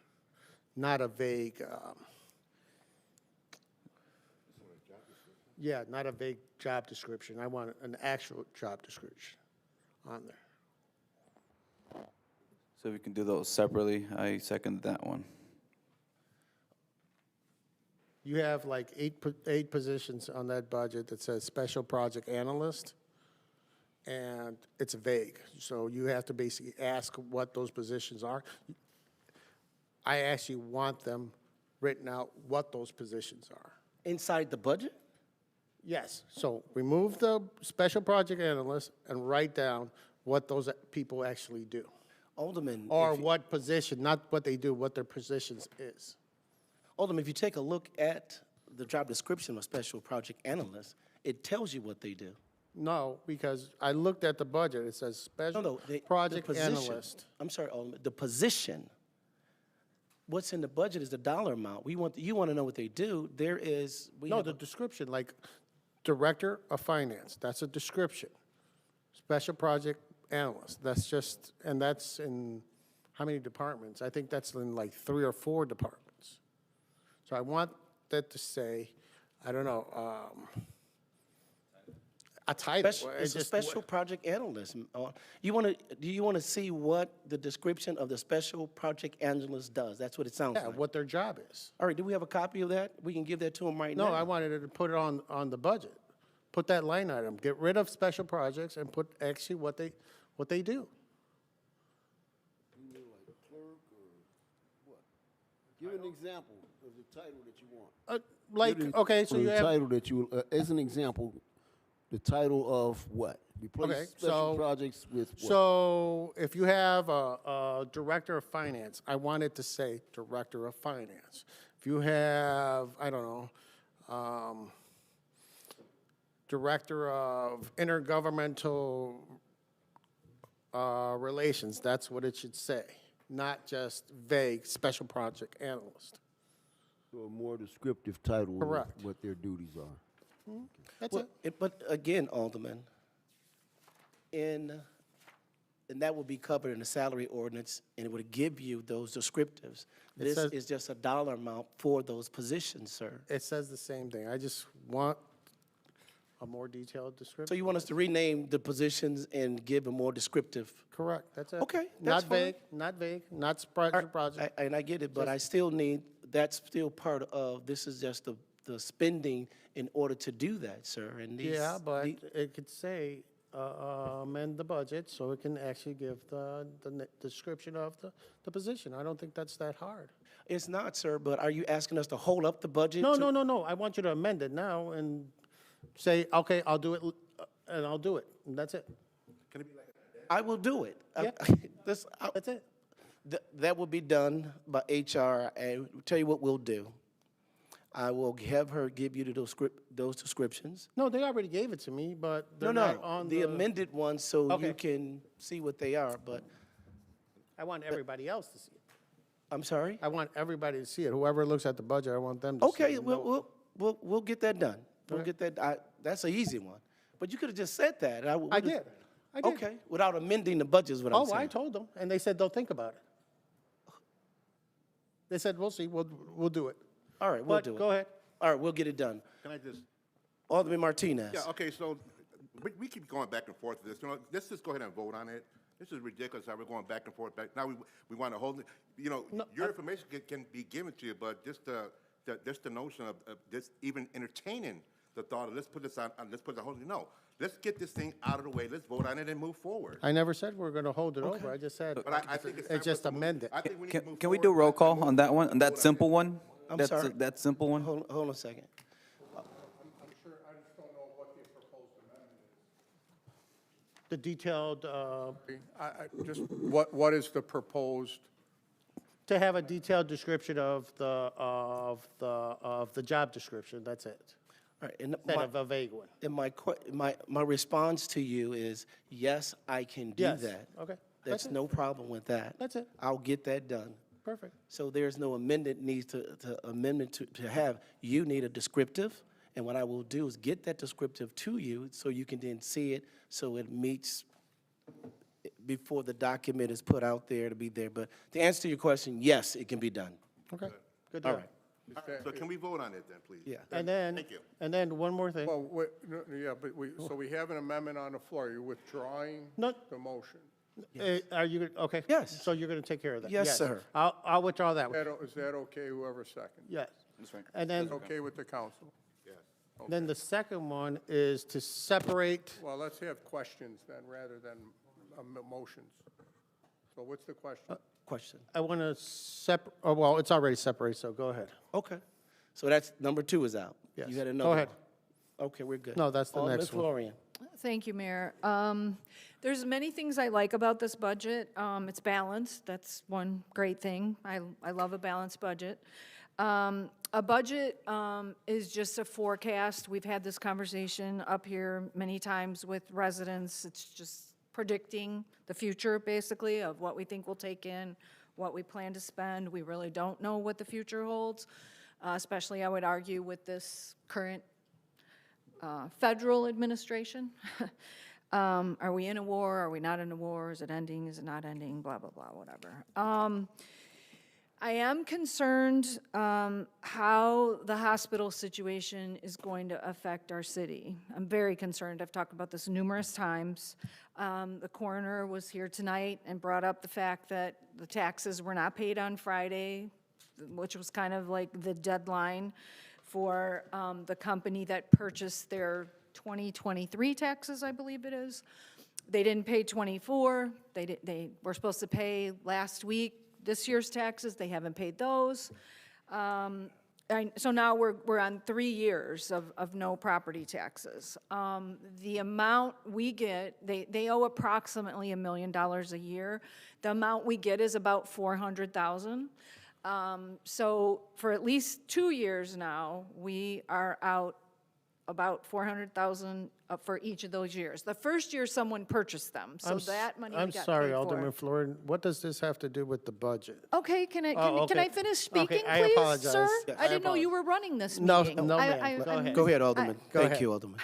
not a vague. Yeah, not a vague job description. I want an actual job description on there. So we can do those separately. I second that one. You have like eight positions on that budget that says special project analyst, and it's vague. So you have to basically ask what those positions are. I actually want them written out what those positions are. Inside the budget? Yes, so remove the special project analyst and write down what those people actually do. Alderman. Or what position, not what they do, what their positions is. Alderman, if you take a look at the job description of special project analyst, it tells you what they do. No, because I looked at the budget, it says special project position. analyst. I'm sorry, Alderman, the position. What's in the budget is the dollar amount. You want to know what they do. There is. No, the description, like Director of Finance, that's a description. Special project analyst, that's just, and that's in how many departments? I think that's in like 3 or 4 departments. So I want that to say, I don't know, a title. It's a special project analyst. Do you want to see what the description of the special project analyst does? That's what it sounds Yeah, like. what their job is. All right, do we have a copy of that? We can give that to him right now. No, I wanted to put it on the budget. Put that line item. Get rid of special projects and put actually what they do. Give an example of the title that you want. Okay, so you have. The title that you, as an example, the title of what? Replace special projects with what? So if you have a director of finance, I want it to say director of finance. If you have, I don't know, director of intergovernmental relations, that's what it should say, not just vague special project analyst. So a more descriptive title Correct. of what their duties are. That's it. But again, Alderman, and that would be covered in the salary ordinance, and it would give you those descriptives. This is just a dollar amount for those positions, sir. It says the same thing. I just want a more detailed description. So you want us to rename the positions and give a more descriptive? Correct, that's it. Okay, Not that's fine. vague, not vague, not project, project. And I get it, but I still need, that's still part of, this is just the spending in order to do that, sir. And these. Yeah, but it could say, amend the budget so it can actually give the description of the position. I don't think that's that hard. It's not, sir, but are you asking us to hold up the budget? No, no, no, no. I want you to amend it now and say, okay, I'll do it, and I'll do it. And that's it. I will do it. Yeah. That's it. That will be done by HR, and tell you what we'll do. I will have her give you those descriptions. No, they already gave it to me, but they're No, not on the amended ones, so Okay. you can see what they are, but, I want everybody else to see it. I'm sorry? I want everybody to see it. Whoever looks at the budget, I want them to see Okay, it. and know. we'll get that done. We'll Okay. get that, that's an easy one. But you could have just said that. I did. I did. Okay, without amending the budget is what I'm Oh, saying. I told them, and they said they'll think about it. They said, we'll see, we'll do it. All right, we'll But do it. go ahead. All right, we'll get it done. Can I just? Alderman Martinez. Yeah, okay, so we keep going back and forth with this. You know, let's just go ahead and vote on it. This is ridiculous how we're going back and forth. Now we want to hold it. You know, your information can be given to you, but just the notion of this even entertaining the thought of let's put this on let's put the whole thing. No, let's get this thing out of the way. Let's vote on it and move forward. I never said we're going to hold it over. I just said, But I think it's time for us just to move. amend it. I think we need to move Can we forward. do a roll call on that one, on that simple one? I'm That's sorry? That simple one? Hold on a second. The detailed, Just, what is the proposed? to have a detailed description of the job description, that's it. All right, and Instead of a vague one. and my response to you is, yes, I can do Yes. that. Okay. That's it. no problem with that. That's it. I'll get that done. Perfect. So there's no amendment needs to have. You need a descriptive, and what I will do is get that descriptive to you so you can then see it, so it meets before the document is put out there to be there. But to answer your question, yes, it can be done. Okay, good All deal. right. So can we vote on it then, please? Yeah. And then, Thank you. and then one more thing. Well, yeah, but so we have an amendment on the floor. You're withdrawing No. the motion. Are you, okay? Yes. So you're going to take care of that? Yes, sir. I'll withdraw that one. Is that okay, whoever seconds? Yes. That's right. And then, Is okay with the council? Yes. then the second one is to separate, Well, let's have questions then, rather than motions. So what's the question? Question. I want to well, it's already separated, so go ahead. Okay. So that's, number 2 is out. Yes. You had Go another ahead. one. Okay, we're good. No, that's the Alderman next one. Florian. Thank you, Mayor. There's many things I like about this budget. It's balanced. That's one great thing. I love a balanced budget. A budget is just a forecast. We've had this conversation up here many times with residents. It's just predicting the future, basically, of what we think we'll take in, what we plan to spend. We really don't know what the future holds, especially, I would argue, with this current federal administration. Are we in a war? Are we not in a war? Is it ending? Is it not ending? Blah, blah, blah, whatever. I am concerned how the hospital situation is going to affect our city. I'm very concerned. I've talked about this numerous times. The coroner was here tonight and brought up the fact that the taxes were not paid on Friday, which was kind of like the deadline for the company that purchased their 2023 taxes, I believe it is. They didn't pay 24. They were supposed to pay last week this year's taxes. They haven't paid those. So now we're on 3 years of no property taxes. The amount we get, they owe approximately $1 million a year. The amount we get is about $400,000. So for at least 2 years now, we are out about $400,000 for each of those years. The first year, someone purchased them, so that money we I'm got sorry, paid for. Alderman Florian, what does this have to do with the budget? Okay, can I okay. finish speaking, I please, apologize. sir? Yes, I didn't know you were running this No, meeting. no, ma'am. Go I'm- ahead. Go ahead, Alderman. Go Thank ahead. you, Alderman.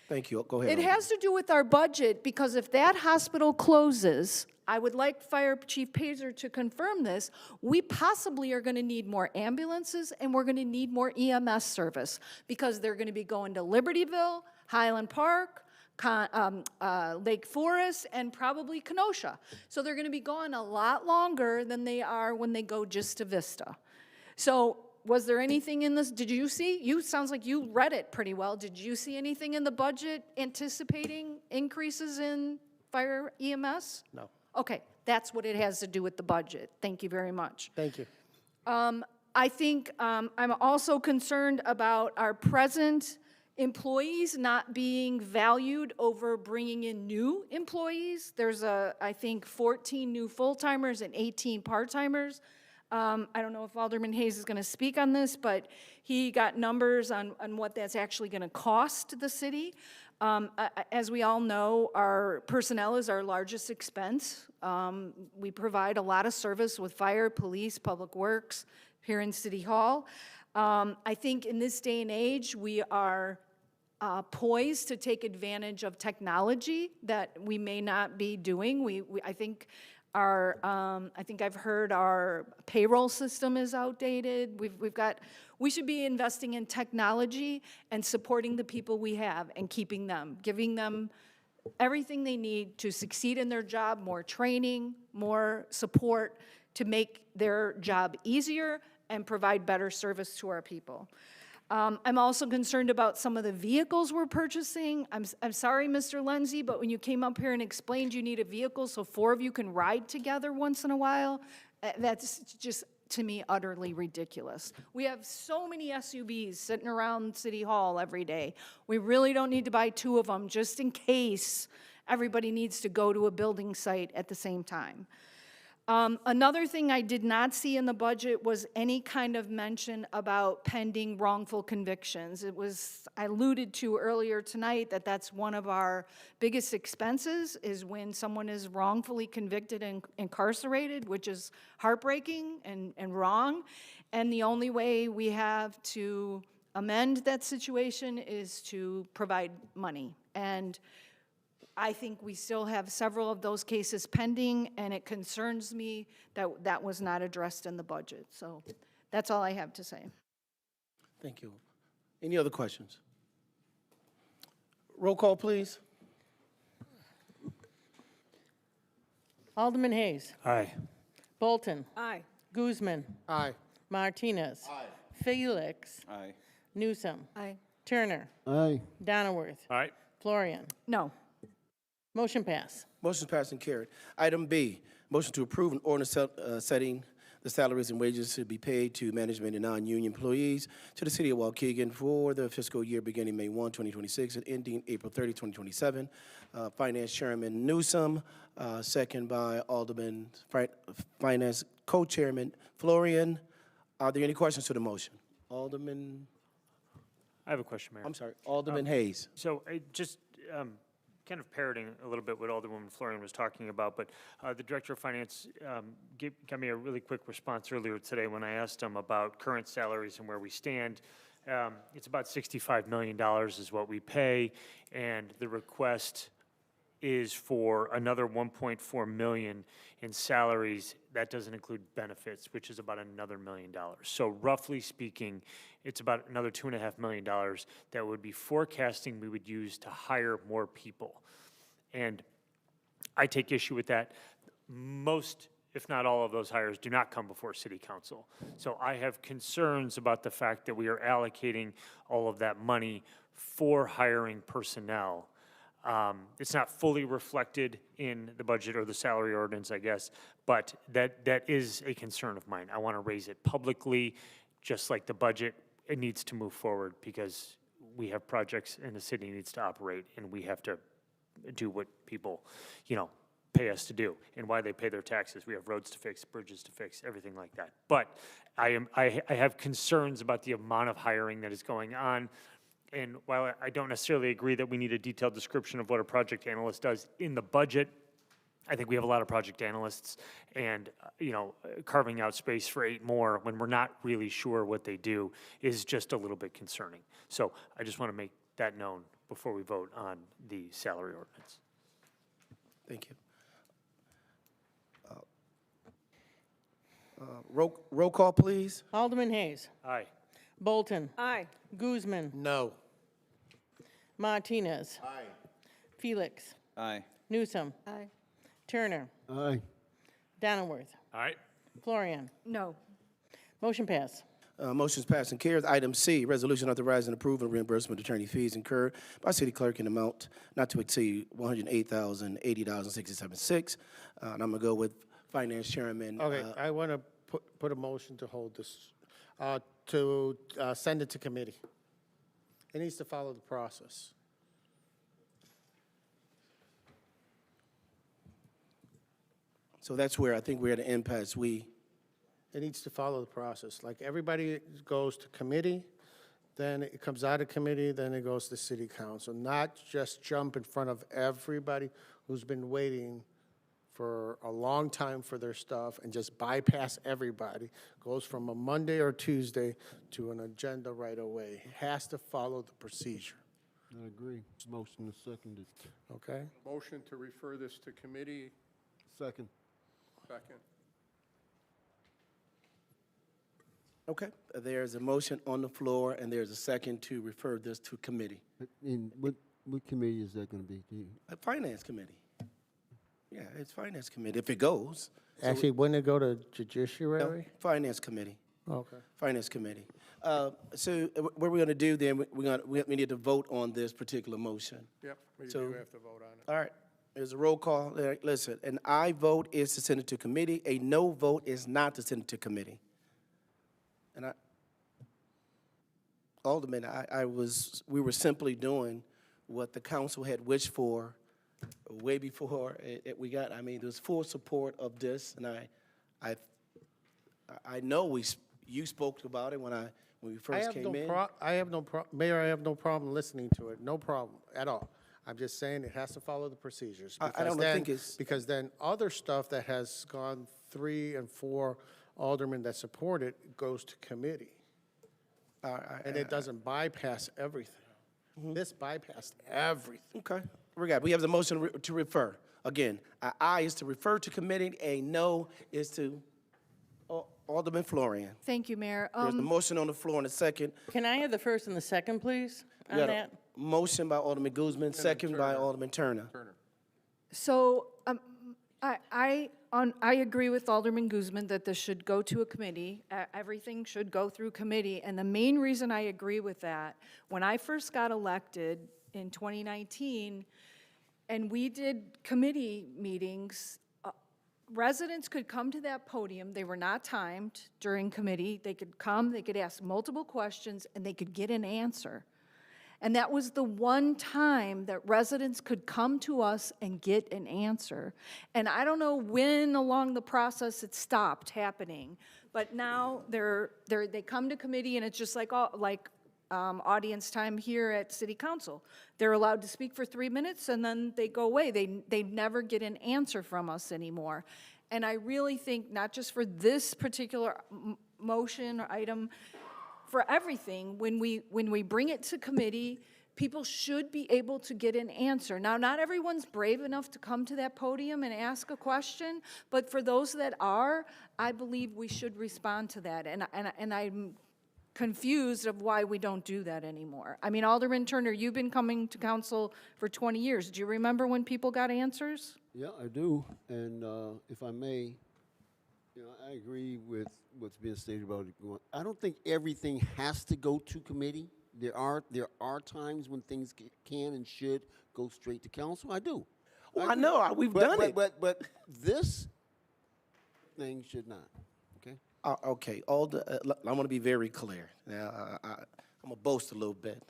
Thank you. Go ahead. It Alderman. has to do with our budget, because if that hospital closes, I would like Fire Chief Pazer to confirm this, we possibly are going to need more ambulances and we're going to need more EMS service, because they're going to be going to Libertyville, Highland Park, Lake Forest, and probably Kenosha. So they're going to be gone a lot longer than they are when they go just to Vista. So was there anything in this, did you see? Sounds like you read it pretty well. Did you see anything in the budget anticipating increases in fire EMS? No. Okay, that's what it has to do with the budget. Thank you very much. Thank you. I think I'm also concerned about our present employees not being valued over bringing in new employees. There's I think 14 new full-timers and 18 part-timers. I don't know if Alderman Hayes is going to speak on this, but he got numbers on what that's actually going to cost the city. As we all know, our personnel is our largest expense. We provide a lot of service with fire, police, public works here in City Hall. I think in this day and age, we are poised to take advantage of technology that we may not be doing. I think I've heard our payroll system is outdated. We should be investing in technology and supporting the people we have and keeping them, giving them everything they need to succeed in their job, more training, more support to make their job easier and provide better service to our people. I'm also concerned about some of the vehicles we're purchasing. I'm sorry, Mr. Lindsay, but when you came up here and explained you need a vehicle so 4 of you can ride together once in a while, that's just, to me, utterly ridiculous. We have so many SUVs sitting around City Hall every day. We really don't need to buy 2 of them just in case everybody needs to go to a building site at the same time. Another thing I did not see in the budget was any kind of mention about pending wrongful convictions. I alluded to earlier tonight that that's one of our biggest expenses is when someone is wrongfully convicted and incarcerated, which is heartbreaking and wrong. And the only way we have to amend that situation is to provide money. And I think we still have several of those cases pending, and it concerns me that that was not addressed in the budget. So that's all I have to say. Thank you. Any other questions? Roll call, please. Alderman Hayes. Aye. Bolton. Aye. Guzman. Aye. Martinez. Aye. Felix. Aye. Newsom. Aye. Turner. Aye. Donnerworth. Aye. Florian. No. Motion pass. Motion passed and carried. Item B, motion to approve an ordinance setting the salaries and wages to be paid to management and non-union employees to the city of Waukegan for the fiscal year beginning May 1, 2026 and ending April 30, 2027. Finance Chairman Newsom, second by Alderman Finance Co-Chairman Florian. Are there any questions to the motion? Alderman, I have a question, Mayor. I'm sorry, Alderman Hayes. So just kind of parroting a little bit what Alderwoman Florian was talking about, but the Director of Finance got me a really quick response earlier today when I asked him about current salaries and where we stand. It's about $65 million is what we pay, and the request is for another $1.4 million in salaries. That doesn't include benefits, which is about another $1 million. So roughly speaking, it's about another $2.5 million that would be forecasting we would use to hire more people. And I take issue with that. Most, if not all of those hires do not come before City Council. So I have concerns about the fact that we are allocating all of that money for hiring personnel. It's not fully reflected in the budget or the salary ordinance, I guess, but that is a concern of mine. I want to raise it publicly, just like the budget. It needs to move forward because we have projects and the city needs to operate, and we have to do what people, pay us to do and why they pay their taxes. We have roads to fix, bridges to fix, everything like that. But I have concerns about the amount of hiring that is going on. And while I don't necessarily agree that we need a detailed description of what a project analyst does in the budget, I think we have a lot of project analysts, and carving out space for 8 more when we're not really sure what they do is just a little bit concerning. So I just want to make that known before we vote on the salary ordinance. Thank you. Roll call, please. Alderman Hayes. Aye. Bolton. Aye. Guzman. No. Martinez. Aye. Felix. Aye. Newsom. Aye. Turner. Aye. Donnerworth. Aye. Florian. No. Motion pass. Motion's passed and carries. Item C, resolution authorizing approval and reimbursement of attorney fees incurred by city clerk in amount not to exceed $108,080.67. And I'm gonna go with Finance Chairman. Okay, I want to put a motion to hold this, to send it to committee. It needs to follow the process. So that's where I think we're at an impasse. It needs to follow the process. Like, everybody goes to committee, then it comes out of committee, then it goes to city council, not just jump in front of everybody who's been waiting for a long time for their stuff and just bypass everybody. Goes from a Monday or Tuesday to an agenda right away. It has to follow the procedure, I agree. Motion is seconded. okay? Motion to refer this to committee, Second. second. Okay, there's a motion on the floor, and there's a second to refer this to committee. And what committee is that going to be? Finance Committee. Yeah, it's Finance Committee, if it goes. So Actually, wouldn't it go to judiciary? Finance Committee. Okay. Finance Committee. So what we're going to do then, we need to vote on this particular motion. Yep, we So- do have to vote on it. All right, there's a roll call. Listen, an aye vote is to send it to committee. A no vote is not to send it to committee. And Alderman, we were simply doing what the council had wished for way before we got, there's full support of this, and I know you spoke about it when we first came in. Mayor, I have no problem listening to it, no problem at all. I'm just saying it has to follow the procedures. I don't think it's. Because then other stuff that has gone 3 and 4 aldermen that support it goes to committee. And it doesn't bypass everything. This bypassed everything. Okay, we have the motion to refer. Again, an aye is to refer to committee, a no is to Alderman Florian. Thank you, Mayor. There's the motion on the floor in a second. Can I have the first and the second, please, We on got a that? motion by Alderman Guzman, second by Alderman Turner. So I agree with Alderman Guzman that this should go to a committee. Everything should go through committee. And the main reason I agree with that, when I first got elected in 2019, and we did committee meetings, residents could come to that podium. They were not timed during committee. They could come, they could ask multiple questions, and they could get an answer. And that was the one time that residents could come to us and get an answer. And I don't know when along the process it stopped happening, but now they come to committee and it's just like audience time here at City Council. They're allowed to speak for 3 minutes and then they go away. They never get an answer from us anymore. And I really think not just for this particular motion or item, for everything, when we bring it to committee, people should be able to get an answer. Now, not everyone's brave enough to come to that podium and ask a question, but for those that are, I believe we should respond to that. And I'm confused of why we don't do that anymore. I mean, Alderman Turner, you've been coming to council for 20 years. Do you remember when people got answers? Yeah, I do. And if I may, I agree with what's being stated about it going. I don't think everything has to go to committee. There are times when things can and should go straight to council. I do. Well, I know, we've done it. But this thing should not, okay? Okay, I want to be very clear. Now, I'm going to boast a little bit.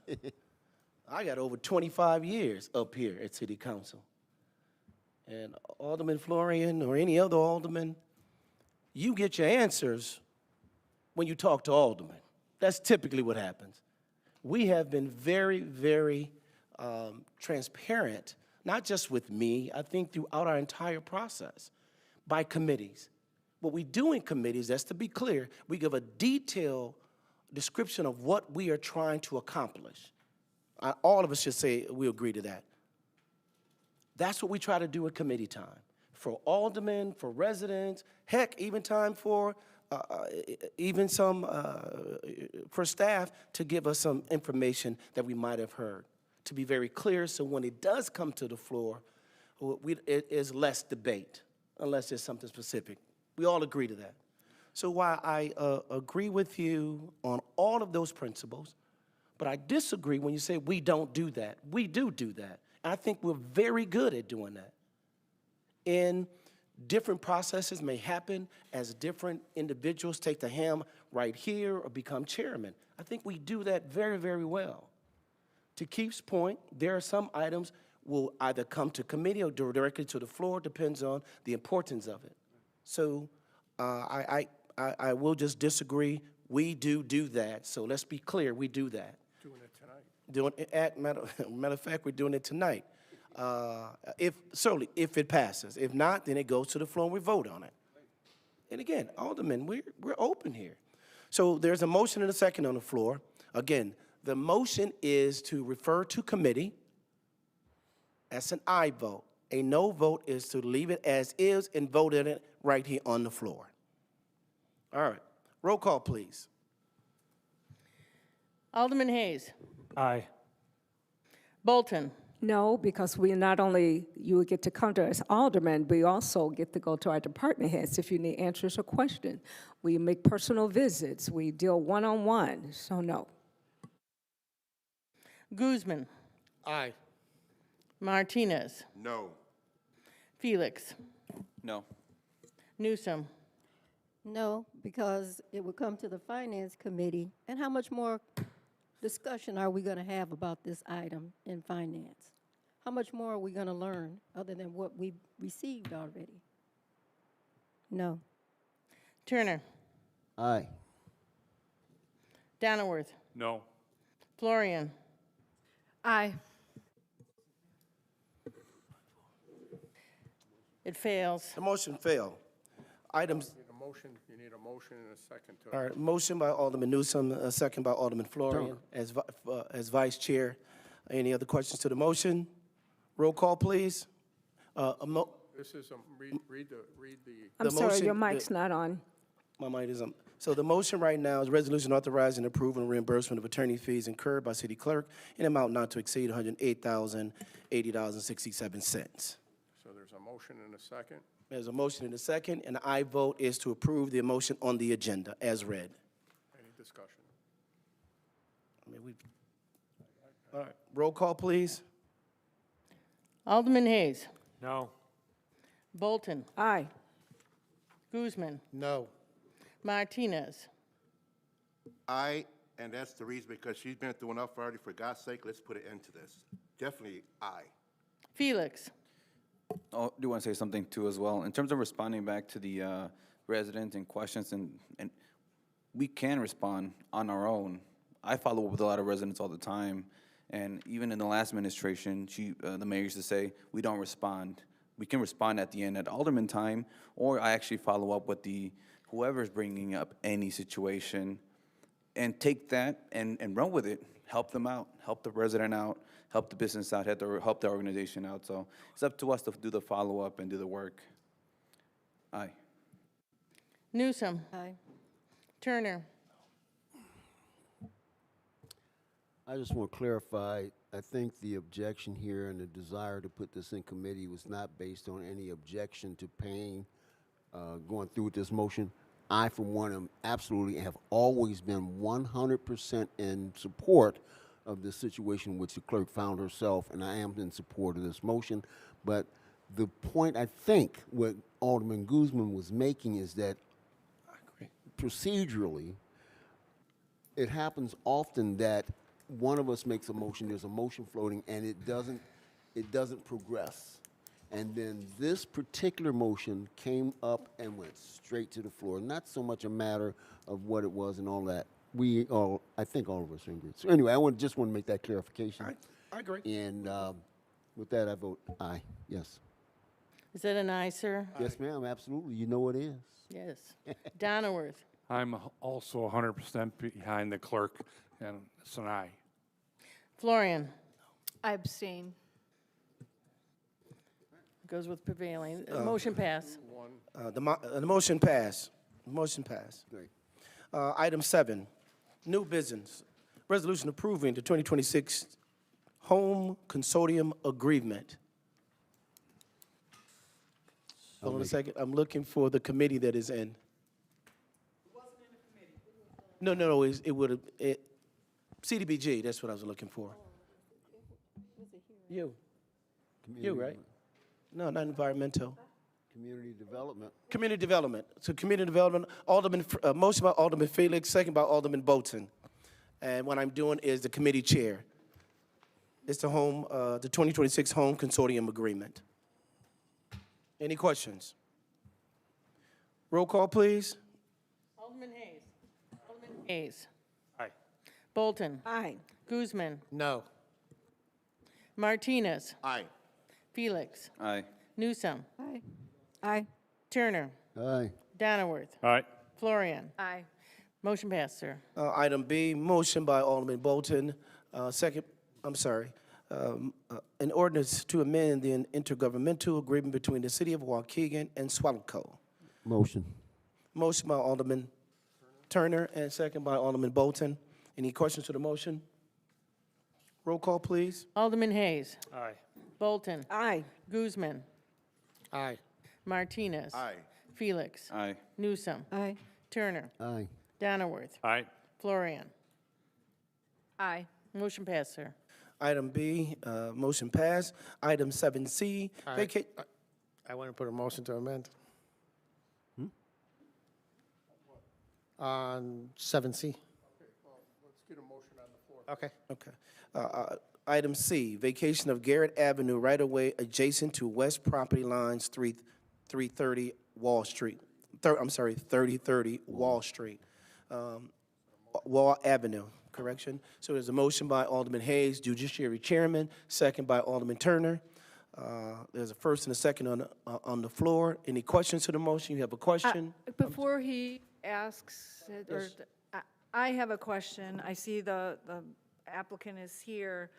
I got over 25 years up here at City Council. And Alderman Florian or any other alderman, you get your answers when you talk to aldermen. That's typically what happens. We have been very, very transparent, not just with me, I think throughout our entire process, by committees. What we do in committees, that's to be clear, we give a detailed description of what we are trying to accomplish. All of us should say we agree to that. That's what we try to do at committee time. For aldermen, for residents, heck, even time for for staff to give us some information that we might have heard. to be very clear, so when it does come to the floor, it is less debate, unless there's something specific. We all agree to that. So while I agree with you on all of those principles, but I disagree when you say we don't do that. We do that. And I think we're very good at doing that. And different processes may happen as different individuals take the helm right here or become chairman. I think we do that very, very well. To Keith's point, there are some items will either come to committee or directly to the floor, depends on the importance of it. So I will just disagree. We do that. So let's be clear, we do that. Doing it tonight. Matter of fact, we're doing it tonight. Certainly, if it passes. If not, then it goes to the floor and we vote on it. And again, Alderman, we're open here. So there's a motion and a second on the floor. Again, the motion is to refer to committee. That's an aye vote. A no vote is to leave it as is and vote on it right here on the floor. All right. Roll call, please. Alderman Hayes. Aye. Bolton? No, because we not only, you would get to come to us aldermen, we also get to go to our department heads if you need answers or questions. We make personal visits. We deal one-on-one, so no. Guzman. Aye. Martinez. No. Felix. No. Newsom. No, because it would come to the Finance Committee, and how much more discussion are we going to have about this item in finance? How much more are we going to learn other than what we received already? No. Turner. Aye. Donnerworth. No. Florian. Aye. It fails. The motion failed. Items. You need a motion and a second to. All right, motion by Alderman Newsom, a second by Alderman Florian as vice chair. Any other questions to the motion? Roll call, please. This is, read the. I'm sorry, motion- your mic's not on. My mic is on. So the motion right now is resolution authorizing approval and reimbursement of attorney fees incurred by city clerk in amount not to exceed $108,080.67. So there's a motion and a second. There's a motion and a second, and the aye vote is to approve the motion on the agenda as read. Any discussion? All right, roll call, please. Alderman Hayes. No. Bolton. Aye. Guzman. No. Martinez. And that's the reason, because she's been through enough already. For God's sake, let's put an end to this. Definitely aye. Felix. Oh, do want to say something too as well. In terms of responding back to the residents and questions, and we can respond on our own. I follow up with a lot of residents all the time, and even in the last administration, the mayor used to say, we don't respond. We can respond at the end at alderman time, or I actually follow up with whoever's bringing up any situation, and take that and run with it. Help them out, help the resident out, help the business out, help the organization out. So it's up to us to do the follow-up and do the work. Aye. Newsom. Aye. Turner. I just want to clarify, I think the objection here and the desire to put this in committee was not based on any objection to paying, going through with this motion. I, for one, absolutely have always been 100% in support of this situation which the clerk found herself, and I am in support of this motion. But the point, I think, what Alderman Guzman was making is that procedurally, it happens often that one of us makes a motion, there's a motion floating, and it doesn't progress. And then this particular motion came up and went straight to the floor. Not so much a matter of what it was and all that. I think all of us are in agreement. So anyway, just want to make that clarification. I agree. And with that, I vote aye. Yes. Is that an aye, sir? Yes, ma'am. Absolutely. You know it is. Yes. Donnerworth. I'm also 100% behind the clerk, and it's an aye. Florian. I abstain. Goes with prevailing. Motion pass. The motion passed. Motion passed. Great. Item 7, new business. Resolution approving the 2026 Home Consortium Agreement. Hold on a second. I'm looking for the committee that is in. No, it would have, CDBG, that's what I was looking for. You, right? No, not environmental. Community development. Community development. So community development, motion by Alderman Felix, second by Alderman Bolton. And what I'm doing is the committee chair. It's the 2026 Home Consortium Agreement. Any questions? Roll call, please. Alderman Hayes. Alderman Hayes. Aye. Bolton. Aye. Guzman. No. Martinez. Aye. Felix. Aye. Newsom. Aye. Aye. Turner. Aye. Donnerworth. Aye. Florian. Aye. Motion passed, sir. Item B, motion by Alderman Bolton, an ordinance to amend the intergovernmental agreement between the City of Waukegan and Swalco. Motion. Motion by Alderman Turner and second by Alderman Bolton. Any questions to the motion? Roll call, please. Alderman Hayes. Aye. Bolton. Aye. Guzman. Aye. Martinez. Aye. Felix. Aye. Newsom. Aye. Turner. Aye. Donnerworth. Aye. Florian. Aye. Motion passed, sir. Item B, motion passed. Item 7C, vacate. I want to put a motion to amend. On 7C. Okay, well, let's get a motion on the floor. Okay. Okay. Item C, vacation of Garrett Avenue right-of-way adjacent to west property lines 330 Wall Street. 3030 Wall Street. Wall Avenue, correction. So there's a motion by Alderman Hayes, Judiciary Chairman, second by Alderman Turner. There's a first and a second on the floor. Any questions to the motion? You have a question? Before he asks, I have a question. I see the applicant is here.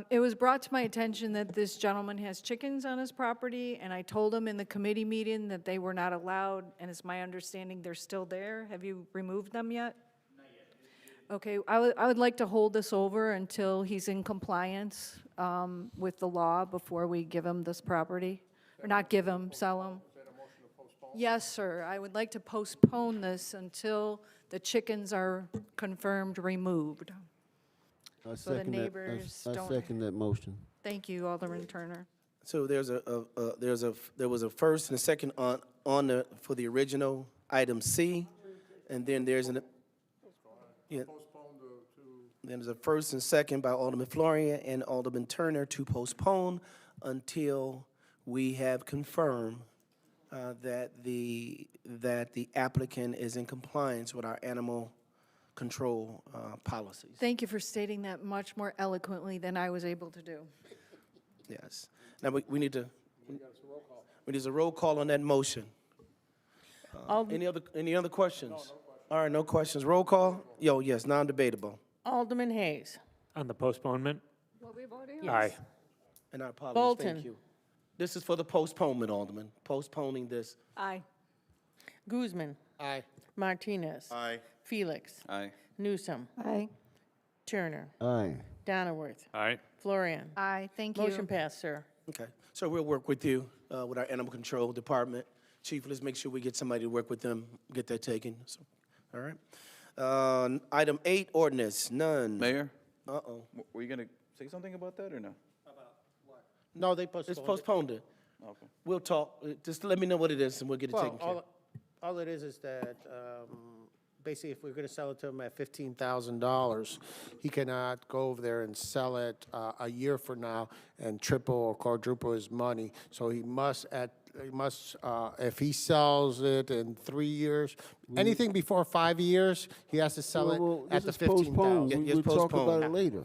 It was brought to my attention that this gentleman has chickens on his property, and I told him in the committee meeting that they were not allowed, and it's my understanding they're still there. Have you removed them yet? Not yet. Okay, I would like to hold this over until he's in compliance with the law before we give him this property. Or not give him, sell him. Is that a motion to postpone? Yes, sir. I would like to postpone this until the chickens are confirmed removed. So the neighbors I don't. second that motion. Thank you, Alderman Turner. So there was a first and a second for the original item C, and then there's then there's a first and second by Alderman Florian and Alderman Turner to postpone until we have confirmed that the applicant is in compliance with our animal control policies. Thank you for stating that much more eloquently than I was able to do. Yes. Now we need to. We need a roll call on that motion. Any other questions? No questions. All right, no questions. Roll call. Yes, non-debatable. Alderman Hayes. On the postponement? What we voting Yes. Aye. And I apologize. Bolton. Thank you. This is for the postponement, Alderman. Postponing this. Aye. Guzman. Aye. Martinez. Aye. Felix. Aye. Newsom. Aye. Turner. Aye. Donnerworth. Aye. Florian. Aye, thank you. Motion passed, sir. Okay. So we'll work with you with our animal control department. Chief, let's make sure we get somebody to work with them, get that taken. So, all right. Item 8, ordinance, none. Mayor, Uh-oh. were you gonna say something about that or no? No, they postponed It's it. postponed it. Okay. We'll talk. Just let me know what it is and we'll get it taken care of. All it is that, basically, if we're gonna sell it to him at $15,000, he cannot go over there and sell it a year from now and triple or quadruple his money. So he must, if he sells it in 3 years, anything before 5 years, he has to sell it at the This is postponed. $15,000. Yes, We'll talk postponed. about it later.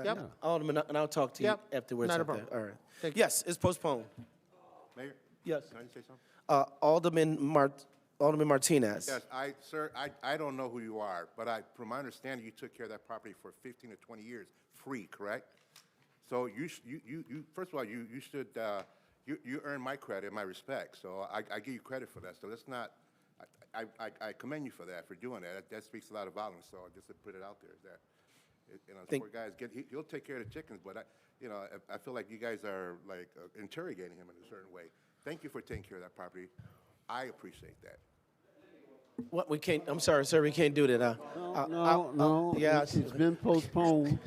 Yep. Alderman, and I'll talk to you Yep. afterwards. Not a up there. problem. All right. Thank you. Yes, it's postponed. Mayor, Yes. can I say something? Alderman Martinez. Yes, sir, I don't know who you are, but from my understanding, you took care of that property for 15 to 20 years, free, correct? So you first of all, you should, you earn my credit, my respect, so I give you credit for that. So let's not, I commend you for that, for doing that. That speaks a lot of volume, so just to put it out there, is that. You know, Think- poor guys, he'll take care of the chickens, but I feel like you guys are like interrogating him in a certain way. Thank you for taking care of that property. I appreciate that. What, we can't, I'm sorry, sir, we can't do that. No, yeah, it's been postponed.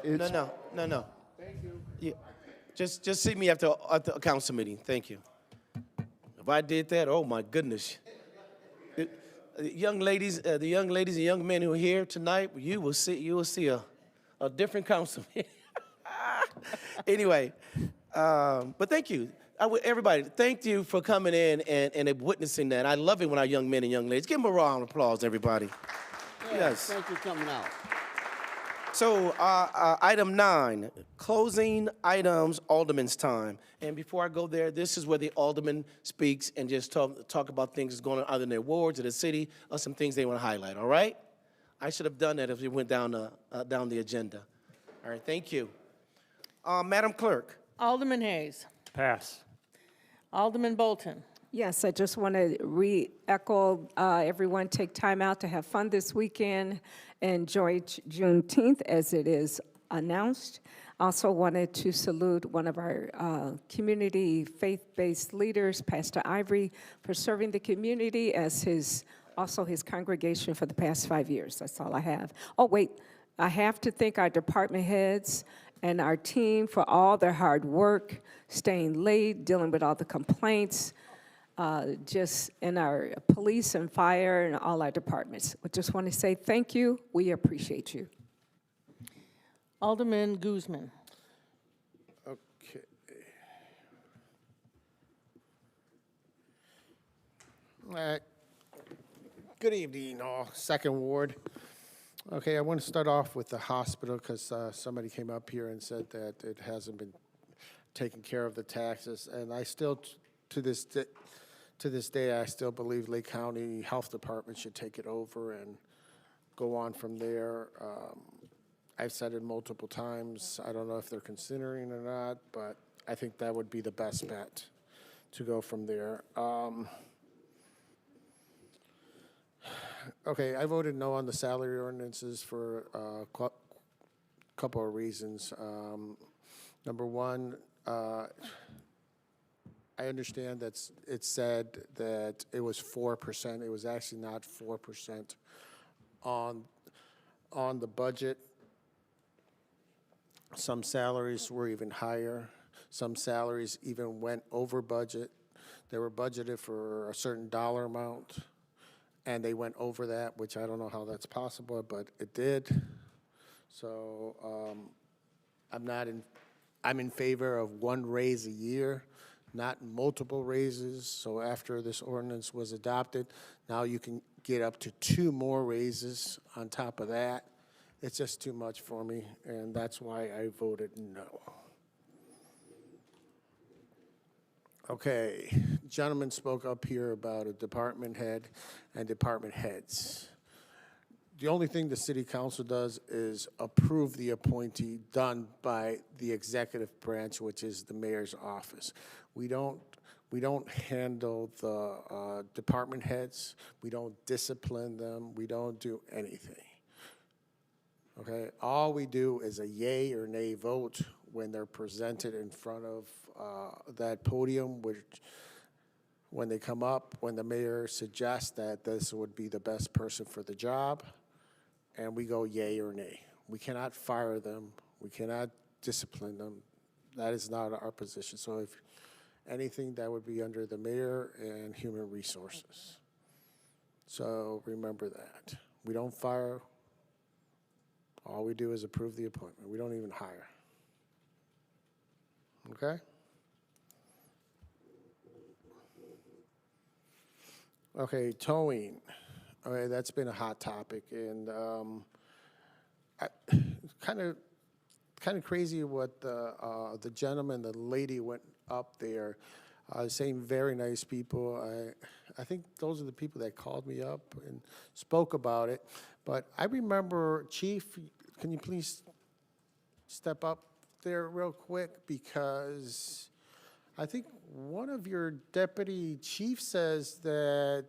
No. Thank you. Yeah. Just see me after a council meeting. Thank you. If I did that, oh my goodness. The young ladies and young men who are here tonight, you will see a different council. Anyway, but thank you. Everybody, thank you for coming in and witnessing that. I love it when our young men and young ladies, give them a round of applause, everybody. Yes. Thank you for coming out. So, item 9, closing items, Alderman's time. And before I go there, this is where the Alderman speaks and just talk about things that's going on either in their wards or the city or some things they want to highlight, all right? I should have done that if we went down the agenda. All right, thank you. Madam Clerk. Alderman Hayes. Pass. Alderman Bolton. Yes, I just want to re-echo everyone take time out to have fun this weekend. Enjoy Juneteenth as it is announced. Also wanted to salute one of our community faith-based leaders, Pastor Ivory, for serving the community as his congregation for the past 5 years. That's all I have. Oh, wait, I have to thank our department heads and our team for all their hard work, staying late, dealing with all the complaints, just in our police and fire and all our departments. I just want to say thank you. We appreciate you. Alderman Guzman. Okay. All right. Good evening, all. Second Ward. Okay, I want to start off with the hospital because somebody came up here and said that it hasn't been taking care of the taxes, and I still, to this day, I still believe Lake County Health Department should take it over and go on from there. I've said it multiple times. I don't know if they're considering it or not, but I think that would be the best bet to go from there. Okay, I voted no on the salary ordinances for a couple of reasons. Number one, I understand that it said that it was 4%. It was actually not 4% on the budget. Some salaries were even higher. Some salaries even went over budget. They were budgeted for a certain dollar amount, and they went over that, which I don't know how that's possible, but it did. So I'm in favor of one raise a year, not multiple raises. So after this ordinance was adopted, now you can get up to 2 more raises on top of that. It's just too much for me, and that's why I voted no. Okay, gentleman spoke up here about a department head and department heads. The only thing the city council does is approve the appointee done by the executive branch, which is the mayor's office. We don't handle the department heads. We don't discipline them. We don't do anything. Okay, all we do is a yay or nay vote when they're presented in front of that podium, which when they come up, when the mayor suggests that this would be the best person for the job, and we go yay or nay. We cannot fire them. We cannot discipline them. That is not our position. So if anything, that would be under the mayor and human resources. So remember that. We don't fire. All we do is approve the appointment. We don't even hire. Okay? Okay, towing. All right, that's been a hot topic, and kind of crazy what the gentleman, the lady went up there, saying very nice people. I think those are the people that called me up and spoke about it. But I remember, Chief, can you please step up there real quick, because I think one of your deputy chiefs says that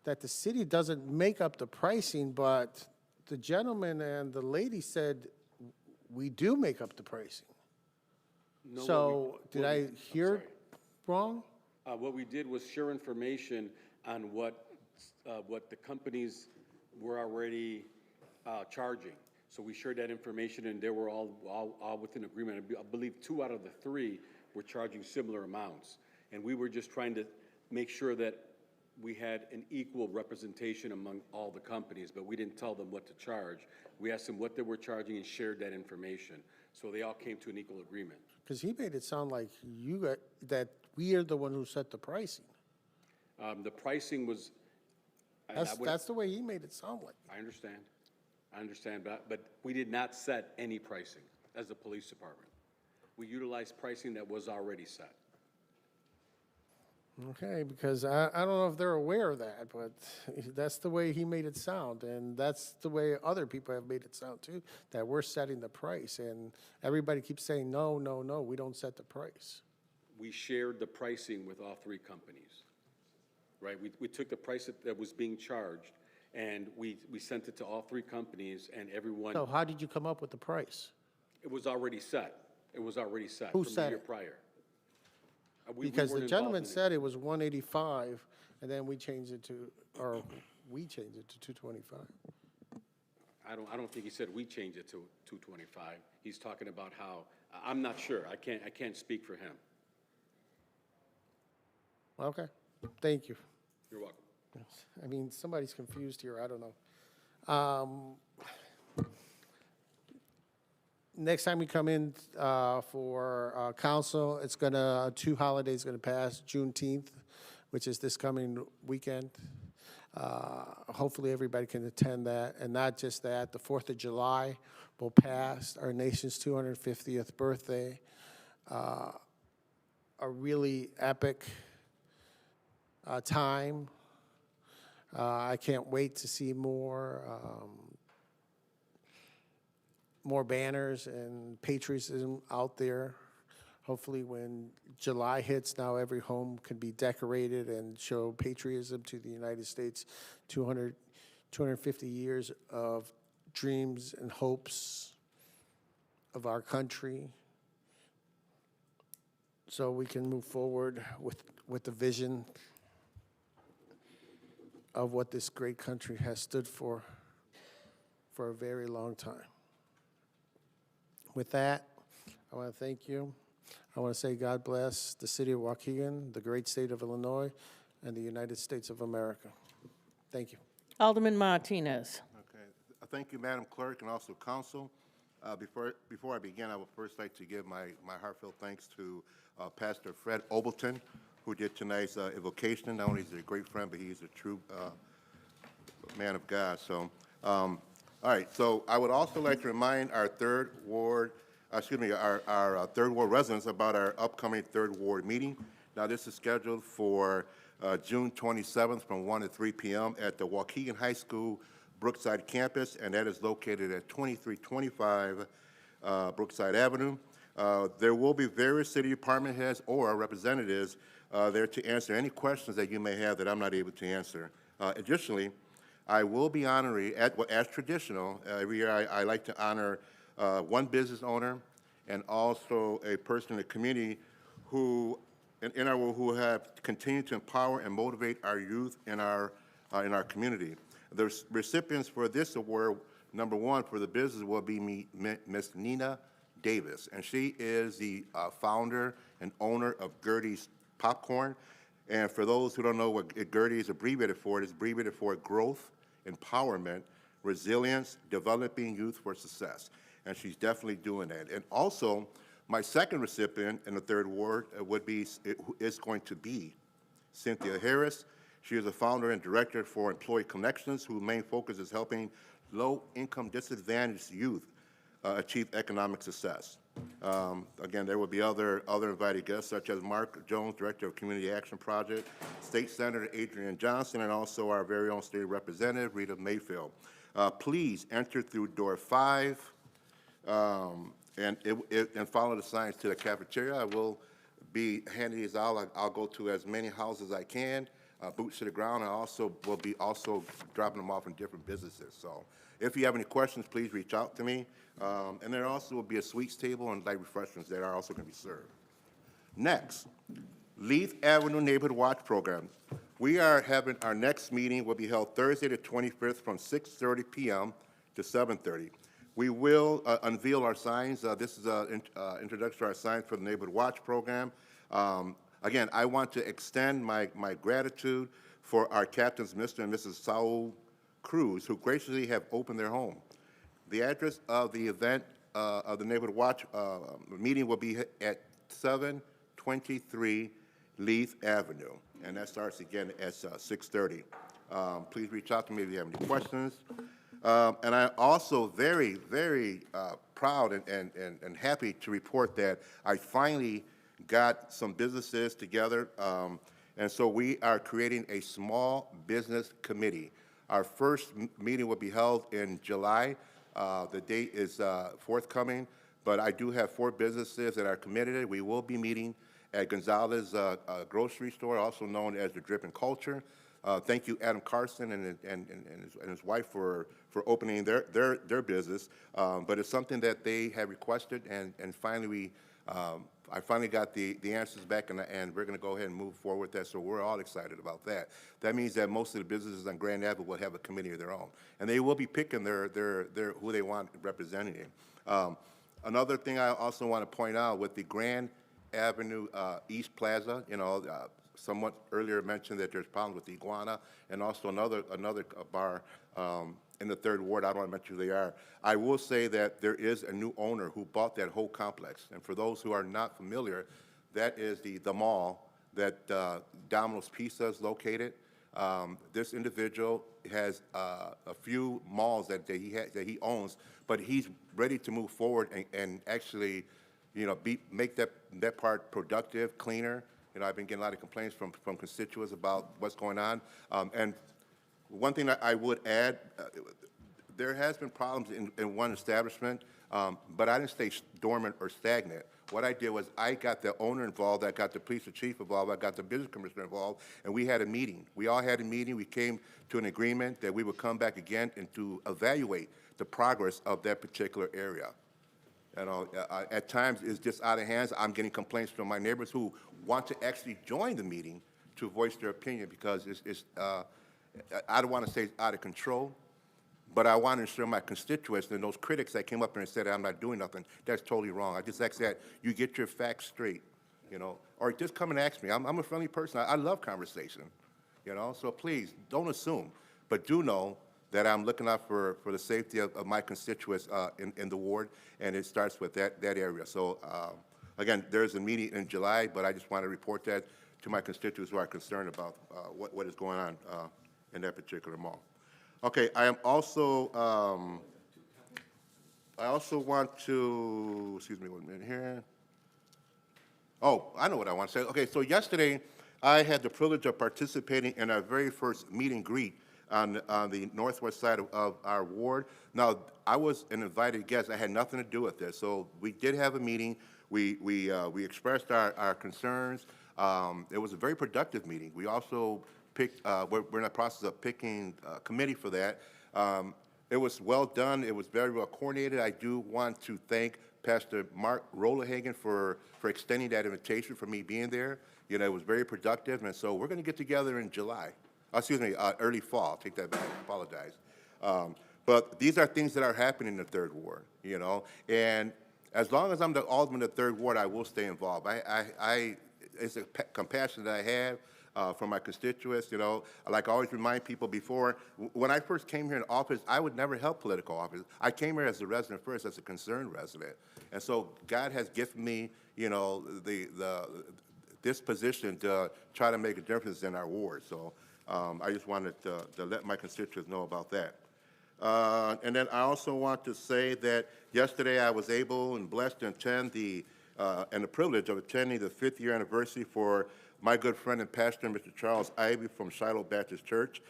the city doesn't make up the pricing, but the gentleman and the lady said we do make up the pricing. No, So, did I hear sorry. wrong? What we did was share information on what the companies were already charging. So we shared that information, and they were all within agreement. I believe 2 out of the 3 were charging similar amounts. And we were just trying to make sure that we had an equal representation among all the companies, but we didn't tell them what to charge. We asked them what they were charging and shared that information. So they all came to an equal agreement. Because he made it sound like that we are the one who set the pricing. The pricing was. That's the way he made it sound like. I understand, but we did not set any pricing as the police department. We utilized pricing that was already set. Okay, because I don't know if they're aware of that, but that's the way he made it sound, and that's the way other people have made it sound too, that we're setting the price, and everybody keeps saying, no, no, no, we don't set the price. We shared the pricing with all 3 companies, right? We took the price that was being charged, and we sent it to all 3 companies, and everyone. So how did you come up with the price? It was already set. It was already set. Who from the set year it? prior. Because the weren't gentleman involved in said it was 185, and then we changed it to 225. I don't think he said we changed it to 225. He's talking about how, I'm not sure. I can't speak for him. Okay, thank you. You're welcome. I mean, somebody's confused here, I don't know. Next time we come in for council, it's 2 holidays gonna pass, Juneteenth, which is this coming weekend. Hopefully, everybody can attend that, and not just that, the 4th of July will pass, our nation's 250th birthday. A really epic time. I can't wait to see more banners and patriotism out there. Hopefully when July hits, now every home can be decorated and show patriotism to the United States. 250 years of dreams and hopes of our country. So we can move forward with the vision of what this great country has stood for a very long time. With that, I want to thank you. I want to say God bless the city of Waukegan, the great state of Illinois, and the United States of America. Thank you. Alderman Martinez. Okay. Thank you, Madam Clerk, and also council. Before I begin, I would first like to give my heartfelt thanks to Pastor Fred Obleton, who did tonight's evocation. Not only is he a great friend, but he's a true man of God. So, all right, so I would also like to remind our third ward residents about our upcoming third ward meeting. Now, this is scheduled for June 27th from 1 to 3 p.m. at the Waukegan High School Brookside campus, and that is located at 2325 Brookside Avenue. There will be various city department heads or representatives there to answer any questions that you may have that I'm not able to answer. Additionally, I will be honoring, as traditional, every year I like to honor one business owner and also a person in the community who who have continued to empower and motivate our youth in our community. The recipients for this award, number 1 for the business, will be Miss Nina Davis, and she is the founder and owner of Gertie's Popcorn. And for those who don't know what Gertie is abbreviated for, it is abbreviated for Growth, Empowerment, Resilience, Developing Youth for Success. And she's definitely doing that. And also, my second recipient in the third ward is going to be Cynthia Harris. She is a founder and director for Employee Connections, whose main focus is helping low-income disadvantaged youth achieve economic success. Again, there will be other invited guests, such as Mark Jones, Director of Community Action Project, State Senator Adrian Johnson, and also our very own state representative, Rita Mayfield. Please enter through door 5 and follow the signs to the cafeteria. I will be handing these out. I'll go to as many houses as I can. boots to the ground, and also will be also dropping them off in different businesses. So if you have any questions, please reach out to me. And there also will be a sweets table and light refreshments that are also going to be served. Next, Leith Avenue Neighborhood Watch Program. We are having, our next meeting will be held Thursday the 25th from 6:30 p.m. to 7:30. We will unveil our signs. This is an introduction to our signs for the Neighborhood Watch Program. Again, I want to extend my gratitude for our captains, Mr. and Mrs. Saul Cruz, who graciously have opened their home. The address of the event of the Neighborhood Watch meeting will be at 723 Leith Avenue, and that starts again at 6:30. Please reach out to me if you have any questions. And I'm also very, very proud and happy to report that I finally got some businesses together, and so we are creating a small business committee. Our first meeting will be held in July. The date is forthcoming, but I do have 4 businesses that are committed. We will be meeting at Gonzalez Grocery Store, also known as the Drippin' Culture. Thank you, Adam Carson and his wife for opening their business. But it's something that they have requested, and finally I finally got the answers back, and we're going to go ahead and move forward with that. So we're all excited about that. That means that most of the businesses on Grand Avenue will have a committee of their own, and they will be picking their who they want representing them. Another thing I also want to point out with the Grand Avenue East Plaza, someone earlier mentioned that there's problems with the Iguana, and also another bar in the 3rd Ward. I don't want to mention who they are. I will say that there is a new owner who bought that whole complex. And for those who are not familiar, that is the mall that Domino's Pizza is located. This individual has a few malls that he owns, but he's ready to move forward and actually, make that part productive, cleaner. I've been getting a lot of complaints from constituents about what's going on. And one thing that I would add, there has been problems in one establishment, but I didn't stay dormant or stagnant. What I did was I got the owner involved, I got the police chief involved, I got the business commissioner involved, and we had a meeting. We all had a meeting. We came to an agreement that we would come back again and to evaluate the progress of that particular area. At times it's just out of hands. I'm getting complaints from my neighbors who want to actually join the meeting to voice their opinion because I don't want to say it's out of control, but I want to ensure my constituents and those critics that came up here and said I'm not doing nothing, that's totally wrong. I just ask that you get your facts straight, or just come and ask me. I'm a friendly person. I love conversation, so please don't assume, but do know that I'm looking out for the safety of my constituents in the ward, and it starts with that area. So again, there's a meeting in July, but I just want to report that to my constituents who are concerned about what is going on in that particular mall. Okay, I also want to, excuse me 1 minute here. Oh, I know what I want to say. Okay, so yesterday I had the privilege of participating in our very first meet and greet on the northwest side of our ward. Now, I was an invited guest. I had nothing to do with this. So we did have a meeting. We expressed our concerns. It was a very productive meeting. We also picked, we're in the process of picking a committee for that. It was well done. It was very well coordinated. I do want to thank Pastor Mark Waukegan for extending that invitation for me being there. It was very productive, and so we're going to get together in July. Early fall. Take that back. I apologize. But these are things that are happening in the 3rd Ward, and as long as I'm the alderman of the 3rd Ward, I will stay involved. It's a compassion that I have for my constituents, Like I always remind people before, when I first came here in office, I would never help political office. I came here as a resident first, as a concerned resident. And so God has gifted me, this position to try to make a difference in our ward. So I just wanted to let my constituents know about that. And then I also want to say that yesterday I was able and blessed to attend and the privilege of attending the 5th year anniversary for my good friend and pastor, Mr. Charles Ivy from Shiloh Baptist Church.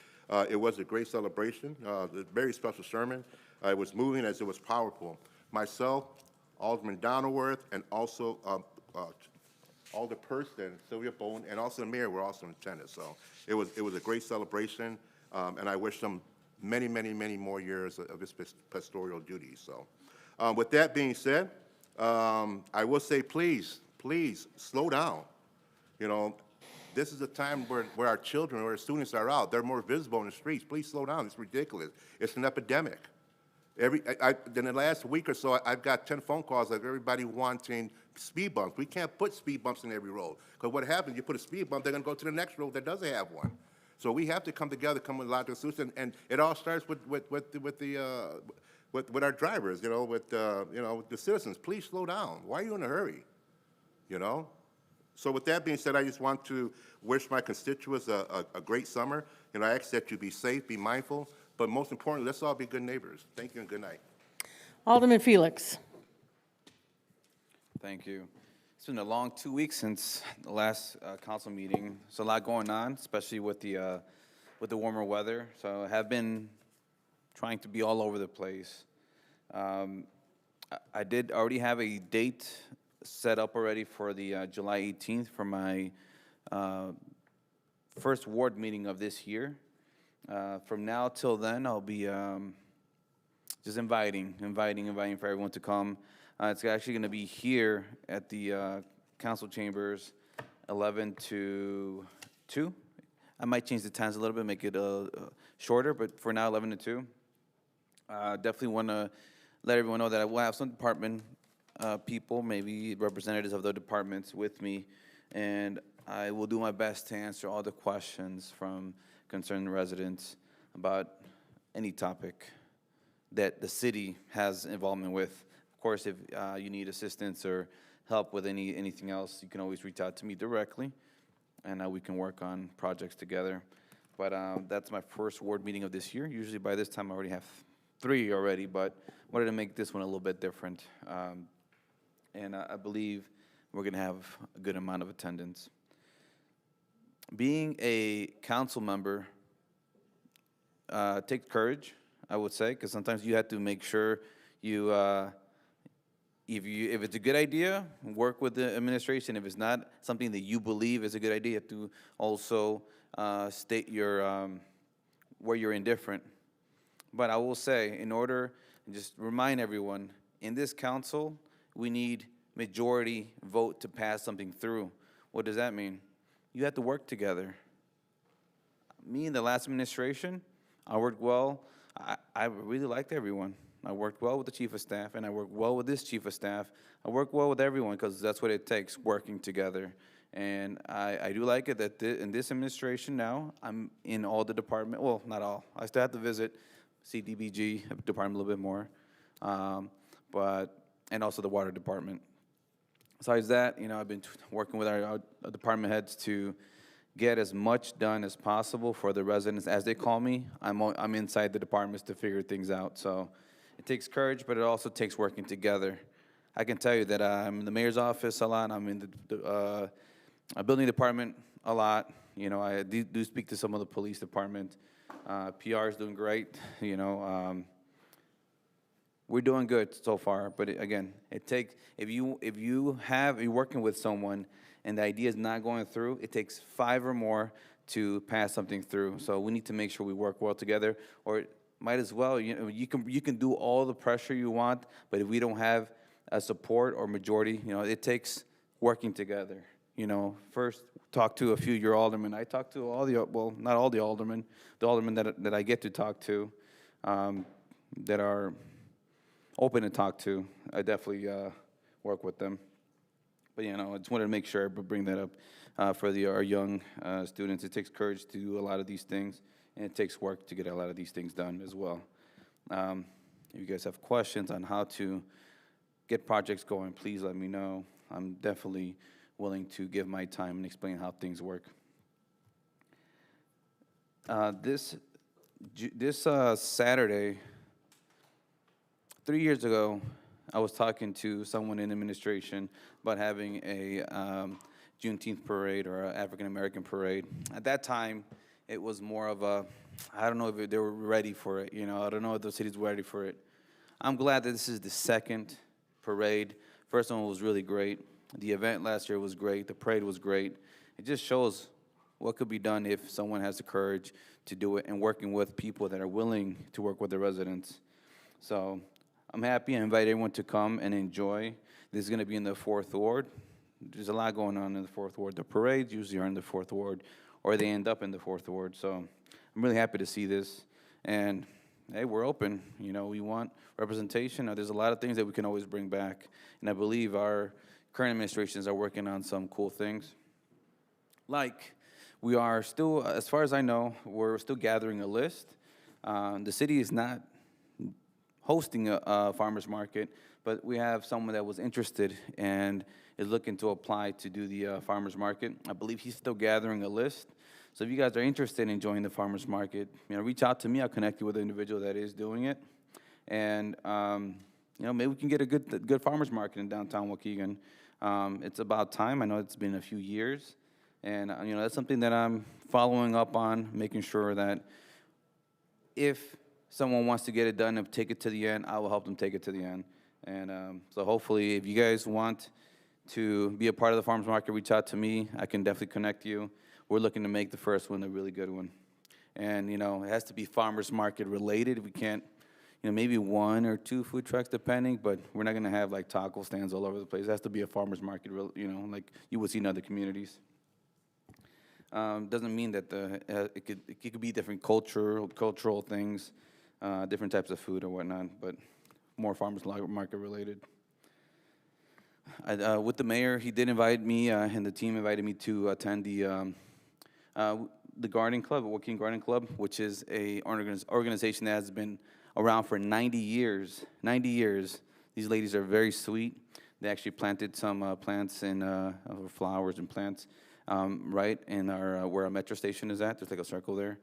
It was a great celebration, a very special sermon. It was moving as it was powerful. Myself, Alderman Donilworth, and also Alderperson Sylvia Bowden, and also the mayor were also in attendance. So it was a great celebration, and I wish them many, many, many more years of his pastoral duties. So with that being said, I will say, please slow down. You know, this is a time where our children or our students are out. They're more visible in the streets. Please slow down. It's ridiculous. It's an epidemic. In the last week or so, I've got 10 phone calls of everybody wanting speed bumps. We can't put speed bumps in every road, because what happens, you put a speed bump, they're going to go to the next road that doesn't have one. So we have to come together, come with a logical solution, and it all starts with our drivers, with the citizens. Please slow down. Why are you in a hurry? So with that being said, I just want to wish my constituents a great summer. I ask that you be safe, be mindful, but most importantly, let's all be good neighbors. Thank you and good night. Alderman Felix. Thank you. It's been a long 2 weeks since the last council meeting. There's a lot going on, especially with the warmer weather. So I have been trying to be all over the place. I did already have a date set up already for the July 18th for my first ward meeting of this year. From now till then, I'll be just inviting for everyone to come. It's actually going to be here at the council chambers, 11 to 2. I might change the times a little bit, make it shorter, but for now, 11 to 2. Definitely want to let everyone know that I will have some department people, maybe representatives of the departments with me, and I will do my best to answer all the questions from concerned residents about any topic that the city has involvement with. Of course, if you need assistance or help with anything else, you can always reach out to me directly, and we can work on projects together. But that's my first ward meeting of this year. Usually by this time I already have 3 already, but wanted to make this one a little bit different. And I believe we're going to have a good amount of attendance. Being a council member takes courage, I would say, because sometimes you have to make sure you, if it's a good idea, work with the administration. If it's not something that you believe is a good idea, you have to also state your where you're indifferent. But I will say, in order, just remind everyone, in this council, we need majority vote to pass something through. What does that mean? You have to work together. Me in the last administration, I worked well. I really liked everyone. I worked well with the chief of staff, and I worked well with this chief of staff. I work well with everyone because that's what it takes, working together. And I do like it that in this administration now, I'm in all the department. Well, not all. I still have to visit CDBG department a little bit more, and also the water department. Besides that, I've been working with our department heads to get as much done as possible for the residents. As they call me, I'm inside the departments to figure things out. So it takes courage, but it also takes working together. I can tell you that I'm in the mayor's office a lot. I'm in the building department a lot. I do speak to some of the police department. PR is doing great. We're doing good so far, but again, it takes, if you're working with someone and the idea is not going through, it takes 5 or more to pass something through. So we need to make sure we work well together, or might as well, you can do all the pressure you want, but if we don't have a support or majority, it takes working together. First talk to a few of your aldermen. I talk to all not all the aldermen that I get to talk to, that are open to talk to. I definitely work with them. But, I just wanted to make sure I bring that up for our young students. It takes courage to do a lot of these things, and it takes work to get a lot of these things done as well. If you guys have questions on how to get projects going, please let me know. I'm definitely willing to give my time and explain how things work. This Saturday, 3 years ago, I was talking to someone in administration about having a Juneteenth parade or an African-American parade. At that time, it was more of I don't know if they were ready for it. I don't know if the cities were ready for it. I'm glad that this is the second parade. First one was really great. The event last year was great. The parade was great. It just shows what could be done if someone has the courage to do it and working with people that are willing to work with the residents. So I'm happy. I invite everyone to come and enjoy. This is going to be in the 4th Ward. There's a lot going on in the 4th Ward. The parades usually are in the 4th Ward, or they end up in the 4th Ward. So I'm really happy to see this. And, hey, we're open. You know, we want representation. There's a lot of things that we can always bring back. And I believe our current administrations are working on some cool things. Like, we are still, as far as I know, we're still gathering a list. The city is not hosting a farmer's market, but we have someone that was interested and is looking to apply to do the farmer's market. I believe he's still gathering a list. So if you guys are interested in joining the farmer's market, you know, reach out to me. I'll connect you with an individual that is doing it. And, you know, maybe we can get a good farmer's market in downtown Waukegan. It's about time. I know it's been a few years. And, you know, that's something that I'm following up on, making sure that if someone wants to get it done and take it to the end, I will help them take it to the end. And so hopefully, if you guys want to be a part of the farmers market, reach out to me. I can definitely connect you. We're looking to make the first one a really good one. And, you know, it has to be farmers market related. We can't, you know, maybe 1 or 2 food trucks depending, but we're not going to have like taco stands all over the place. It has to be a farmers market, you know, like you would see in other communities. Doesn't mean that it could be different cultural things, different types of food or whatnot, but more farmers market related. With the mayor, he did invite me, and the team invited me to attend the Garden Club, Waukegan Garden Club, which is a organization that has been around for 90 years. 90 years. These ladies are very sweet. They actually planted some plants and flowers and plants. Right in our where our metro station is at. There's like a circle there.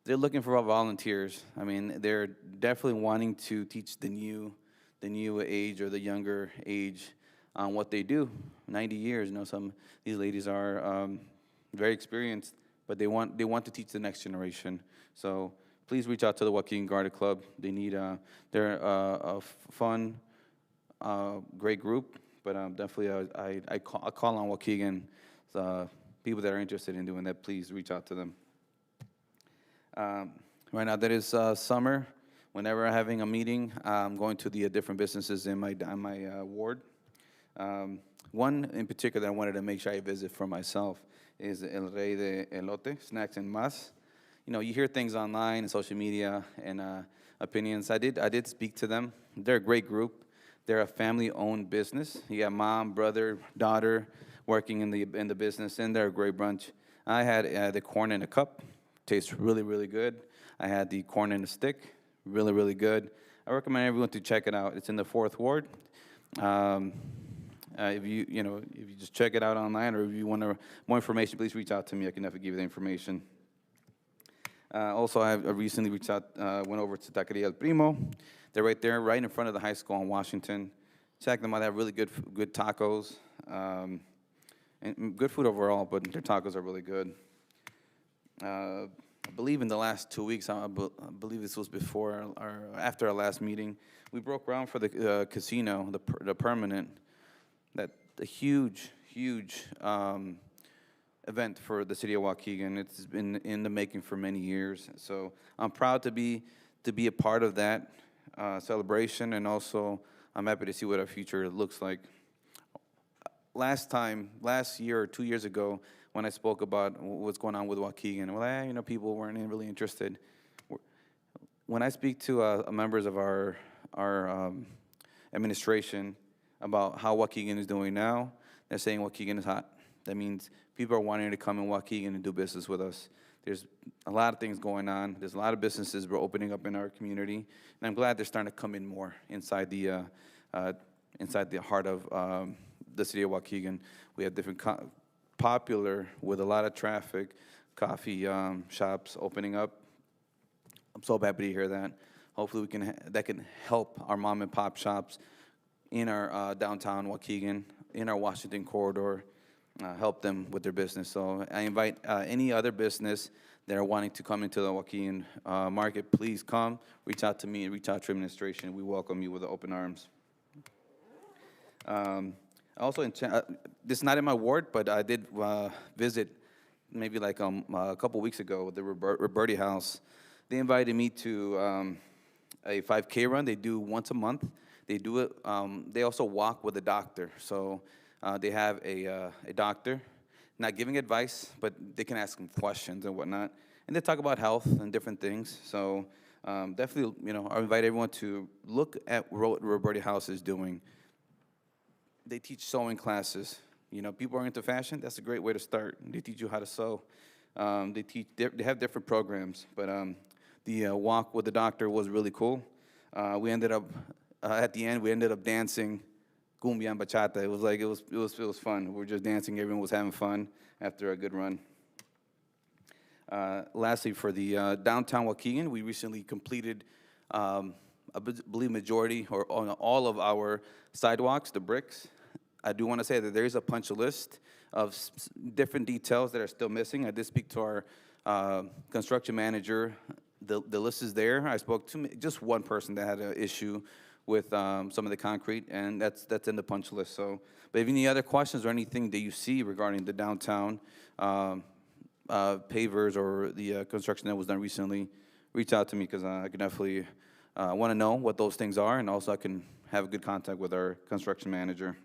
They're looking for volunteers. I mean, they're definitely wanting to teach the new age or the younger age on what they do. 90 years, you know, these ladies are very experienced, but they want to teach the next generation. So please reach out to the Waukegan Garden Club. They need they're a fun, great group. But definitely, I call on Waukegan. People that are interested in doing that, please reach out to them. Right now, that is summer. Whenever I'm having a meeting, I'm going to the different businesses in my ward. One in particular that I wanted to make sure I visit for myself is El Rey de Elote, Snacks and Mas. You know, you hear things online and social media and opinions. I did speak to them. They're a great group. They're a family-owned business. You got mom, brother, daughter working in the business, and they're a great bunch. I had the corn in a cup. Tastes really, really good. I had the corn in a stick. Really, really good. I recommend everyone to check it out. It's in the 4th Ward. If you just check it out online, or if you want more information, please reach out to me. I can definitely give you the information. Also, I recently went over to Taqueria El Primo. They're right there, right in front of the high school in Washington. Check them out. They have really good tacos, and good food overall, but their tacos are really good. I believe in the last 2 weeks, I believe this was before or after our last meeting, we broke ground for the casino, the permanent, the huge event for the city of Waukegan. It's been in the making for many years. So I'm proud to be a part of that celebration, and also I'm happy to see what our future looks like. Last year or 2 years ago, when I spoke about what's going on with Waukegan, people weren't really interested. When I speak to members of our administration about how Waukegan is doing now, they're saying Waukegan is hot. That means people are wanting to come in Waukegan and do business with us. There's a lot of things going on. There's a lot of businesses we're opening up in our community, and I'm glad they're starting to come in more inside the heart of the city of Waukegan. We have different popular with a lot of traffic, coffee shops opening up. I'm so happy to hear that. Hopefully that can help our mom and pop shops in our downtown Waukegan, in our Washington corridor, help them with their business. So I invite any other business that are wanting to come into the Waukegan market, please come, reach out to me, reach out to administration. We welcome you with open arms. Also, this is not in my ward, but I did visit maybe like a couple weeks ago the Roberti House. They invited me to a 5K run. They do once a month. They do it. They also walk with a doctor. So they have a doctor, not giving advice, but they can ask them questions and whatnot. And they talk about health and different things. So definitely, I invite everyone to look at what Roberti House is doing. They teach sewing classes. People are into fashion. That's a great way to start. They teach you how to sew. They have different programs, but the walk with the doctor was really cool. We ended up at the end. We ended up dancing cumbia and bachata. It was fun. We were just dancing. Everyone was having fun after a good run. Lastly, for the downtown Waukegan, we recently completed, I believe, majority or on all of our sidewalks, the bricks. I do want to say that there is a punch list of different details that are still missing. I did speak to our construction manager. The list is there. I spoke to just one person that had an issue with some of the concrete, and that's in the punch list. So, but if any other questions or anything that you see regarding the downtown pavers or the construction that was done recently, reach out to me because I can definitely want to know what those things are, and also I can have a good contact with our construction manager.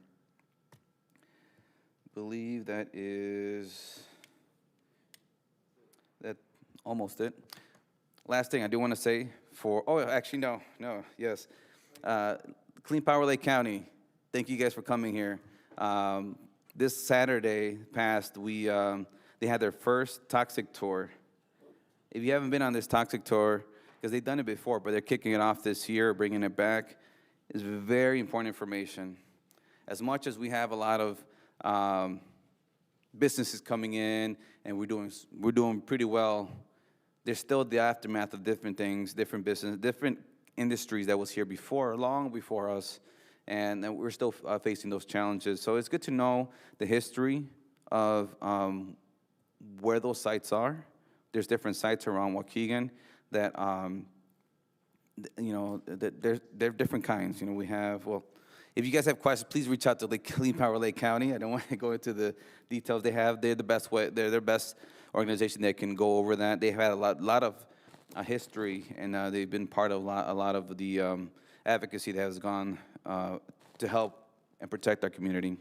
Believe that almost it. Last thing I do want to say yes. Clean Power Lake County, thank you guys for coming here. This Saturday past, they had their first toxic tour. If you haven't been on this toxic tour, because they've done it before, but they're kicking it off this year, bringing it back, is very important information. As much as we have a lot of businesses coming in and we're doing pretty well, there's still the aftermath of different things, different business, different industries that was here before, long before us, and we're still facing those challenges. So it's good to know the history of where those sites are. There's different sites around Waukegan that they're different kinds. We have if you guys have questions, please reach out to the Clean Power Lake County. I don't want to go into the details they have. They're the best way. They're their best organization that can go over that. They've had a lot of history, and they've been part of a lot of the advocacy that has gone to help and protect our community.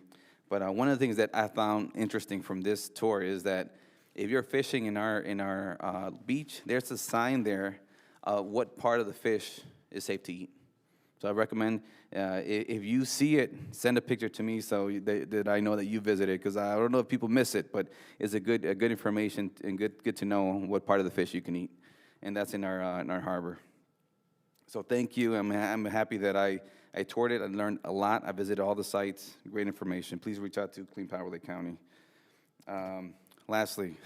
But one of the things that I found interesting from this tour is that if you're fishing in our beach, there's a sign there what part of the fish is safe to eat. So I recommend if you see it, send a picture to me so that I know that you visited, because I don't know if people miss it, but it's a good information and good to know what part of the fish you can eat, and that's in our harbor. So thank you. I'm happy that I toured it. I learned a lot. I visited all the sites. Great information. Please reach out to Clean Power Lake County. Lastly,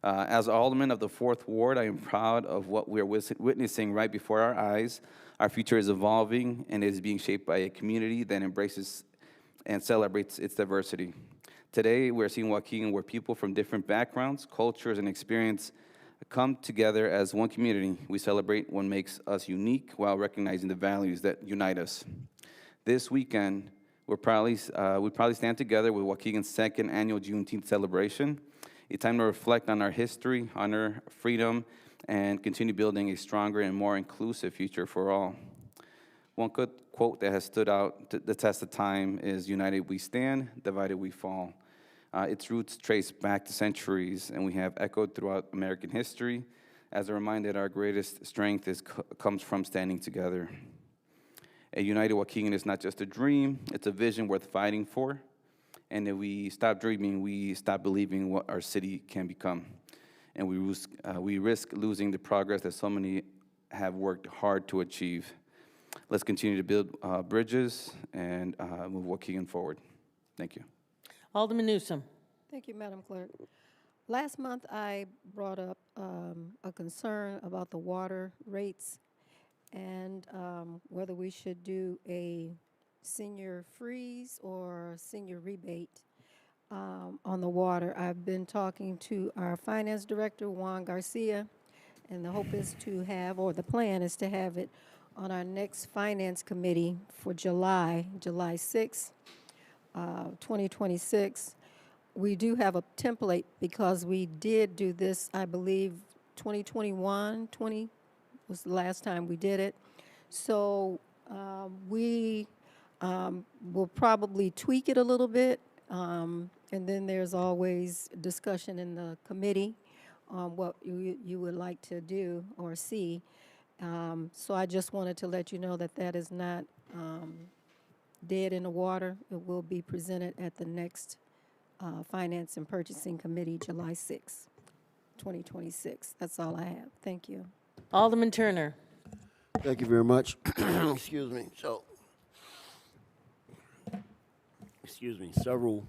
as alderman of the 4th Ward, I am proud of what we are witnessing right before our eyes. Our future is evolving and is being shaped by a community that embraces and celebrates its diversity. Today, we're seeing Waukegan where people from different backgrounds, cultures, and experience come together as one community. We celebrate what makes us unique while recognizing the values that unite us. This weekend, we proudly stand together with Waukegan's 2nd annual Juneteenth celebration, a time to reflect on our history, honor freedom, and continue building a stronger and more inclusive future for all. One good quote that has stood out the test of time is, "United we stand, divided we fall." Its roots trace back to centuries, and we have echoed throughout American history as a reminder that our greatest strength comes from standing together. A united Waukegan is not just a dream, it's a vision worth fighting for. And if we stop dreaming, we stop believing what our city can become. And we risk losing the progress that so many have worked hard to achieve. Let's continue to build bridges and move Waukegan forward. Thank you. Alderman Newsom. Thank you, Madam Clerk. Last month, I brought up a concern about the water rates and whether we should do a senior freeze or senior rebate on the water. I've been talking to our finance director, Juan Garcia, and the hope is to have, or the plan is to have it on our next Finance Committee for July 6th, 2026. We do have a template because we did do this, I believe, 20 was the last time we did it. So we will probably tweak it a little bit, and then there's always discussion in the committee on what you would like to do or see. So I just wanted to let you know that that is not dead in the water. It will be presented at the next Finance and Purchasing Committee, July 6th, 2026. That's all I have. Thank you. Alderman Turner. Thank you very much. Excuse me. So, several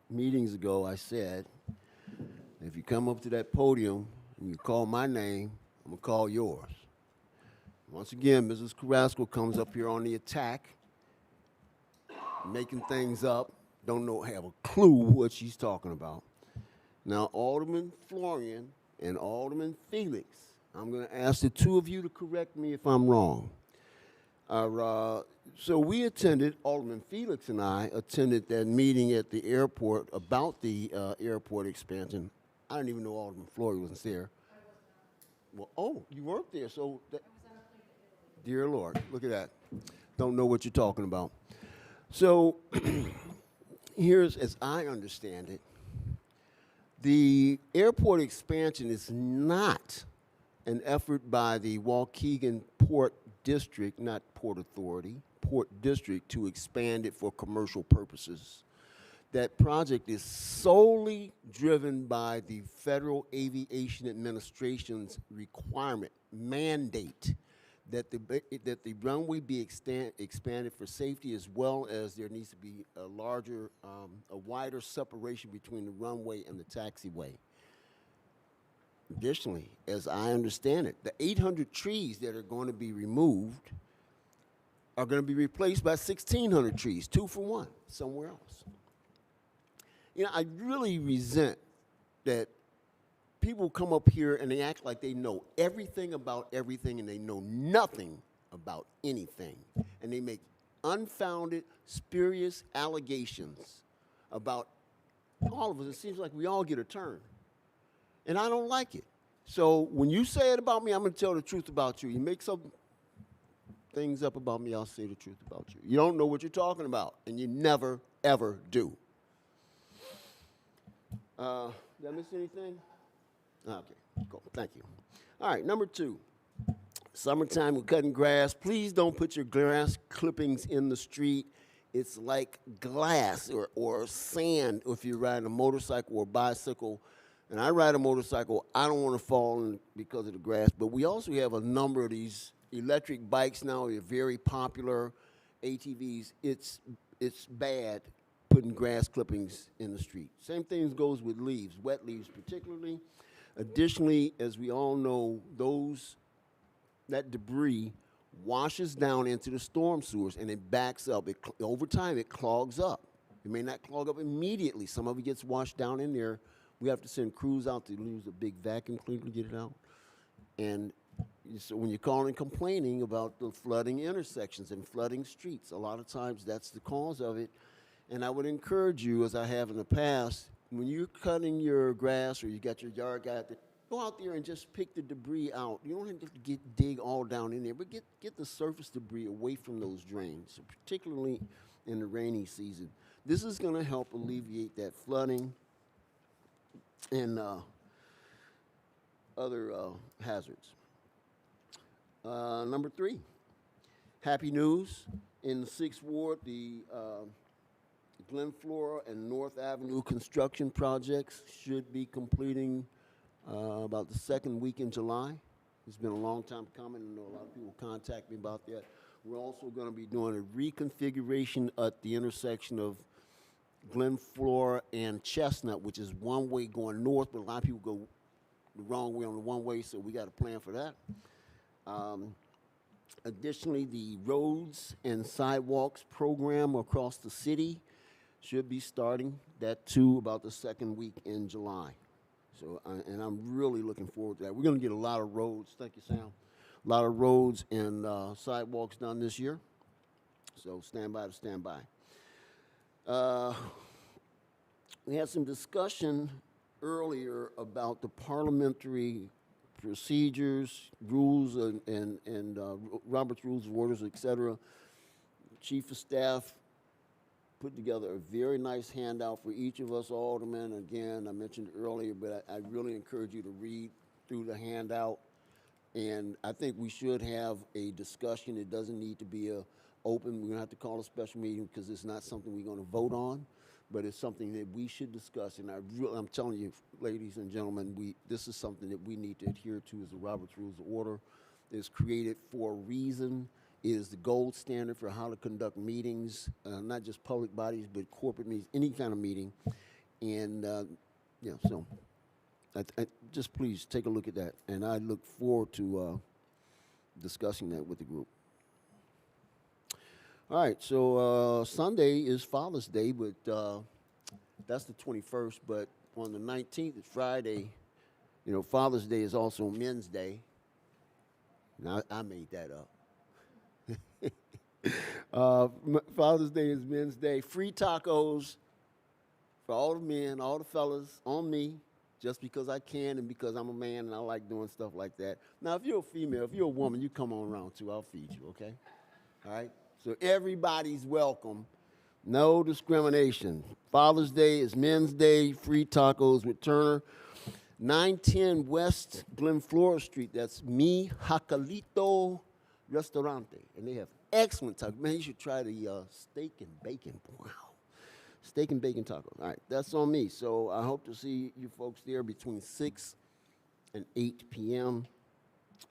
meetings ago, I said, if you come up to that podium and you call my name, I'm going to call yours. Once again, Mrs. Carrasco comes up here on the attack, making things up, have a clue what she's talking about. Now, Alderman Florian and Alderman Felix, I'm going to ask the two of you to correct me if I'm wrong. So we attended, Alderman Felix and I attended that meeting at the airport about the airport expansion. I didn't even know Alderman Florian was there. Well, oh, you weren't there, so dear Lord, look at that. Don't know what you're talking about. So here's, as I understand it, the airport expansion is not an effort by the Waukegan Port District, not Port Authority, Port District, to expand it for commercial purposes. That project is solely driven by the Federal Aviation Administration's requirement, mandate, that the runway be expanded for safety, as well as there needs to be a wider separation between the runway and the taxiway. Additionally, as I understand it, the 800 trees that are going to be removed are going to be replaced by 1,600 trees, 2 for 1, somewhere else. You know, I really resent that people come up here and they act like they know everything about everything and they know nothing about anything. And they make unfounded, spurious allegations about all of us. It seems like we all get a turn. And I don't like it. So when you say it about me, I'm going to tell the truth about you. You make some things up about me, I'll say the truth about you. You don't know what you're talking about, and you never, ever do. Did I miss anything? Okay, cool. Thank you. All right, number 2. Summertime, we're cutting grass. Please don't put your grass clippings in the street. It's like glass or sand if you're riding a motorcycle or bicycle. And I ride a motorcycle. I don't want to fall in because of the grass. But we also have a number of these electric bikes now. They're very popular, ATVs. It's bad putting grass clippings in the street. Same thing goes with leaves, wet leaves particularly. Additionally, as we all know, that debris washes down into the storm sewers and it backs up. Over time, it clogs up. It may not clog up immediately. Some of it gets washed down in there. We have to send crews out to use a big vacuum cleaner to get it out. And so when you're calling and complaining about the flooding intersections and flooding streets, a lot of times that's the cause of it. And I would encourage you, as I have in the past, when you're cutting your grass or you got your yard guy, go out there and just pick the debris out. You don't have to dig all down in there, but get the surface debris away from those drains, particularly in the rainy season. This is going to help alleviate that flooding and other hazards. Number 3, happy news. In the 6th Ward, the Glen Flora and North Avenue construction projects should be completing about the 2nd week in July. It's been a long time coming. I know a lot of people contact me about that. We're also going to be doing a reconfiguration at the intersection of Glen Flora and Chestnut, which is one way going north, but a lot of people go the wrong way on the one way, so we got a plan for that. Additionally, the roads and sidewalks program across the city should be starting that too about the 2nd week in July. So, and I'm really looking forward to that. We're going to get a lot of roads, thank you, Sam, a A lot of roads and sidewalks done this year. So stand by to stand by. We had some discussion earlier about the parliamentary procedures, rules, and Robert's Rules of Orders, et cetera. Chief of Staff put together a very nice handout for each of us aldermen. Again, I mentioned earlier, but I really encourage you to read through the handout. And I think we should have a discussion. It doesn't need to be open. We're gonna have to call a special meeting because it's not something we're gonna vote on, but it's something that we should discuss. And I'm telling you, ladies and gentlemen, this is something that we need to adhere to as the Robert's Rules of Order. It's created for a reason. It is the gold standard for how to conduct meetings, not just public bodies, but corporate meetings, any kind of meeting. And, yeah, so just please take a look at that. And I look forward to discussing that with the group. All right, so Sunday is Father's Day, but that's the 21st. But on the 19th, it's Friday. You know, Father's Day is also Men's Day. Now, I made that up. Father's Day is Men's Day. Free tacos for all the men, all the fellas, on me, just because I can and because I'm a man and I like doing stuff like that. Now, if you're a female, if you're a woman, you come on around too. I'll feed you, okay? All right? So everybody's welcome. No discrimination. Father's Day is Men's Day. Free tacos with Turner. 910 West Glen Flora Street. That's Mi Jacalito Restaurante. And they have excellent tacos. Man, you should try the steak and bacon. Wow. Steak and bacon tacos. All right, that's on me. So I hope to see you folks there between 6 and 8 p.m.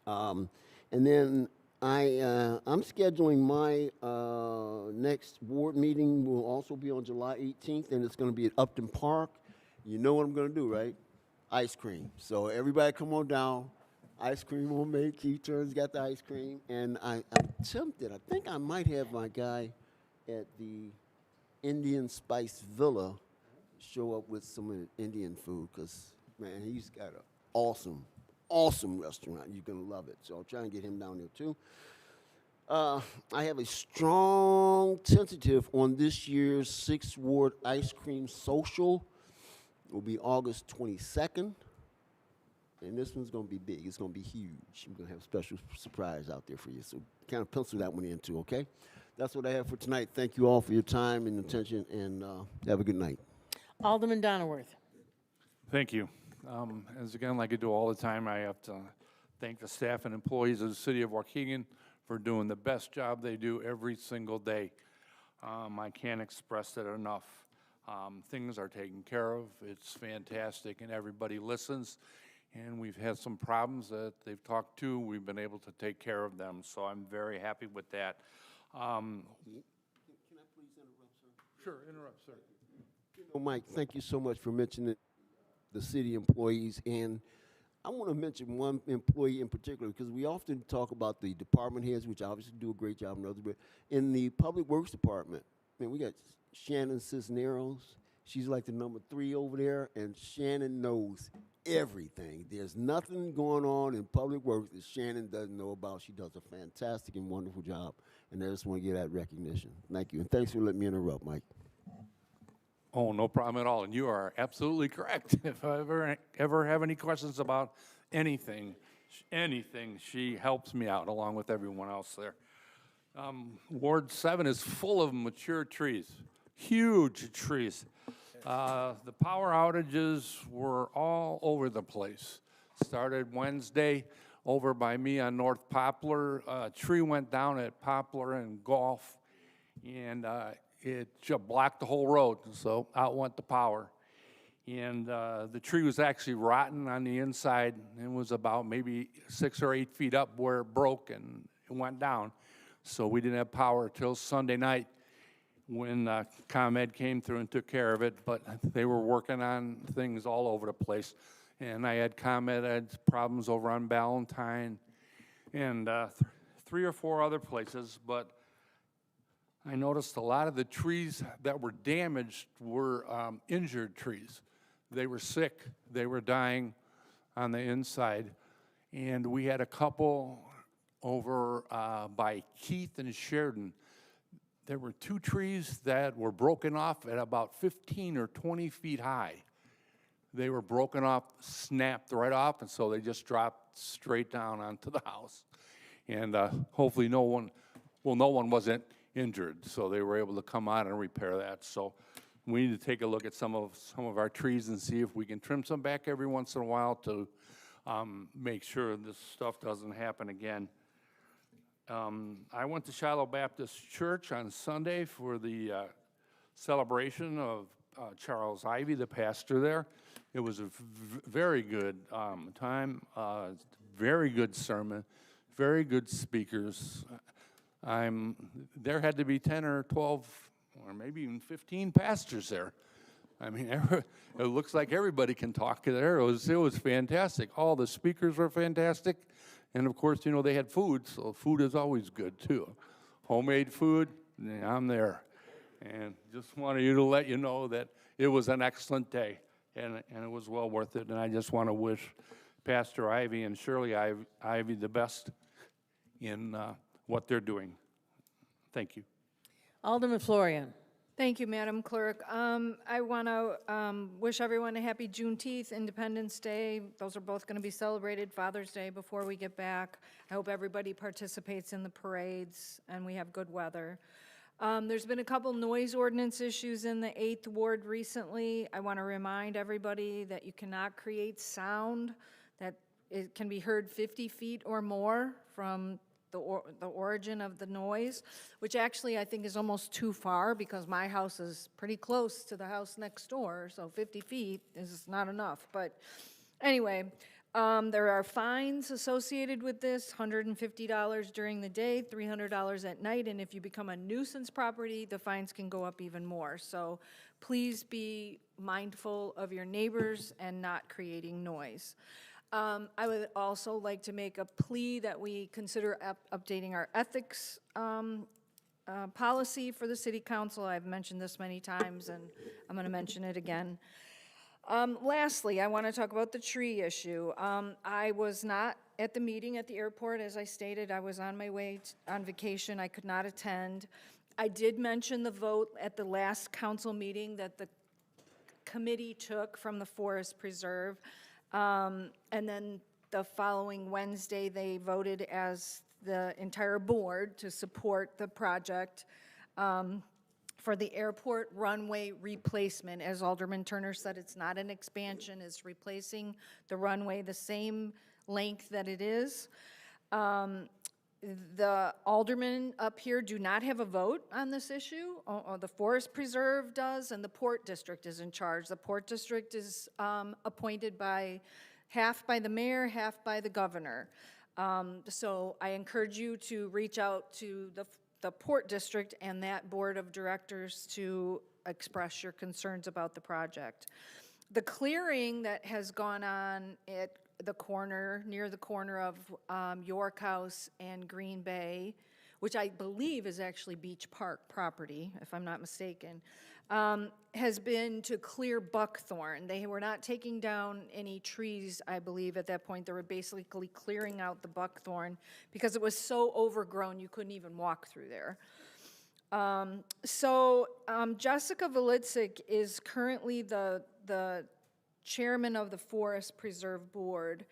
And then I'm scheduling my next board meeting will also be on July 18th, and it's going to be at Upton Park. You know what I'm going to do, right? Ice cream. So everybody come on down. Ice cream will make. Keith Turner's got the ice cream. And I'm tempted. I think I might have my guy at the Indian Spice Villa show up with some of the Indian food because, man, he's got an awesome restaurant. You're going to love it. So I'll try and get him down there, too. I have a strong tentative on this year's 6th Ward Ice Cream Social. It will be August 22nd. And this one's going to be big. It's going to be huge. I'm going to have a special surprise out there for you. So kind of pencil that one in, too, okay? That's what I have for tonight. Thank you all for your time and attention, and have a good night. Alderman Donnerworth. Thank you. As again, like I do all the time, I have to thank the staff and employees of the city of Waukegan for doing the best job they do every single day. I can't express that enough. Things are taken care of. It's fantastic, and everybody listens. And we've had some problems that they've talked to. We've been able to take care of them, so I'm very happy with that. Can I please interrupt, sir? Sure, interrupt, sir. You know, Mike, thank you so much for mentioning the city employees. And I want to mention one employee in particular because we often talk about the department heads, which obviously do a great job, and others, but in the Public Works Department, man, we got Shannon Cisneros. She's like the number 3 over there, and Shannon knows everything. There's nothing going on in Public Works that Shannon doesn't know about. She does a fantastic and wonderful job, and I just want to give that recognition. Thank you, and thanks for letting me interrupt, Mike. Oh, no problem at all, and you are absolutely correct. If I ever have any questions about anything, she helps me out along with everyone else there. Ward 7 is full of mature trees, huge trees. The power outages were all over the place. Started Wednesday over by me on North Poplar. A tree went down at Poplar and Gulf, and it just blocked the whole road, so out went the power. And the tree was actually rotten on the inside and was about maybe 6 or 8 feet up where it broke and it went down. So we didn't have power till Sunday night when ComEd came through and took care of it, but they were working on things all over the place. And I had ComEd had problems over on Ballantyne and 3 or 4 other places, but I noticed a lot of the trees that were damaged were injured trees. They were sick, they were dying on the inside, and we had a couple over by Keith and Sheridan. There were 2 trees that were broken off at about 15 or 20 feet high. They were broken off, snapped right off, and so they just dropped straight down onto the house. And hopefully no one wasn't injured, so they were able to come out and repair that. So we need to take a look at some of our trees and see if we can trim some back every once in a while to make sure this stuff doesn't happen again. I went to Shiloh Baptist Church on Sunday for the celebration of Charles Ivy, the pastor there. It was a very good time, very good sermon, very good speakers. There had to be 10 or 12 or maybe even 15 pastors there. I mean, it looks like everybody can talk there. It was fantastic. All the speakers were fantastic. And of course, you know, they had food, so food is always good too. Homemade food, yeah, I'm there. And just wanted to let you know that it was an excellent day, and it was well worth it. And I just want to wish Pastor Ivy and Shirley Ivy the best in what they're doing. Thank you. Alderman Florian. Thank you, Madam Clerk. I want to wish everyone a happy Juneteenth, Independence Day. Those are both going to be celebrated, Father's Day before we get back. I hope everybody participates in the parades and we have good weather. There's been a couple noise ordinance issues in the 8th Ward recently. I want to remind everybody that you cannot create sound that it can be heard 50 feet or more from the origin of the noise, which actually I think is almost too far because my house is pretty close to the house next door, so 50 feet is not enough. But anyway, there are fines associated with this, $150 during the day, $300 at night, and if you become a nuisance property, the fines can go up even more. So please be mindful of your neighbors and not creating noise. I would also like to make a plea that we consider updating our ethics policy for the City Council. I've mentioned this many times, and I'm going to mention it again. Lastly, I want to talk about the tree issue. I was not at the meeting at the airport, as I stated. I was on my way on vacation. I could not attend. I did mention the vote at the last council meeting that the committee took from the Forest Preserve. And then the following Wednesday, they voted as the entire board to support the project for the airport runway replacement. As Alderman Turner said, it's not an expansion, it's replacing the runway the same length that it is. The aldermen up here do not have a vote on this issue. The Forest Preserve does, and the Port District is in charge. The Port District is appointed by half by the mayor, half by the governor. So I encourage you to reach out to the Port District and that board of directors to express your concerns about the project. The clearing that has gone on at the corner, near the corner of York House and Green Bay, which I believe is actually Beach Park property, if I'm not mistaken, has been to clear buckthorn. They were not taking down any trees, I believe, at that point. They were basically clearing out the buckthorn because it was so overgrown you couldn't even walk through there. Jessica Velitzik is currently the chairman of the Forest Preserve Board,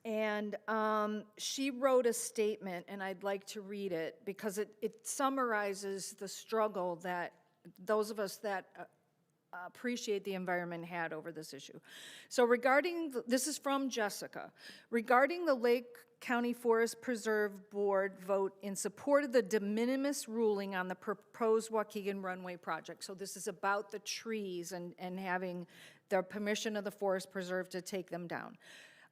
and she wrote a statement, and I'd like to read it because it summarizes the struggle that those of us that appreciate the environment had over this issue. So this is from Jessica. Regarding the Lake County Forest Preserve Board vote in support of the de minimis ruling on the proposed Waukegan runway project. So this is about the trees and having the permission of the Forest Preserve to take them down.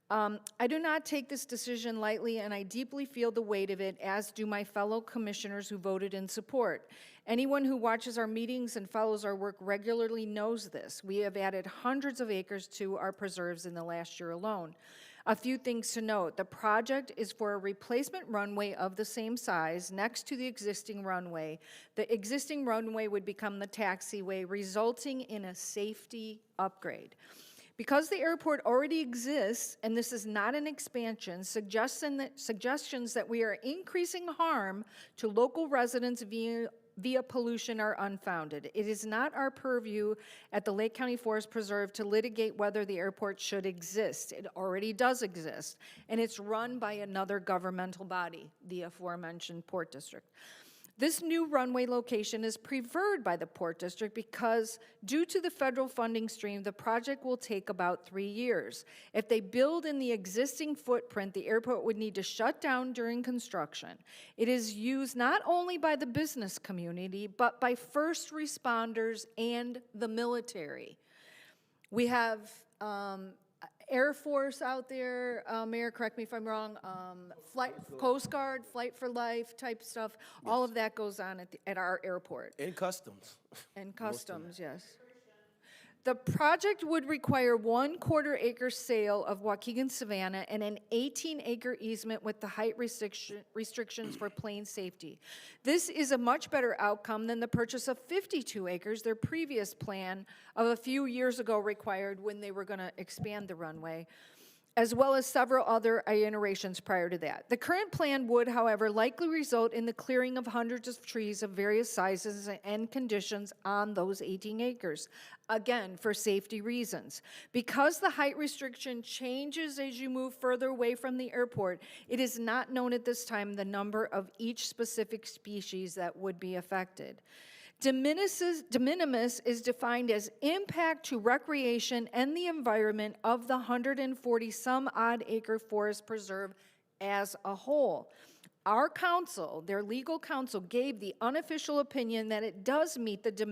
I do not take this decision lightly, and I deeply feel the weight of it, as do my fellow commissioners who voted in support. Anyone who watches our meetings and follows our work regularly knows this. We have added hundreds of acres to our preserves in the last year alone. A few things to note. The project is for a replacement runway of the same size next to the existing runway. The existing runway would become the taxiway, resulting in a safety upgrade. Because the airport already exists, and this is not an expansion, suggestions that we are increasing harm to local residents via pollution are unfounded. It is not our purview at the Lake County Forest Preserve to litigate whether the airport should exist. It already does exist, and it's run by another governmental body, the aforementioned Port District. This new runway location is preferred by the Port District because due to the federal funding stream, the project will take about 3 years. If they build in the existing footprint, the airport would need to shut down during construction. It is used not only by the business community, but by first responders and the military. We have Air Force out there, Mayor, correct me if I'm wrong, Coast Guard, Flight for Life type stuff. All of that goes on at our airport. And customs. And customs, yes. The project would require 1/4 acre sale of Waukegan Savannah and an 18-acre easement with the height restrictions for plane safety. This is a much better outcome than the purchase of 52 acres, their previous plan of a few years ago required when they were going to expand the runway, as well as several other iterations prior to that. The current plan would, however, likely result in the clearing of hundreds of trees of various sizes and conditions on those 18 acres, again, for safety reasons. Because the height restriction changes as you move further away from the airport, it is not known at this time the number of each specific species that would be affected. De minimis is defined as impact to recreation and the environment of the 140-some-odd acre forest preserve as a whole. Our council, their legal counsel, gave the unofficial opinion that it does meet the de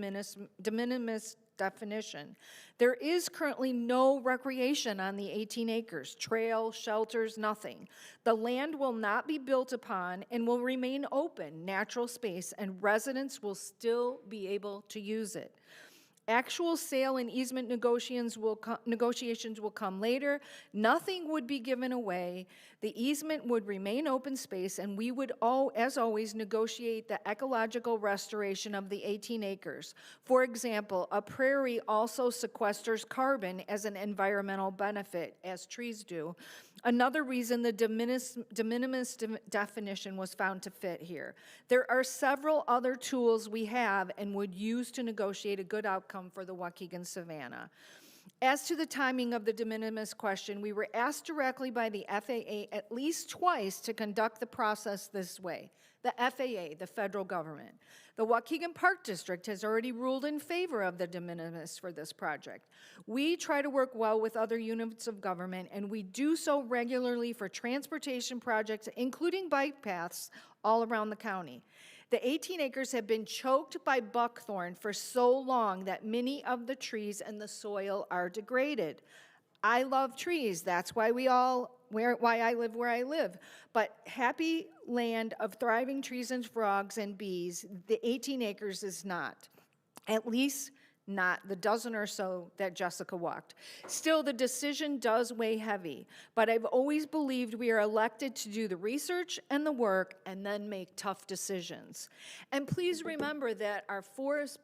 minimis definition. There is currently no recreation on the 18 acres, trail, shelters, nothing. The land will not be built upon and will remain open, natural space, and residents will still be able to use it. Actual sale and easement negotiations will come later. Nothing would be given away. The easement would remain open space, and we would, as always, negotiate the ecological restoration of the 18 acres. For example, a prairie also sequesters carbon as an environmental benefit, as trees do. Another reason the de minimis definition was found to fit here. There are several other tools we have and would use to negotiate a good outcome for the Waukegan Savannah. As to the timing of the de minimis question, we were asked directly by the FAA at least twice to conduct the process this way. The FAA, the federal government. The Waukegan Park District has already ruled in favor of the de minimis for this project. We try to work well with other units of government, and we do so regularly for transportation projects, including bike paths all around the county. The 18 acres have been choked by buckthorn for so long that many of the trees and the soil are degraded. I love trees. That's why why I live where I live. But happy land of thriving trees and frogs and bees, the 18 acres is not. At least not the dozen or so that Jessica walked. Still, the decision does weigh heavy, but I've always believed we are elected to do the research and the work and then make tough decisions. And please remember that our Forest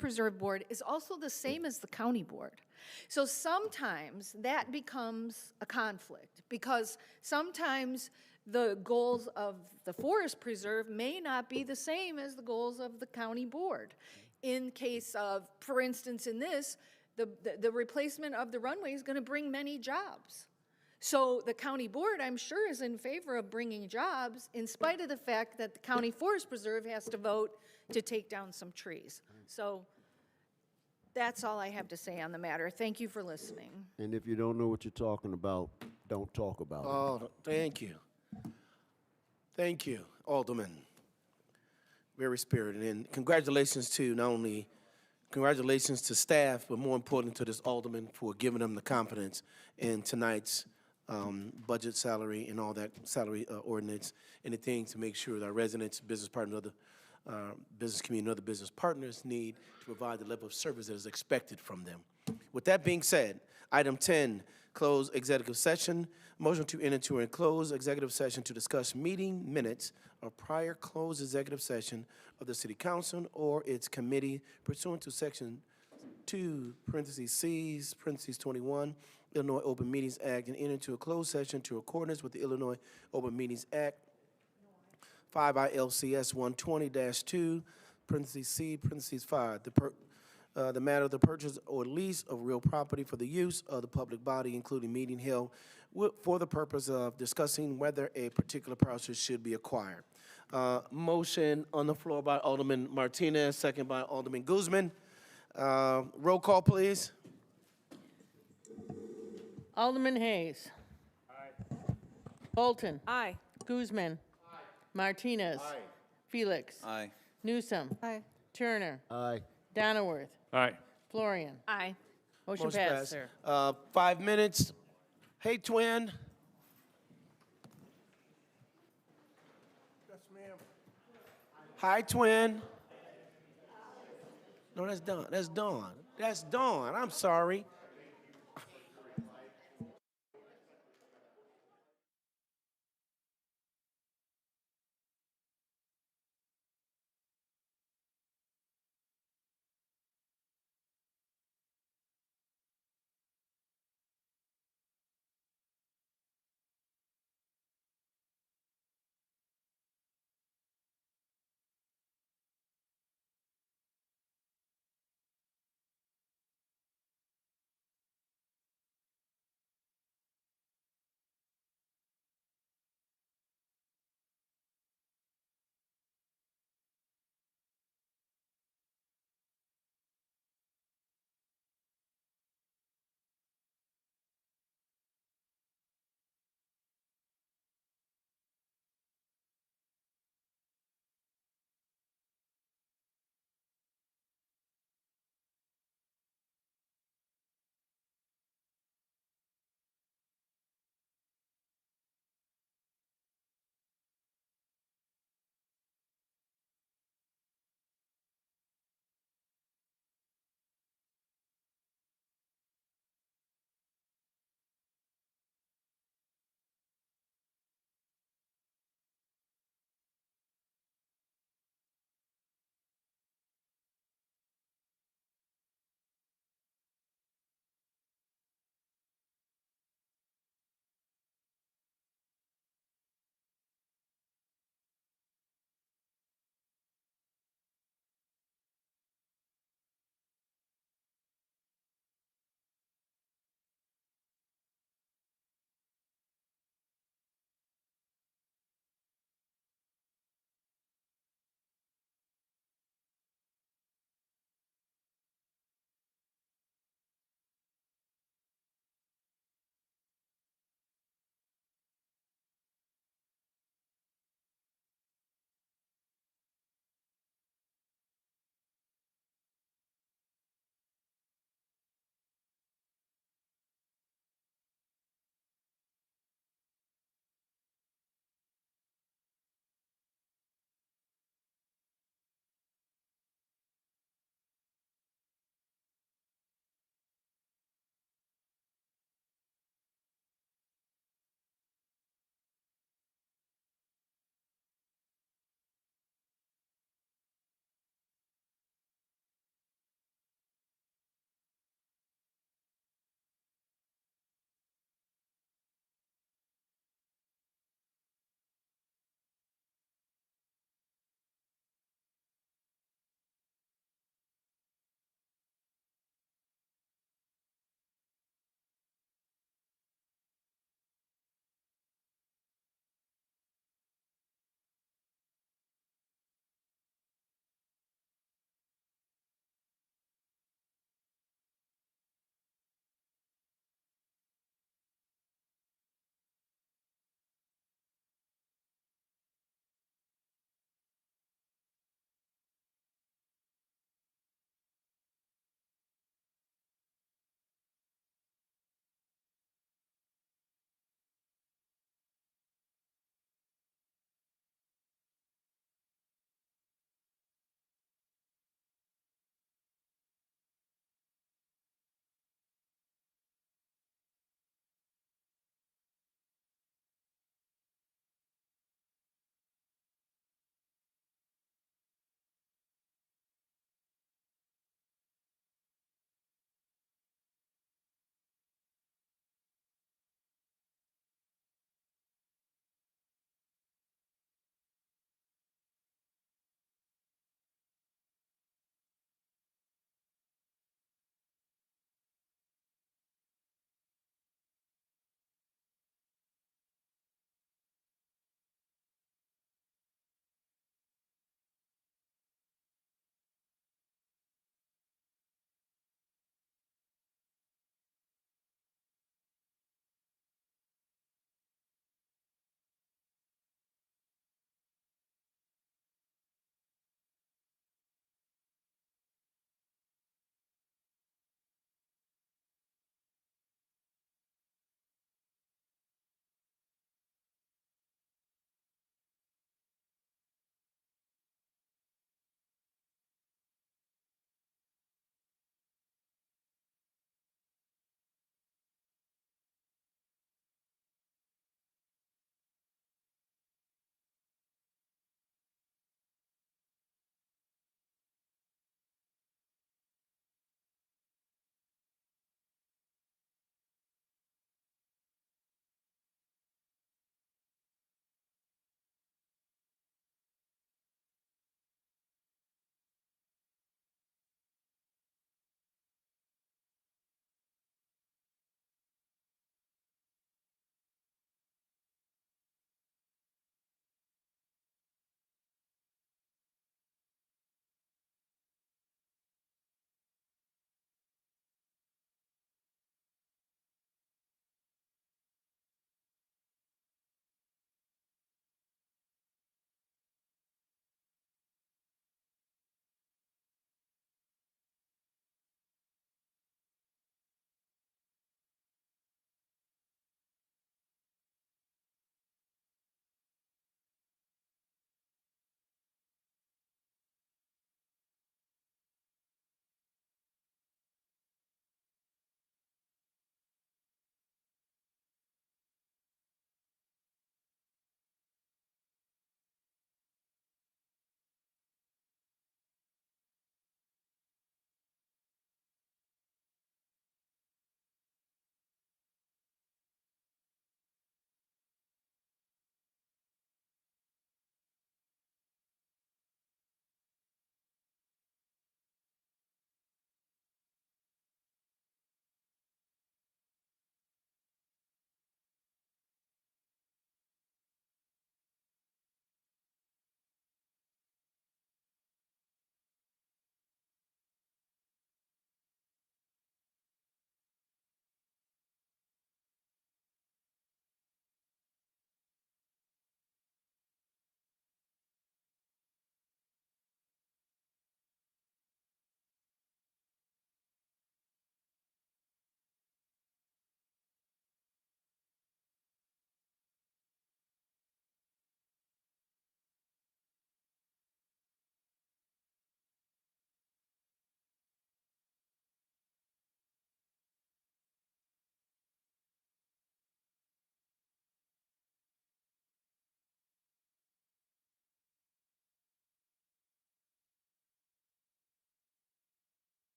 Preserve Board is also the same as the county board. So sometimes that becomes a conflict because sometimes the goals of the Forest Preserve may not be the same as the goals of the county board. In case of, for instance, in this, the replacement of the runway is going to bring many jobs. So the county board, I'm sure, is in favor of bringing jobs in spite of the fact that the county forest preserve has to vote to take down some trees. So that's all I have to say on the matter. Thank you for listening. And if you don't know what you're talking about, don't talk about it. Oh, thank you. Thank you, Alderman. Very spirited. And congratulations to congratulations to staff, but more important to this alderman for giving them the confidence in tonight's budget salary and all that salary ordinance, anything to make sure that our residents, business partners, other business community, and other business partners need to provide the level of service that is expected from them. With that being said, item 10, close executive session. Motion to enter into a closed executive session to discuss meeting minutes of prior closed executive session of the City Council or its committee pursuant to Section 2, parentheses Cs, parentheses 21, Illinois Open Meetings Act, and enter into a closed session to accordance with the Illinois Open Meetings Act, 5 ILCS 120-2, parentheses C, parentheses 5. The matter of the purchase or lease of real property for the use of the public body, including meeting held for the purpose of discussing whether a particular parcel should be acquired. Motion on the floor by Alderman Martinez, second by Alderman Guzman. Roll call, please. Alderman Hayes. Aye. Bolton. Aye. Guzman. Aye. Martinez. Aye. Felix. Aye. Newsom. Aye. Turner. Aye. Donnerworth. Aye. Florian. Aye. Motion passed, sir. 5 minutes. Hey, twin. Yes, ma'am. Hi, twin. No, that's Dawn. That's Dawn. That's Dawn. I'm sorry.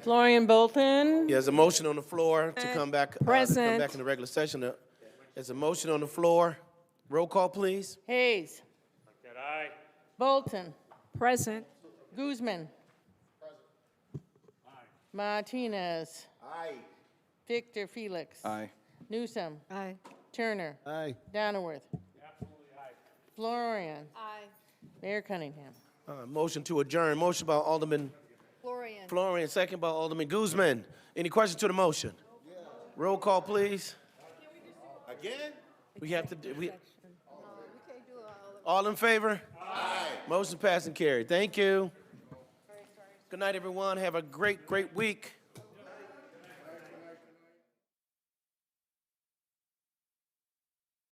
Florian Bolton. There's a motion on the floor to come back, Present. in the regular session. There's a motion on the floor. Roll call, please. Hayes. Aye. Bolton. Present. Guzman. Martinez. Aye. Victor Felix. Aye. Newsom. Aye. Turner. Aye. Donnerworth. Florian. Aye. Mayor Cunningham. Motion to adjourn. Motion by Alderman Florian. Florian, second by Alderman Guzman. Any questions to the motion? Roll call, please. Again? We have to, all in favor? Aye. Motion passed and carried. Thank you. Good night, everyone. Have a great, great week.